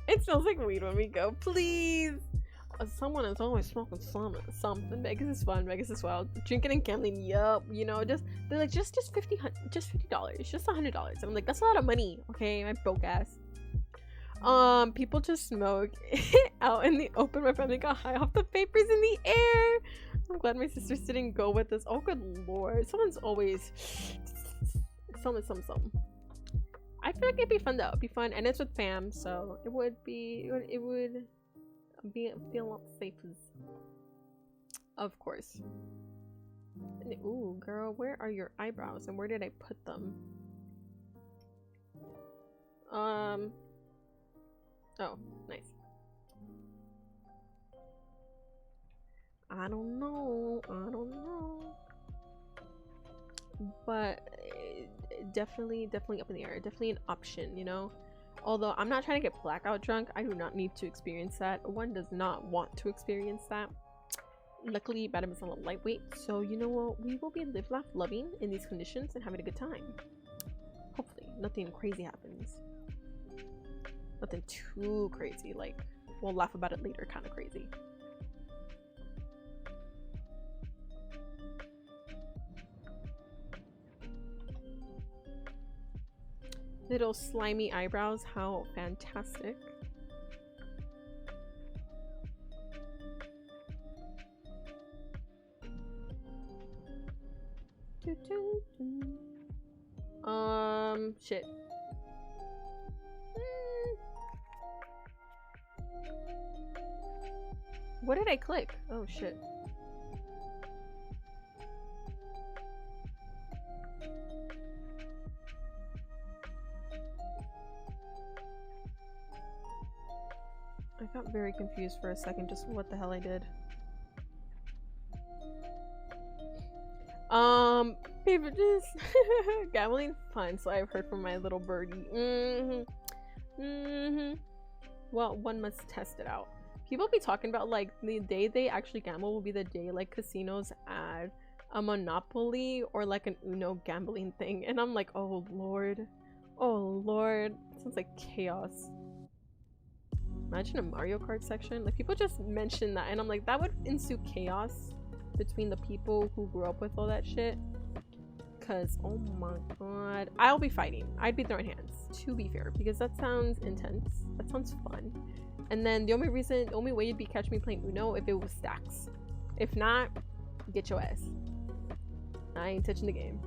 It smells like weed when we go. Please. Someone is always smoking something. Vegas is fun. Vegas is wild. Drinking and gambling. Yup. You know, they're like just $50, just $50, just $100. And I'm like, that's a lot of money. Okay, my broke ass. People just smoke out in the open. My family got high off the papers in the air. I'm glad my sisters didn't go with us. Oh, good lord. Someone's always something. I feel like it'd be fun though. It'd be fun, and it's with fam, so it would be a lot safer. Of course. And, ooh, girl, where are your eyebrows, and where did I put them? Oh, nice. I don't know, but definitely up in the air. Definitely an option, you know. Although I'm not trying to get blackout drunk, I do not need to experience that. One does not want to experience that. Luckily, Badam is not a lightweight, so you know what? We will be live, laugh, loving in these conditions and having a good time. Hopefully, nothing crazy happens. Nothing too crazy, like we'll laugh about it later kind of crazy. Little slimy eyebrows, how fantastic. Shit. What did I click? Oh shit. I got very confused for a second, just what the hell I did. Beverages. Gambling fun, so I've heard from my little birdie. Well, one must test it out. People be talking about like the day they actually gamble will be the day like casinos add a Monopoly or like an Uno gambling thing, and I'm like, oh lord, sounds like chaos. Imagine a Mario Kart section. Like people just mention that, and I'm like, that would ensue chaos between the people who grew up with all that shit. Cause oh my god, I'll be fighting. I'd be throwing hands, to be fair, because that sounds intense. That sounds fun. And then the only way you'd be catch me playing Uno if it was stacks. If not, get your ass. I ain't touching the game.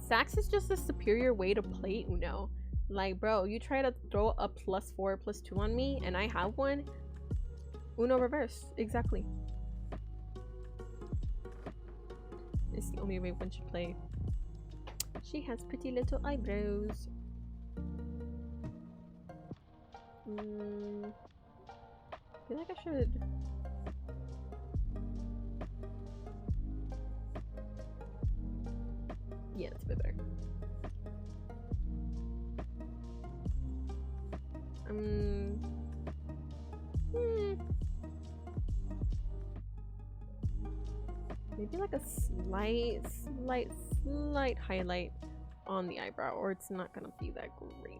Stacks is just a superior way to play Uno. Like, bro, you try to throw a +4, +2 on me, and I have one. Uno reverse, exactly. It's the only way one should play. She has pretty little eyebrows. I feel like I should. Yeah, that's a bit better. Maybe like a slight highlight on the eyebrow, or it's not gonna be that great.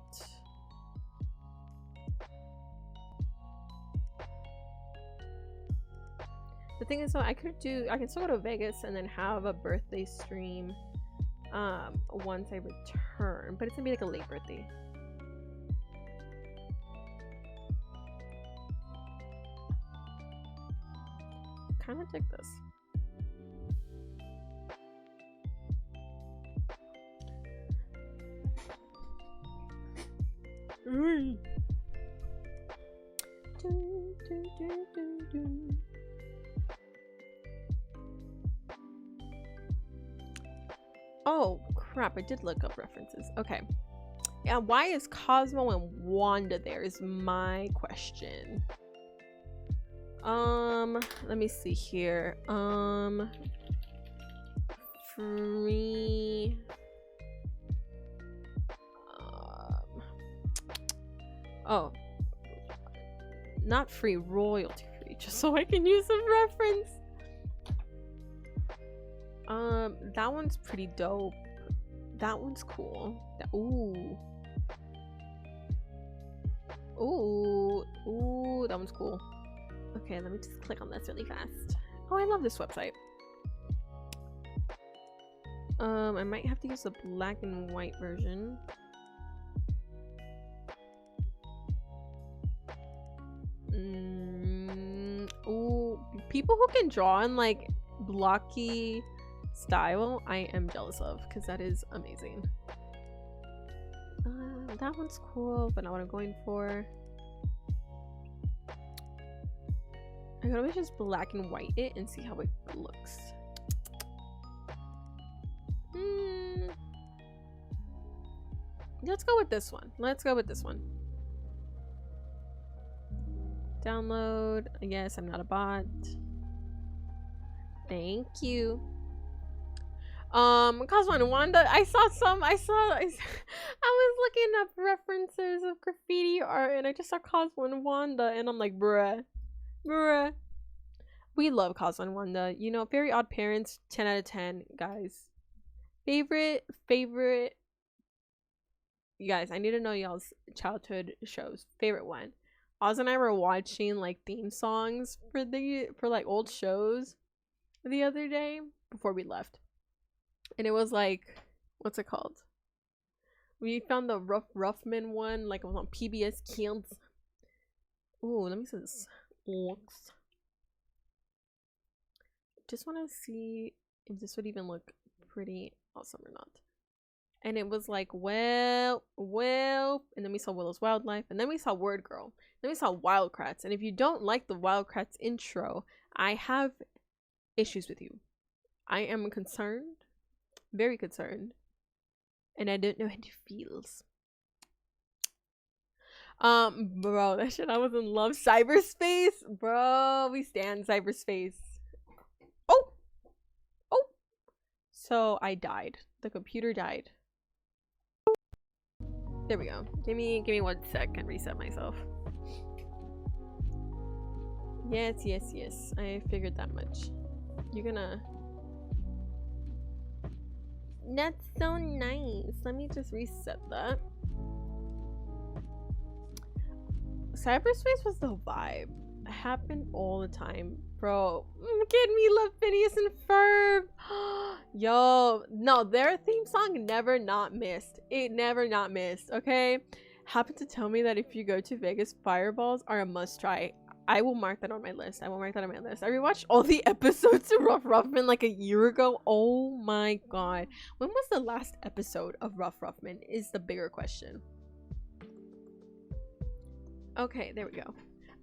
The thing is though, I can still go to Vegas and then have a birthday stream once I return, but it's gonna be like a late birthday. Kind of dig this. Oh crap, I did look up references. Okay. Yeah, why is Cosmo and Wanda there is my question. Let me see here. Free. Oh, not free, royalty free, just so I can use a reference. That one's pretty dope. That one's cool. Ooh, that one's cool. Okay, let me just click on this really fast. Oh, I love this website. I might have to use the black and white version. Ooh, people who can draw in like blocky style, I am jealous of, because that is amazing. That one's cool, but not what I'm going for. I could always just black and white it and see how it looks. Let's go with this one. Let's go with this one. Download. Yes, I'm not a bot. Thank you. Cosmo and Wanda, I was looking up references of graffiti art and I just saw Cosmo and Wanda and I'm like, bruh. We love Cosmo and Wanda. You know, Very Odd Parents, 10 out of 10, guys. Favorite. You guys, I need to know y'all's childhood shows. Favorite one. Oz and I were watching like theme songs for like old shows the other day before we left. And it was like, what's it called? We found the Ruffman one, like it was on PBS Kids. Ooh, let me see this looks. Just want to see if this would even look pretty awesome or not. And it was like, well, and then we saw Willow's Wildlife, and then we saw Word Girl, then we saw Wildcrats. And if you don't like the Wildcrats intro, I have issues with you. I am concerned, very concerned, and I don't know how it feels. Bro, that shit, I was in love. Cyberspace, bro, we stand cyberspace. Oh, so I died. The computer died. There we go. Give me 1 sec and reset myself. Yes. I figured that much. You're gonna. That's so nice. Let me just reset that. Cyberspace was the vibe. It happened all the time. Bro, kid me love Phineas and Ferb. Yo, no, their theme song never not missed. It never not missed, okay? Happen to tell me that if you go to Vegas, fireballs are a must try. I will mark that on my list. I rewatched all the episodes of Rough Ruffman like a year ago. Oh my god. When was the last episode of Rough Ruffman is the bigger question. Okay, there we go.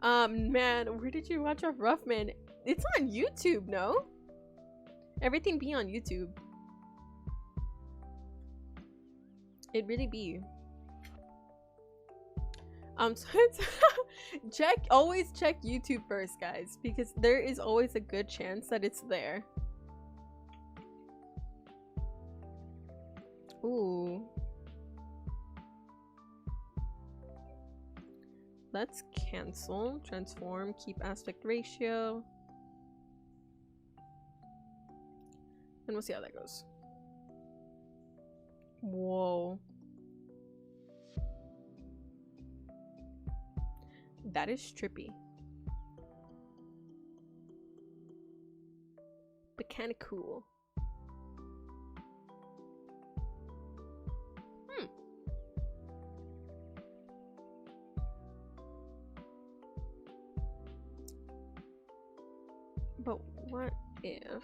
Man, where did you watch Rough Ruffman? It's on YouTube, no? Everything be on YouTube. It really be. So it's always check YouTube first, guys, because there is always a good chance that it's there. Ooh. Let's cancel, transform, keep aspect ratio. And we'll see how that goes. Whoa. That is trippy. But kind of cool. But what if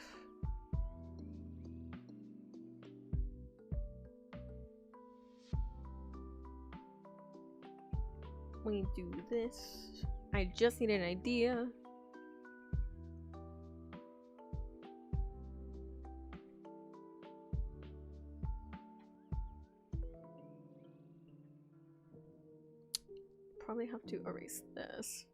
we do this? I just need an idea. probably have to erase this.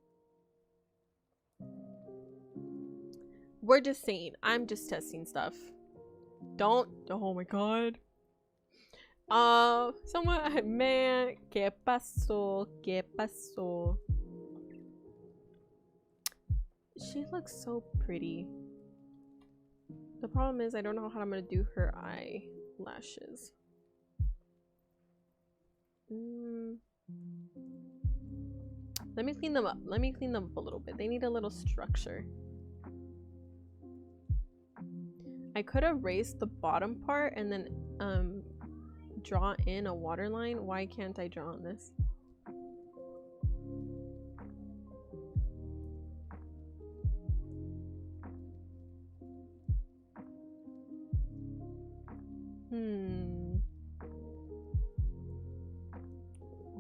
We're just saying. I'm just testing stuff. Don't. Oh my god. Someone. Man. ¿Qué pasó? ¿Qué pasó? She looks so pretty. The problem is I don't know how I'm gonna do her eyelashes. Let me clean them up. Let me clean them up a little bit. They need a little structure. I could erase the bottom part and then draw in a waterline. Why can't I draw on this?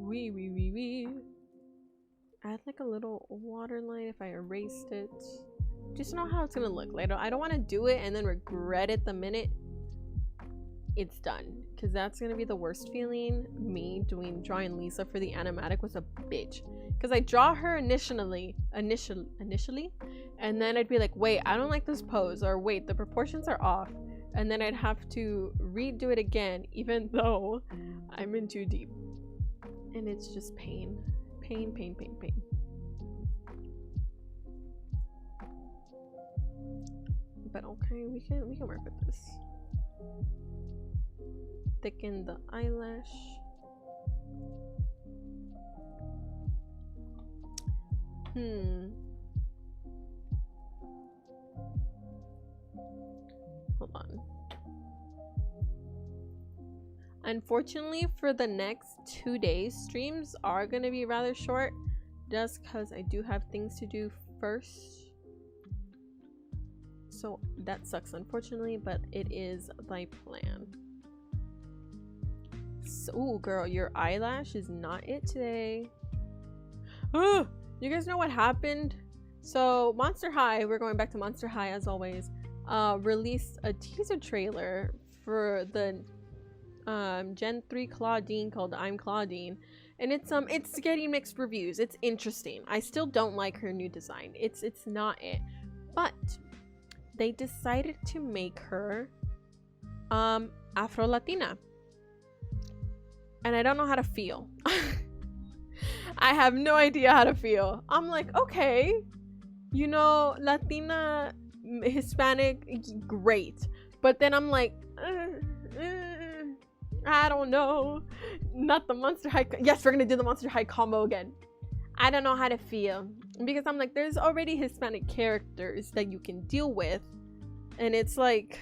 Wee. Add like a little waterline if I erased it. Just know how it's gonna look. Like, I don't want to do it and then regret it the minute it's done, because that's gonna be the worst feeling. Me drawing Lisa for the animatic was a bitch, because I draw her initially, and then I'd be like, wait, I don't like this pose, or wait, the proportions are off, and then I'd have to redo it again, even though I'm in too deep, and it's just pain. But okay, we can work with this. Thicken the eyelash. Hold on. Unfortunately, for the next 2 days, streams are going to be rather short, just because I do have things to do first. So that sucks, unfortunately, but it is my plan. So, ooh, girl, your eyelash is not it today. Oh, you guys know what happened? So Monster High, we're going back to Monster High as always, released a teaser trailer for the Gen 3 Claudine called I'm Claudine, and it's getting mixed reviews. It's interesting. I still don't like her new design. It's not it, but they decided to make her Afro-Latina, and I don't know how to feel. I have no idea how to feel. I'm like, okay, you know, Latina, Hispanic, great, but then I'm like, I don't know. Not the Monster High. Yes, we're gonna do the Monster High combo again. I don't know how to feel, because I'm like, there's already Hispanic characters that you can deal with, and it's like,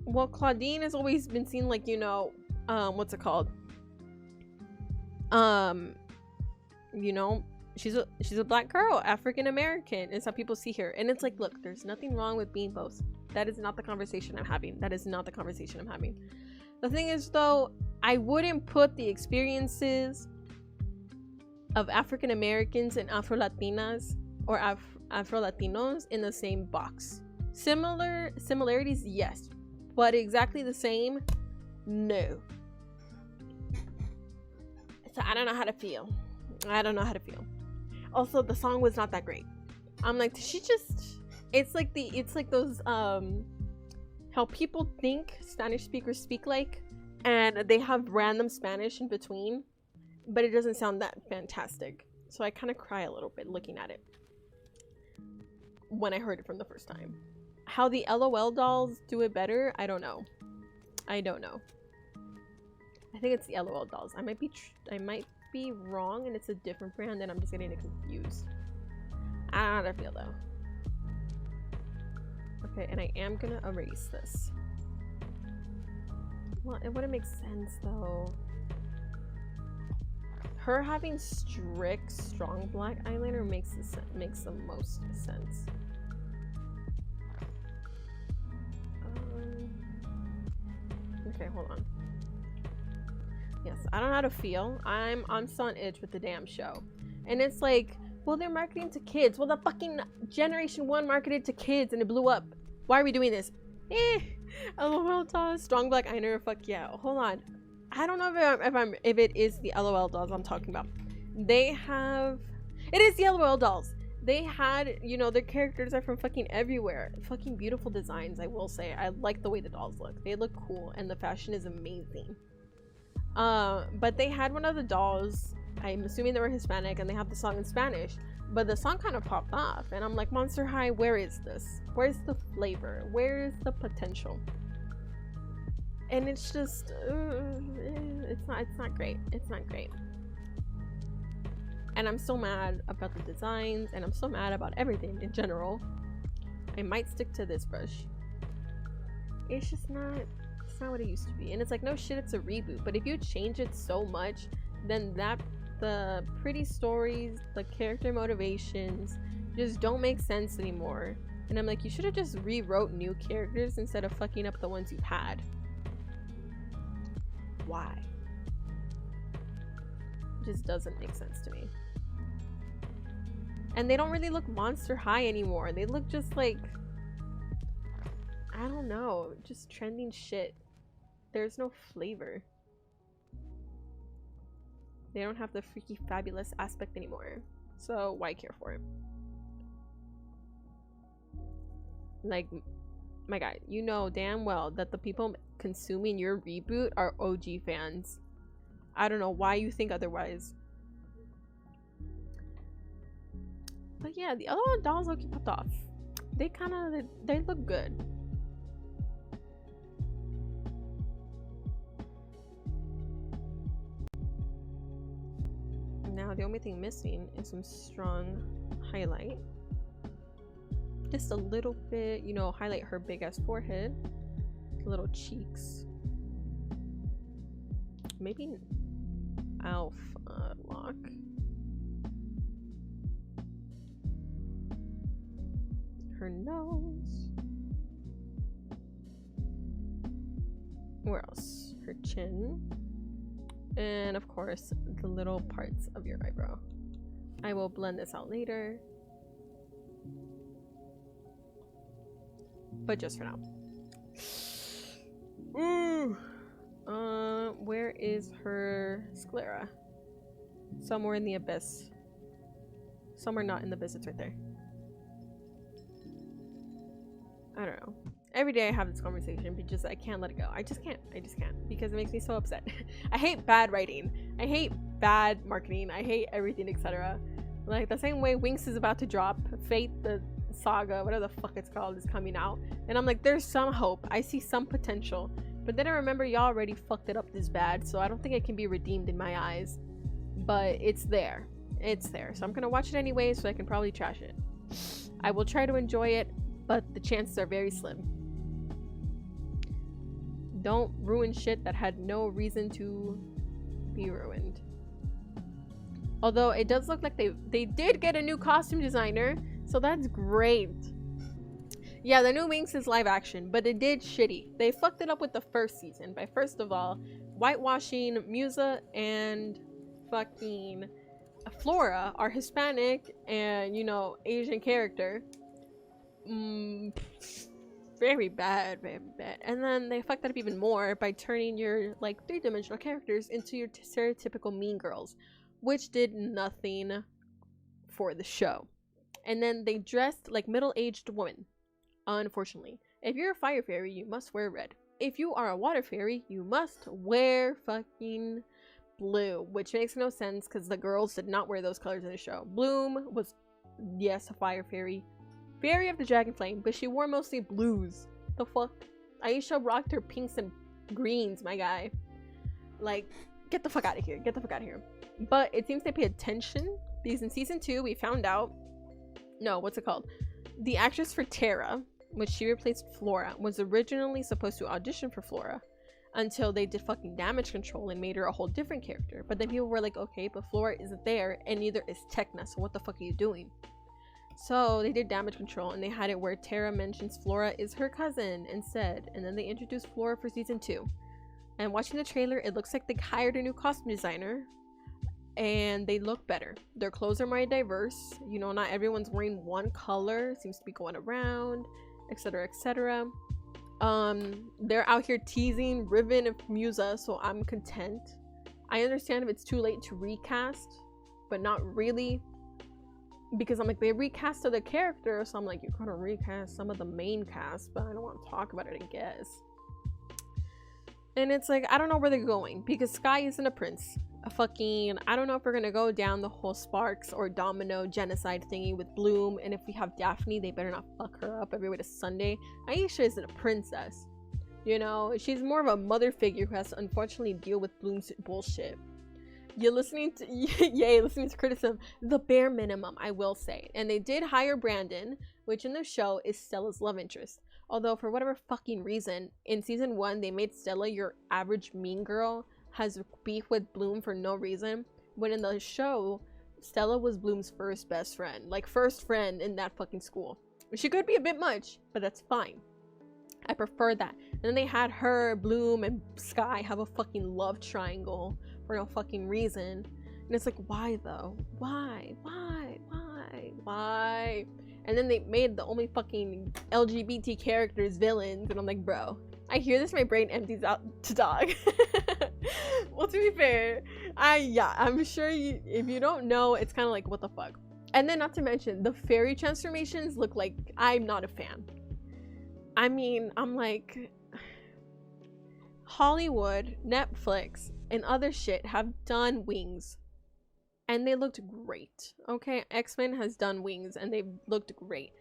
well, Claudine has always been seen like, you know, what's it called? You know, she's a black girl, African American is how people see her, and it's like, look, there's nothing wrong with being both. That is not the conversation I'm having. That is not the conversation I'm having. The thing is, though, I wouldn't put the experiences of African Americans and Afro-Latinas or Afro-Latinos in the same box. Similarities, yes, but exactly the same, no. So I don't know how to feel. I don't know how to feel. Also, the song was not that great. I'm like, she just, it's like those how people think Spanish speakers speak like, and they have random Spanish in between, but it doesn't sound that fantastic. So I kind of cry a little bit looking at it when I heard it from the first time. How the LOL dolls do it better, I don't know. I think it's the LOL dolls. I might be wrong, and it's a different brand, and I'm just getting it confused. I don't know how to feel though. Okay, and I am gonna erase this. Well, it wouldn't make sense though. Her having strict, strong black eyeliner makes the most sense. Okay, hold on. Yes, I don't know how to feel. I'm still on edge with the damn show, and it's like, well, they're marketing to kids. Well, the fucking Generation 1 marketed to kids and it blew up. Why are we doing this? LOL toss, strong black eyeliner, fuck yeah. Hold on. I don't know if it is the LOL dolls I'm talking about. They have, it is the LOL dolls. They had, you know, their characters are from fucking everywhere. Fucking beautiful designs, I will say. I like the way the dolls look. They look cool and the fashion is amazing. But they had one of the dolls, I'm assuming they were Hispanic, and they have the song in Spanish, but the song kind of popped off and I'm like, Monster High, where is this? Where's the flavor? Where's the potential? And it's just it's not great. It's not great. And I'm so mad about the designs, and I'm so mad about everything in general. I might stick to this brush. It's just not, it's not what it used to be. And it's like, no shit, it's a reboot, but if you change it so much, then the pretty stories, the character motivations just don't make sense anymore. And I'm like, you should have just rewrote new characters instead of fucking up the ones you've had. Why? It just doesn't make sense to me. And they don't really look Monster High anymore. They look just like, I don't know, just trending shit. There's no flavor. They don't have the freaky fabulous aspect anymore. So why care for it? Like, my guy, you know damn well that the people consuming your reboot are OG fans. I don't know why you think otherwise. But yeah, the other one dolls look popped off. They kind of, they look good. Now the only thing missing is some strong highlight. Just a little bit, you know, highlight her big ass forehead, little cheeks. Maybe alpha lock. Her nose. Where else? Her chin. And of course, the little parts of your eyebrow. I will blend this out later. But just for now. Ooh. Where is her sclera? Somewhere in the abyss. Somewhere not in the abyss, it's right there. I don't know. Every day I have this conversation, but just I can't let it go. I just can't because it makes me so upset. I hate bad writing. I hate bad marketing. I hate everything, etc. Like the same way Winx is about to drop, Fate the Saga, whatever the fuck it's called, is coming out, and I'm like, there's some hope. I see some potential, but then I remember y'all already fucked it up this bad, so I don't think it can be redeemed in my eyes. But it's there. It's there. So I'm gonna watch it anyway, so I can probably trash it. I will try to enjoy it, but the chances are very slim. Don't ruin shit that had no reason to be ruined. Although it does look like they did get a new costume designer, so that's great. Yeah, the new Winx is live action, but it did shitty. They fucked it up with the first season by, first of all, whitewashing Musa and fucking Flora, our Hispanic and, you know, Asian character. Very bad, very bad. And then they fucked that up even more by turning your like three-dimensional characters into your stereotypical mean girls, which did nothing for the show. And then they dressed like middle-aged women. Unfortunately, if you're a fire fairy, you must wear red. If you are a water fairy, you must wear fucking blue, which makes no sense because the girls did not wear those colors in the show. Bloom was, yes, a fire fairy. Fairy of the Dragon Flame, but she wore mostly blues. The fuck? Aisha rocked her pinks and greens, my guy. Like, get the fuck out of here. Get the fuck out of here. But it seems they pay attention because in season 2, we found out... No, what's it called? The actress for Terra, which she replaced Flora, was originally supposed to audition for Flora until they did fucking damage control and made her a whole different character. But then people were like, okay, but Flora isn't there and neither is Tecna, so what the fuck are you doing? So they did damage control and they had it where Terra mentions Flora is her cousin instead, and then they introduced Flora for season 2. And watching the trailer, it looks like they hired a new costume designer and they look better. Their clothes are more diverse, you know, not everyone's wearing one color, seems to be going around, etc, etc. They're out here teasing Riven and Musa, so I'm content. I understand if it's too late to recast, but not really, because I'm like, they recast other characters, so I'm like, you're gonna recast some of the main cast, but I don't want to talk about it, I guess. And it's like, I don't know where they're going, because Sky isn't a prince. I don't know if we're gonna go down the whole Sparks or Domino genocide thingy with Bloom, and if we have Daphne, they better not fuck her up every way to Sunday. Aisha isn't a princess, you know? She's more of a mother figure who has to unfortunately deal with Bloom's bullshit. You're listening to listening to criticism, the bare minimum, I will say. And they did hire Brandon, which in the show is Stella's love interest. Although for whatever fucking reason, in season 1 they made Stella your average mean girl, has beef with Bloom for no reason, when in the show Stella was Bloom's first best friend, like first friend in that fucking school. She could be a bit much, but that's fine. I prefer that. And then they had her, Bloom, and Sky have a fucking love triangle for no fucking reason. And it's like, why though? Why? And then they made the only fucking LGBT characters villains, and I'm like, bro, I hear this, my brain empties out to dog. Well, to be fair, I'm sure if you don't know, it's kind of like, what the fuck. And then not to mention, the fairy transformations look like, I'm not a fan. I mean, I'm like, Hollywood, Netflix, and other shit have done Wings, and they looked great. Okay, X-Men has done Wings, and they've looked great.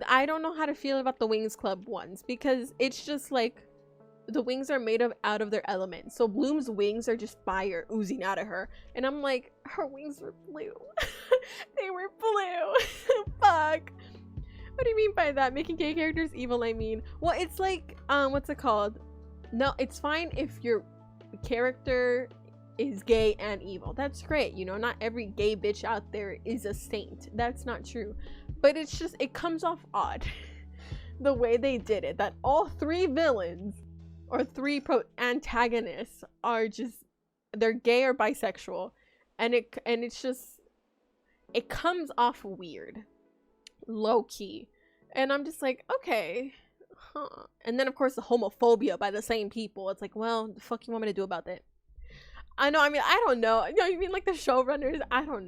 I don't know how to feel about the Wings Club ones, because it's just like, the wings are made out of their element. So Bloom's wings are just fire oozing out of her, and I'm like, her wings were blue. They were blue. Fuck. What do you mean by that? Making gay characters evil, I mean. Well, it's like, what's it called? No, it's fine if your character is gay and evil. That's great. You know, not every gay bitch out there is a saint. That's not true. But it's just, it comes off odd. The way they did it. That all 3 villains, or 3 antagonists, are just, they're gay or bisexual. And it's just, it comes off weird. Low-key. And I'm just like, okay, huh. And then of course the homophobia by the same people. It's like, well, the fuck you want me to do about that? I know, I mean, I don't know. You know, you mean like the showrunners? I don't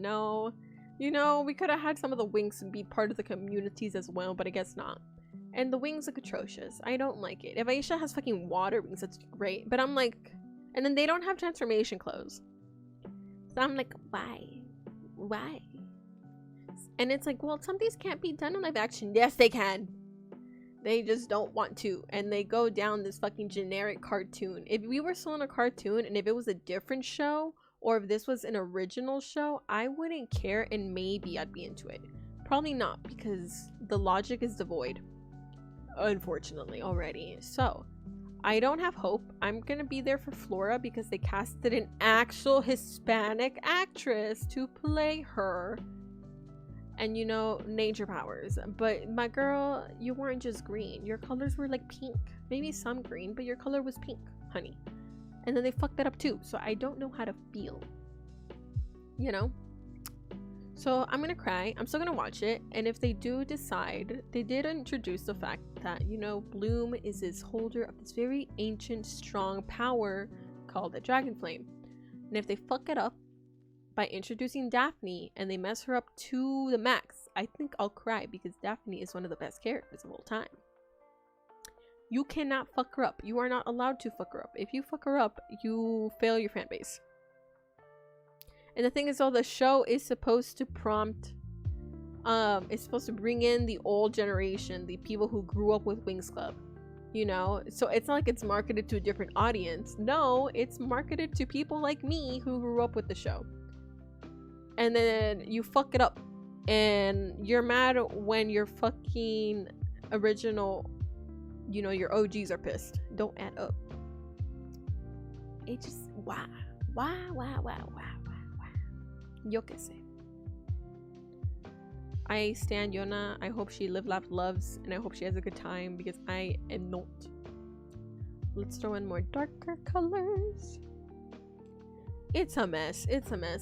know. You know, we could have had some of the wings be part of the communities as well, but I guess not. And the wings look atrocious. I don't like it. If Aisha has fucking water wings, that's great. But I'm like, and then they don't have transformation clothes. So I'm like, why? And it's like, well, some of these can't be done in live action. Yes, they can. They just don't want to. And they go down this fucking generic cartoon. If we were still in a cartoon, and if it was a different show, or if this was an original show, I wouldn't care, and maybe I'd be into it. Probably not, because the logic is devoid, unfortunately, already. So I don't have hope. I'm gonna be there for Flora because they casted an actual Hispanic actress to play her. And you know, nature powers. But my girl, you weren't just green. Your colors were like pink. Maybe some green, but your color was pink, honey. And then they fucked that up too. So I don't know how to feel. You know? So I'm gonna cry. I'm still gonna watch it. And if they do decide, they did introduce the fact that, you know, Bloom is this holder of this very ancient, strong power called the Dragon Flame. And if they fuck it up by introducing Daphne and they mess her up to the max, I think I'll cry, because Daphne is one of the best characters of all time. You cannot fuck her up. You are not allowed to fuck her up. If you fuck her up, you fail your fan base. And the thing is, though, the show is supposed to prompt, it's supposed to bring in the old generation, the people who grew up with Wings Club, you know? So it's not like it's marketed to a different audience. No, it's marketed to people like me who grew up with the show. And then you fuck it up, and you're mad when your fucking original, you know, your OGs are pissed. Don't add up. It just, why? Yo que sé. I stand Yona. I hope she loves, and I hope she has a good time, because I am not. Let's throw in more darker colors. It's a mess.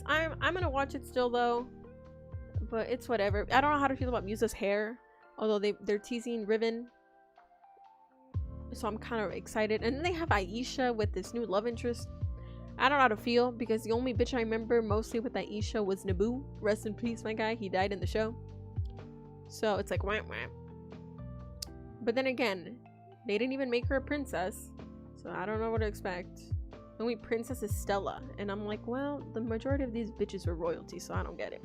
I'm gonna watch it still though, but it's whatever. I don't know how to feel about Musa's hair, although they're teasing Riven. so I'm kind of excited. And then they have Aisha with this new love interest. I don't know how to feel, because the only bitch I remember mostly with Aisha was Naboo. Rest in peace, my guy. He died in the show. So it's like, wah, wah. But then again, they didn't even make her a princess. So I don't know what to expect. The only princess is Stella. And I'm like, well, the majority of these bitches were royalty, so I don't get it.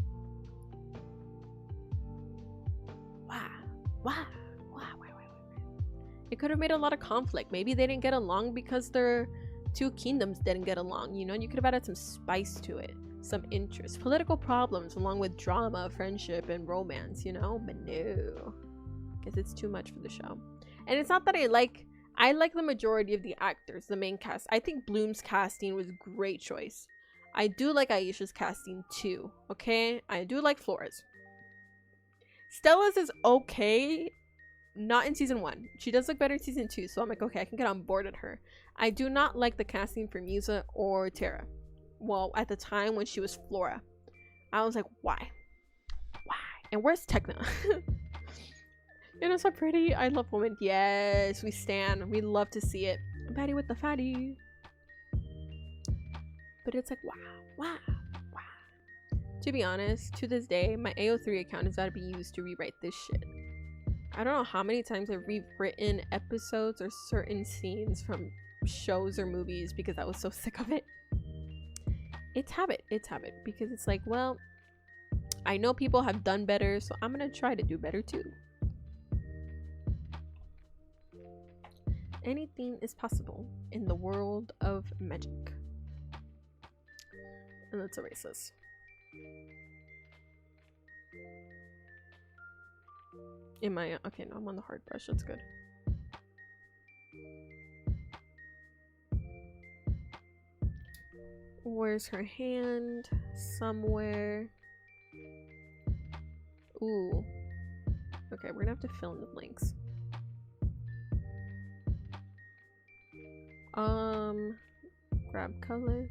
Wow. It could have made a lot of conflict. Maybe they didn't get along because their two kingdoms didn't get along, you know? You could have added some spice to it, some interest, political problems, along with drama, friendship, and romance, you know? But no, because it's too much for the show. And it's not that I like the majority of the actors, the main cast. I think Bloom's casting was a great choice. I do like Aisha's casting too, okay? I do like Flora's. Stella's is okay. Not in season 1. She does look better in season 2, so I'm like, okay, I can get on board with her. I do not like the casting for Musa or Tara. Well, at the time when she was Flora, I was like, why? And where's Tekna? You know, so pretty. I love women. Yes, we stan. We love to see it. Fatty with the fatty. But it's like, wow. To be honest, to this day, my AO3 account has got to be used to rewrite this shit. I don't know how many times I've rewritten episodes or certain scenes from shows or movies because I was so sick of it. It's habit. Because it's like, well, I know people have done better, so I'm gonna try to do better too. Anything is possible in the world of magic. And let's erase this. Okay, no, I'm on the hard brush. That's good. Where's her hand? Somewhere. Ooh. Okay, we're gonna have to fill in the blanks. Grab color.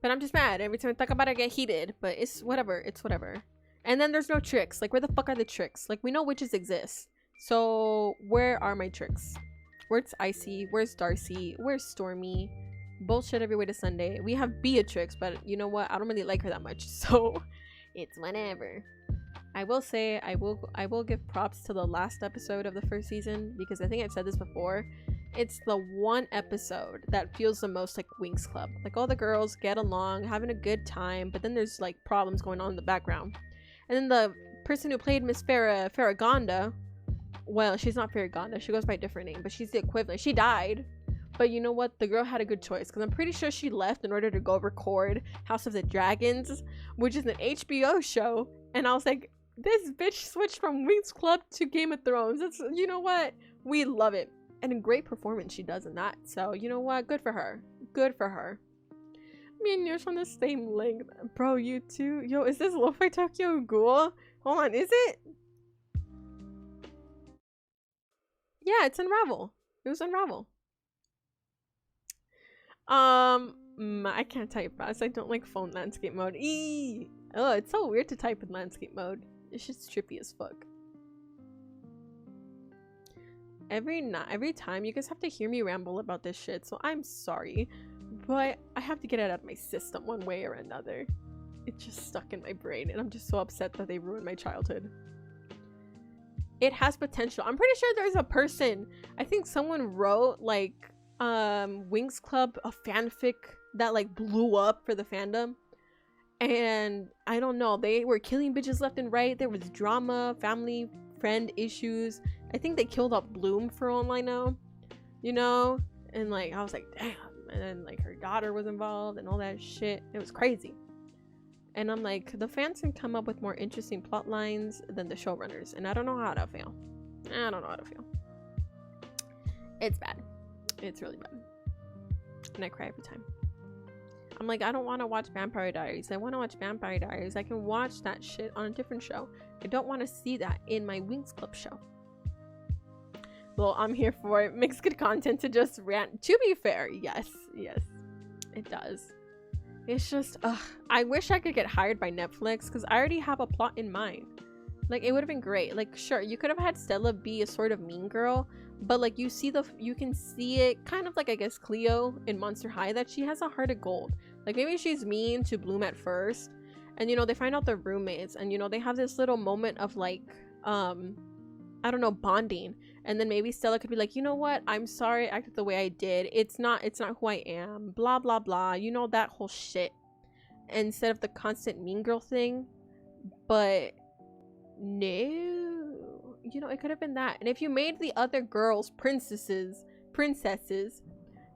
But I'm just mad. Every time I talk about it, I get heated. But it's whatever. And then there's no tricks. Like, where the fuck are the tricks? Like, we know witches exist. So, where are my tricks? Where's Icy? Where's Darcy? Where's Stormy? Bullshit every way to Sunday. We have Beatrix, but you know what? I don't really like her that much. So, it's whatever. I will say, I will give props to the last episode of the first season. Because I think I've said this before. It's the one episode that feels the most like Winx Club. Like, all the girls get along, having a good time. But then there's, like, problems going on in the background. And then the person who played Miss Farragonda, well, she's not Farragonda, she goes by a different name, but she's the equivalent. She died, but you know what? The girl had a good choice, because I'm pretty sure she left in order to go record House of the Dragons, which is an HBO show. And I was like, this bitch switched from Winx Club to Game of Thrones. It's, you know what? We love it. And a great performance she does in that. So, you know what? Good for her. Me and you're on the same length. Bro, you too. Yo, is this Lo-Fi Tokyo Ghoul? Hold on, is it? Yeah, it's Unravel. It was Unravel. I can't type fast. I don't like phone landscape mode. Eee! Oh, it's so weird to type in landscape mode. It's just trippy as fuck. Every time you guys have to hear me ramble about this shit, so I'm sorry. But I have to get it out of my system one way or another. It's just stuck in my brain, and I'm just so upset that they ruined my childhood. It has potential. I'm pretty sure there's a person, I think someone wrote like Winx Club, a fanfic that like blew up for the fandom. And I don't know, they were killing bitches left and right. There was drama, family, friend issues. I think they killed off Bloom for all I know, you know? And like, I was like, damn. And then like her daughter was involved and all that shit. It was crazy. And I'm like, the fans can come up with more interesting plot lines than the showrunners. And I don't know how to feel. It's bad. It's really bad. And I cry every time. I'm like, I don't want to watch Vampire Diaries. I want to watch Vampire Diaries. I can watch that shit on a different show. I don't want to see that in my Winx Club show. Well, I'm here for it. Makes good content to just rant. To be fair, yes, it does. It's just, I wish I could get hired by Netflix because I already have a plot in mind. Like, it would have been great. Like, sure, you could have had Stella be a sort of mean girl, but like you can see it kind of like, I guess, Cleo in Monster High, that she has a heart of gold. Like, maybe she's mean to Bloom at first, and you know, they find out they're roommates, and you know, they have this little moment of like I don't know, bonding. And then maybe Stella could be like, you know what, I'm sorry I acted the way I did, it's not who I am, blah blah blah, you know, that whole shit, instead of the constant mean girl thing. But no, you know, it could have been that. And if you made the other girls princesses,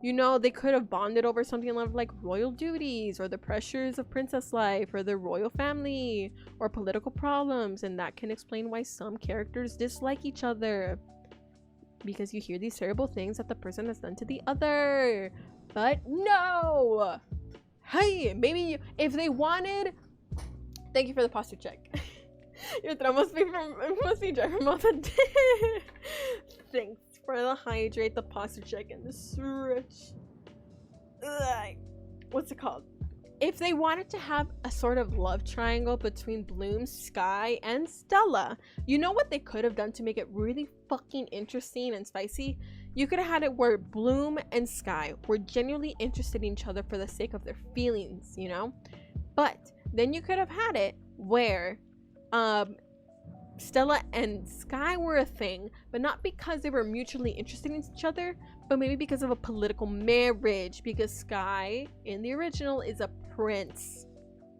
you know, they could have bonded over something like royal duties, or the pressures of princess life, or the royal family, or political problems, and that can explain why some characters dislike each other, because you hear these terrible things that the person has done to the other. But no, hey, maybe if they wanted, thank you for the posture check. Your throat must be dry from all the day. Thanks for the hydrate, the posture check, and the stretch. Ugh. What's it called? If they wanted to have a sort of love triangle between Bloom, Sky, and Stella, you know what they could have done to make it really fucking interesting and spicy? You could have had it where Bloom and Sky were genuinely interested in each other for the sake of their feelings, you know? But then you could have had it where Stella and Sky were a thing, but not because they were mutually interested in each other, but maybe because of a political marriage, because Sky in the original is a prince,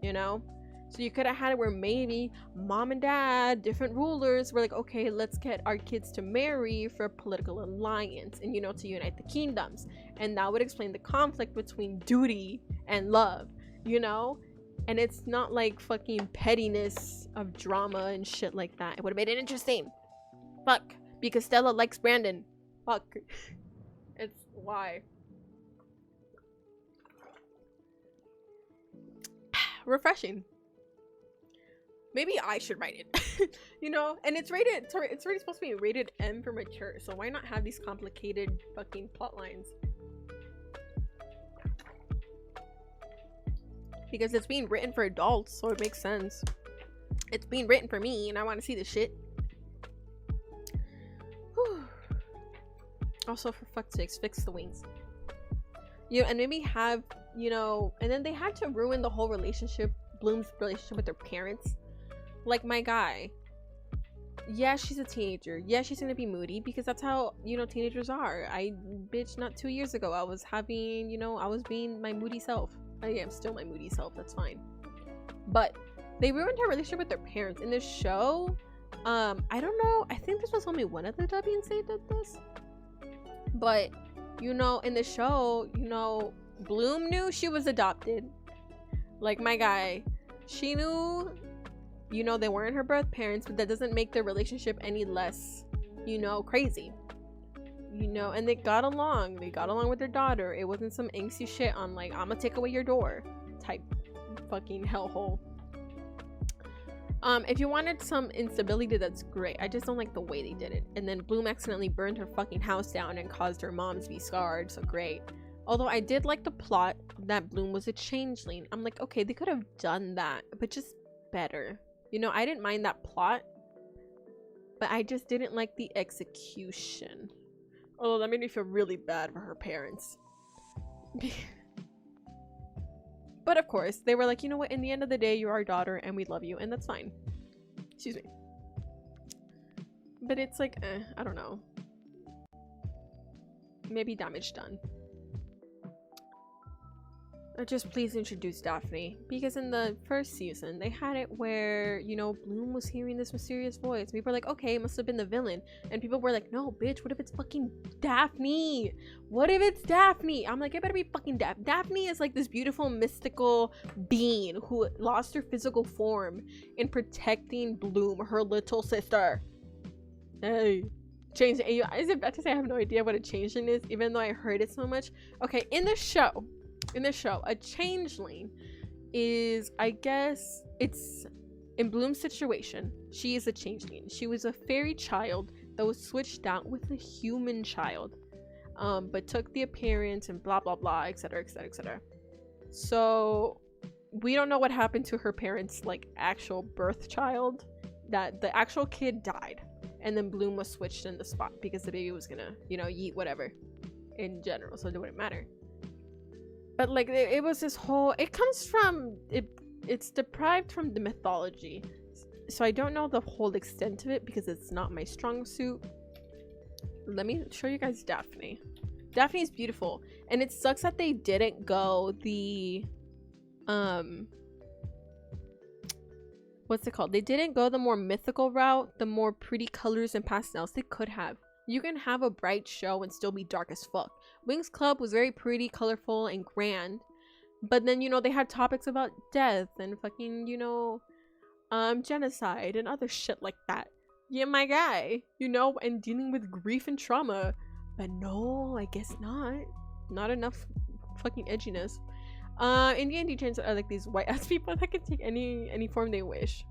you know? So you could have had it where maybe mom and dad, different rulers, were like, okay, let's get our kids to marry for a political alliance, and you know, to unite the kingdoms. And that would explain the conflict between duty and love, you know? And it's not like fucking pettiness of drama and shit like that. It would have made it interesting. Fuck. Because Stella likes Brandon. Fuck. It's why. Refreshing. Maybe I should write it. You know? And it's rated, it's already supposed to be rated M for mature. So why not have these complicated fucking plot lines? Because it's being written for adults, so it makes sense. It's being written for me, and I want to see this shit. Whew. Also, for fuck's sakes, fix the wings. You know, and maybe have, you know, and then they had to ruin the whole relationship, Bloom's relationship with their parents. Like my guy. Yeah, she's a teenager. Yeah, she's gonna be moody, because that's how, you know, teenagers are. Bitch, not 2 years ago, I was having, you know, I was being my moody self. I am still my moody self, that's fine. But they ruined her relationship with their parents. In this show, I don't know, I think this was only one of the dubbings they did this. But, you know, in the show, you know, Bloom knew she was adopted. Like my guy. She knew, you know, they weren't her birth parents, but that doesn't make their relationship any less, you know, crazy. You know, and they got along with their daughter. It wasn't some angsty shit on like, I'm gonna take away your door type fucking hellhole. If you wanted some instability, that's great. I just don't like the way they did it. And then Bloom accidentally burned her fucking house down and caused her mom to be scarred, so great. Although I did like the plot that Bloom was a changeling. I'm like, okay, they could have done that, but just better. You know, I didn't mind that plot, but I just didn't like the execution. Although that made me feel really bad for her parents. But of course, they were like, you know what, in the end of the day, you're our daughter and we love you, and that's fine. Excuse me. But it's like, I don't know. Maybe damage done. Or just please introduce Daphne. Because in the first season, they had it where, you know, Bloom was hearing this mysterious voice. People were like, okay, it must have been the villain. And people were like, no, bitch, what if it's fucking Daphne? What if it's Daphne? I'm like, it better be fucking Daphne. Daphne is like this beautiful, mystical being who lost her physical form in protecting Bloom, her little sister. Hey. Change. I was about to say I have no idea what a changeling is, even though I heard it so much. Okay, in the show, a changeling is, I guess, it's in Bloom's situation, she is a changeling. She was a fairy child that was switched out with a human child, but took the appearance and blah blah blah, etc, etc, etc. So we don't know what happened to her parents' like actual birth child, that the actual kid died, and then Bloom was switched in the spot because the baby was gonna, you know, yeet whatever in general, so it wouldn't matter. But like it was this whole, it comes from it's deprived from the mythology, so I don't know the whole extent of it because it's not my strong suit. Let me show you guys Daphne. Daphne is beautiful, and it sucks that they didn't go the what's it called, they didn't go the more mythical route, the more pretty colors and pastels. They could have. You can have a bright show and still be dark as fuck. Wings Club was very pretty, colorful, and grand, but then, you know, they had topics about death and fucking, you know, genocide and other shit like that. Yeah, my guy, you know, and dealing with grief and trauma. But no, I guess not enough fucking edginess. In D&D trans are like these white ass people that can take any form they wish.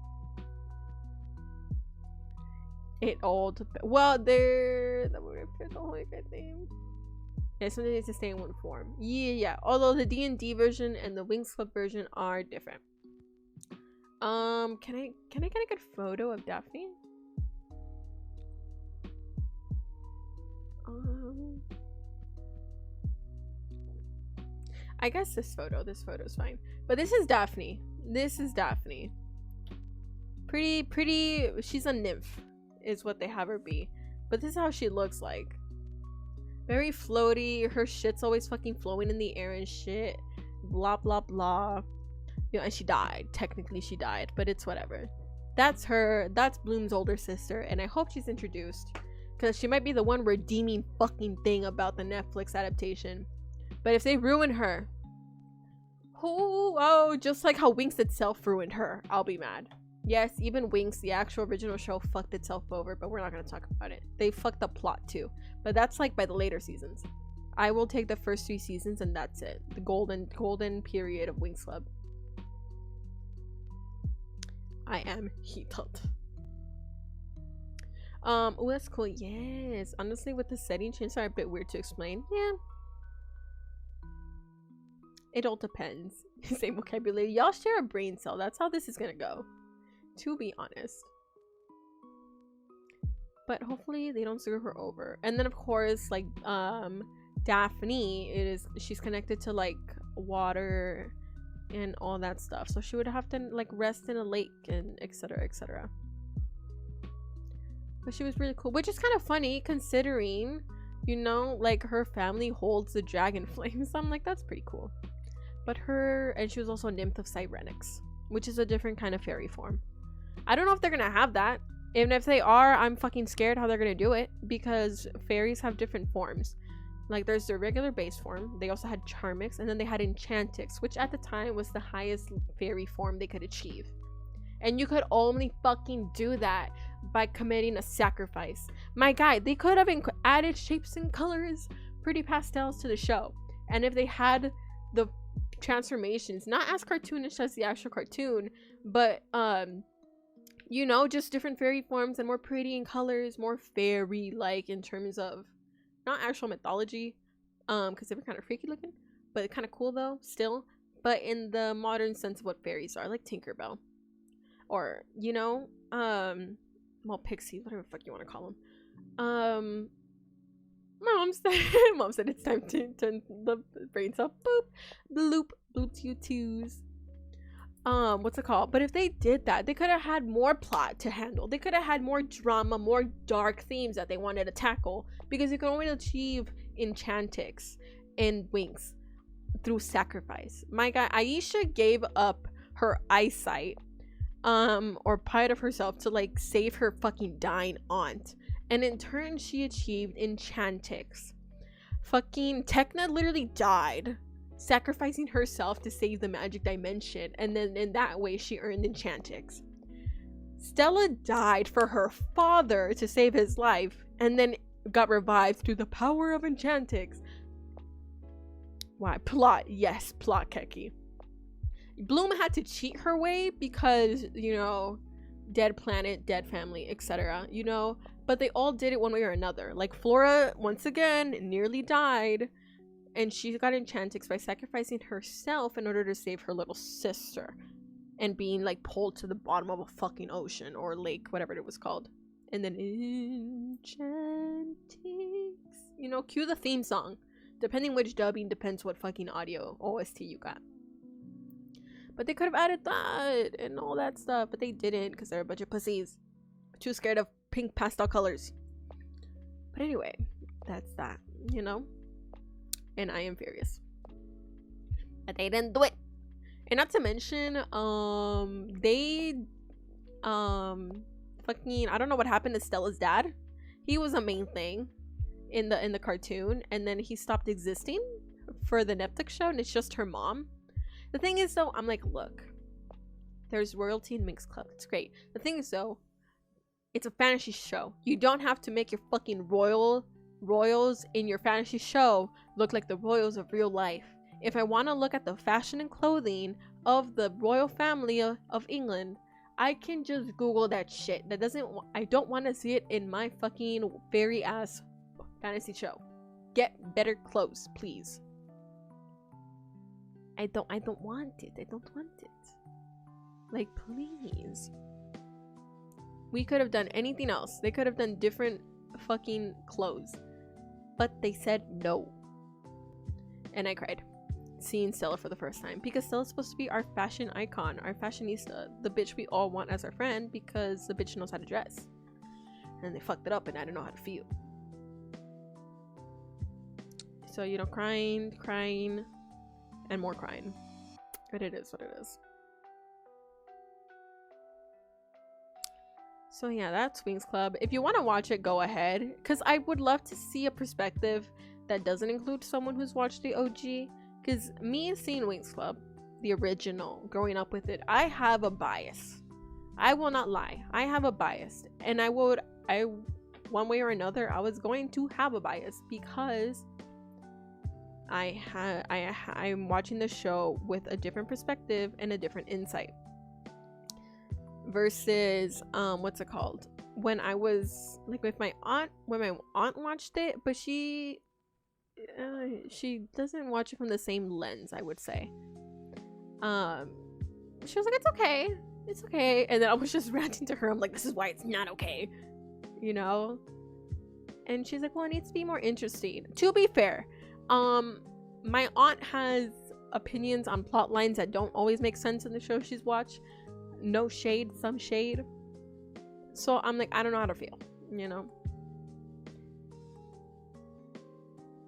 It all depends. Well, they're the whole thing. Yeah, something needs to stay in one form. Yeah. Although the D&D version and the Wings Club version are different. Can I get a good photo of Daphne? I guess this photo's fine. But this is Daphne. Pretty, she's a nymph is what they have her be. But this is how she looks like. Very floaty. Her shit's always fucking flowing in the air and shit. Blah, blah, blah. You know, and she died. Technically, she died. But it's whatever. That's her. That's Bloom's older sister. And I hope she's introduced. Because she might be the one redeeming fucking thing about the Netflix adaptation. But if they ruin her, oh, just like how Winx itself ruined her, I'll be mad. Yes, even Winx, the actual original show, fucked itself over, but we're not going to talk about it. They fucked the plot too. But that's like by the later seasons. I will take the first 3 seasons and that's it. The golden period of Winx Club. I am heated. Oh, that's cool. Yes. Honestly, with the setting changes are a bit weird to explain. Yeah. It all depends. Same vocabulary. Y'all share a brain cell. That's how this is gonna go. To be honest. But hopefully they don't screw her over. And then of course, like, Daphne, she's connected to like water and all that stuff. So she would have to like rest in a lake and etc, etc. But she was really cool, which is kind of funny considering, you know, like her family holds the dragon flames. So I'm like, that's pretty cool. But and she was also a nymph of Cyrenix, which is a different kind of fairy form. I don't know if they're gonna have that. Even if they are, I'm fucking scared how they're gonna do it, because fairies have different forms. Like there's their regular base form, they also had Charmix, and then they had Enchantix, which at the time was the highest fairy form they could achieve. And you could only fucking do that by committing a sacrifice. My guy, they could have added shapes and colors, pretty pastels to the show. And if they had the transformations, not as cartoonish as the actual cartoon, but you know, just different fairy forms and more pretty in colors, more fairy like in terms of not actual mythology, because they were kind of freaky looking, but kind of cool though still, but in the modern sense of what fairies are, like Tinkerbell, or you know, well, pixie, whatever the fuck you want to call them. Mom said it's time to turn the brains up. Boop, bloop, bloop, you twos. What's it called? But if they did that, they could have had more plot to handle. They could have had more drama, more dark themes that they wanted to tackle, because you can only achieve Enchantix and Winx through sacrifice. My guy, Aisha gave up her eyesight, or part of herself to like save her fucking dying aunt. And in turn, she achieved Enchantix. Fucking Tekna literally died, sacrificing herself to save the magic dimension. And then in that way, she earned Enchantix. Stella died for her father to save his life, and then got revived through the power of Enchantix. Why? Plot. Yes, plot, Keki. Bloom had to cheat her way because, you know, dead planet, dead family, etc. You know? But they all did it one way or another. Like Flora, once again, nearly died, and she got Enchantix by sacrificing herself in order to save her little sister. and being like pulled to the bottom of a fucking ocean or lake, whatever it was called. And then Enchantix, you know, cue the theme song. Depending which dubbing depends what fucking audio OST you got. But they could have added that and all that stuff, but they didn't because they're a bunch of pussies. Too scared of pink pastel colors. But anyway, that's that, you know? And I am furious. But they didn't do it. And not to mention, they, fucking, I don't know what happened to Stella's dad. He was a main thing in the cartoon, and then he stopped existing for the Netflix show, and it's just her mom. The thing is, though, I'm like, look, there's royalty in Minx Club. It's great. The thing is, though, it's a fantasy show. You don't have to make your fucking royals in your fantasy show look like the royals of real life. If I want to look at the fashion and clothing of the royal family of England, I can just Google that shit. I don't want to see it in my fucking fairy ass fantasy show. Get better clothes, please. I don't want it. I don't want it. Like, please. We could have done anything else. They could have done different fucking clothes. But they said no. And I cried seeing Stella for the first time, because Stella's supposed to be our fashion icon, our fashionista, the bitch we all want as our friend because the bitch knows how to dress. And they fucked it up and I don't know how to feel. So, you know, crying, and more crying. But it is what it is. So yeah, that's Winx Club. If you want to watch it, go ahead. Because I would love to see a perspective that doesn't include someone who's watched the OG. Because me seeing Winx Club, the original, growing up with it, I have a bias. I will not lie. I have a bias. And one way or another, I was going to have a bias because I'm watching the show with a different perspective and a different insight. Versus, what's it called? When I was like with my aunt, when my aunt watched it, but she doesn't watch it from the same lens, I would say. She was like, it's okay, and then I was just ranting to her. I'm like, this is why it's not okay, you know. And she's like, well, it needs to be more interesting. To be fair, my aunt has opinions on plot lines that don't always make sense in the show she's watched. No shade, some shade. So I'm like, I don't know how to feel, you know.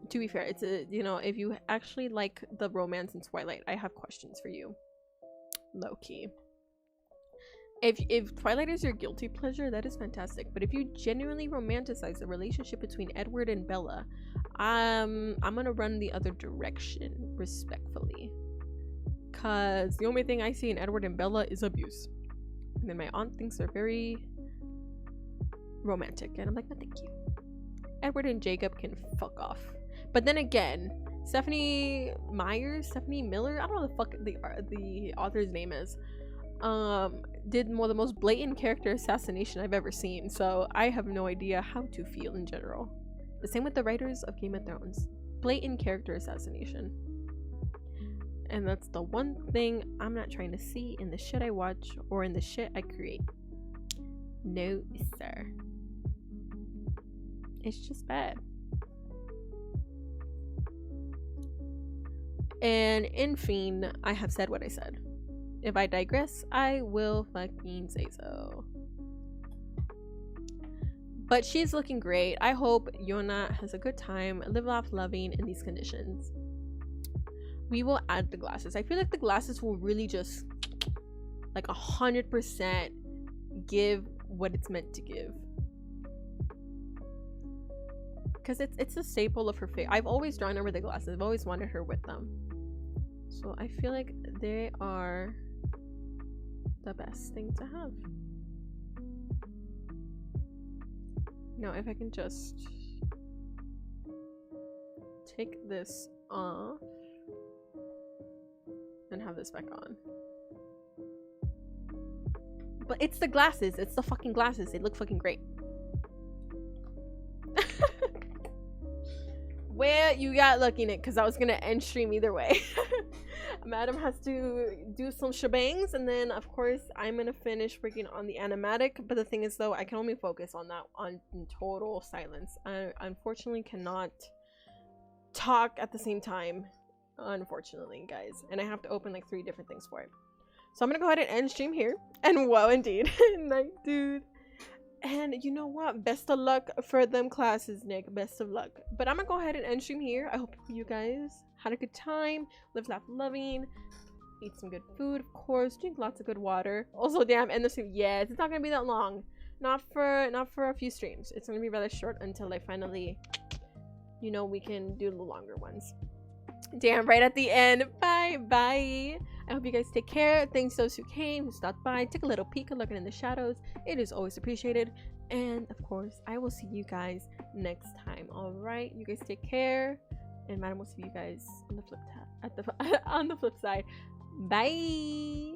To be fair, it's a, you know, if you actually like the romance in Twilight, I have questions for you. Low-key. If Twilight is your guilty pleasure, that is fantastic. But if you genuinely romanticize the relationship between Edward and Bella, I'm gonna run the other direction, respectfully. Cause the only thing I see in Edward and Bella is abuse. And then my aunt thinks they're very romantic. And I'm like, no, thank you. Edward and Jacob can fuck off. But then again, Stephanie Miller, I don't know the fuck the author's name is, did the most blatant character assassination I've ever seen. So I have no idea how to feel in general. The same with the writers of Game of Thrones. Blatant character assassination. And that's the one thing I'm not trying to see in the shit I watch or in the shit I create. No, sir. It's just bad. And in Fiend, I have said what I said. If I digress, I will fucking say so. But she's looking great. I hope Yona has a good time, live off loving in these conditions. We will add the glasses. I feel like the glasses will really just like 100% give what it's meant to give. Because it's a staple of her face. I've always drawn her with the glasses. I've always wanted her with them. So I feel like they are the best thing to have. Now, if I can just take this off and have this back on. But it's the glasses. It's the fucking glasses. They look fucking great. Well, you got lucky, Nick, because I was gonna end stream either way. Madam has to do some shebangs, and then of course I'm gonna finish working on the animatic. But the thing is though, I can only focus on that in total silence. I unfortunately cannot talk at the same time, unfortunately, guys, and I have to open like 3 different things for it. So I'm gonna go ahead and end stream here. And wow, indeed. Night, dude. And you know what? Best of luck for them classes, Nick. Best of luck. But I'm gonna go ahead and end stream here. I hope you guys had a good time. Live, laugh, loving. Eat some good food, of course. Drink lots of good water. Also, damn, end the stream. Yes, it's not gonna be that long. Not for a few streams. It's gonna be rather short until I finally, you know, we can do the longer ones. Damn, right at the end. Bye. I hope you guys take care. Thanks those who came, who stopped by, took a little peek, looking in the shadows. It is always appreciated. And of course, I will see you guys next time. All right, you guys take care, and Madam will see you guys on the flip on the flip side. Bye.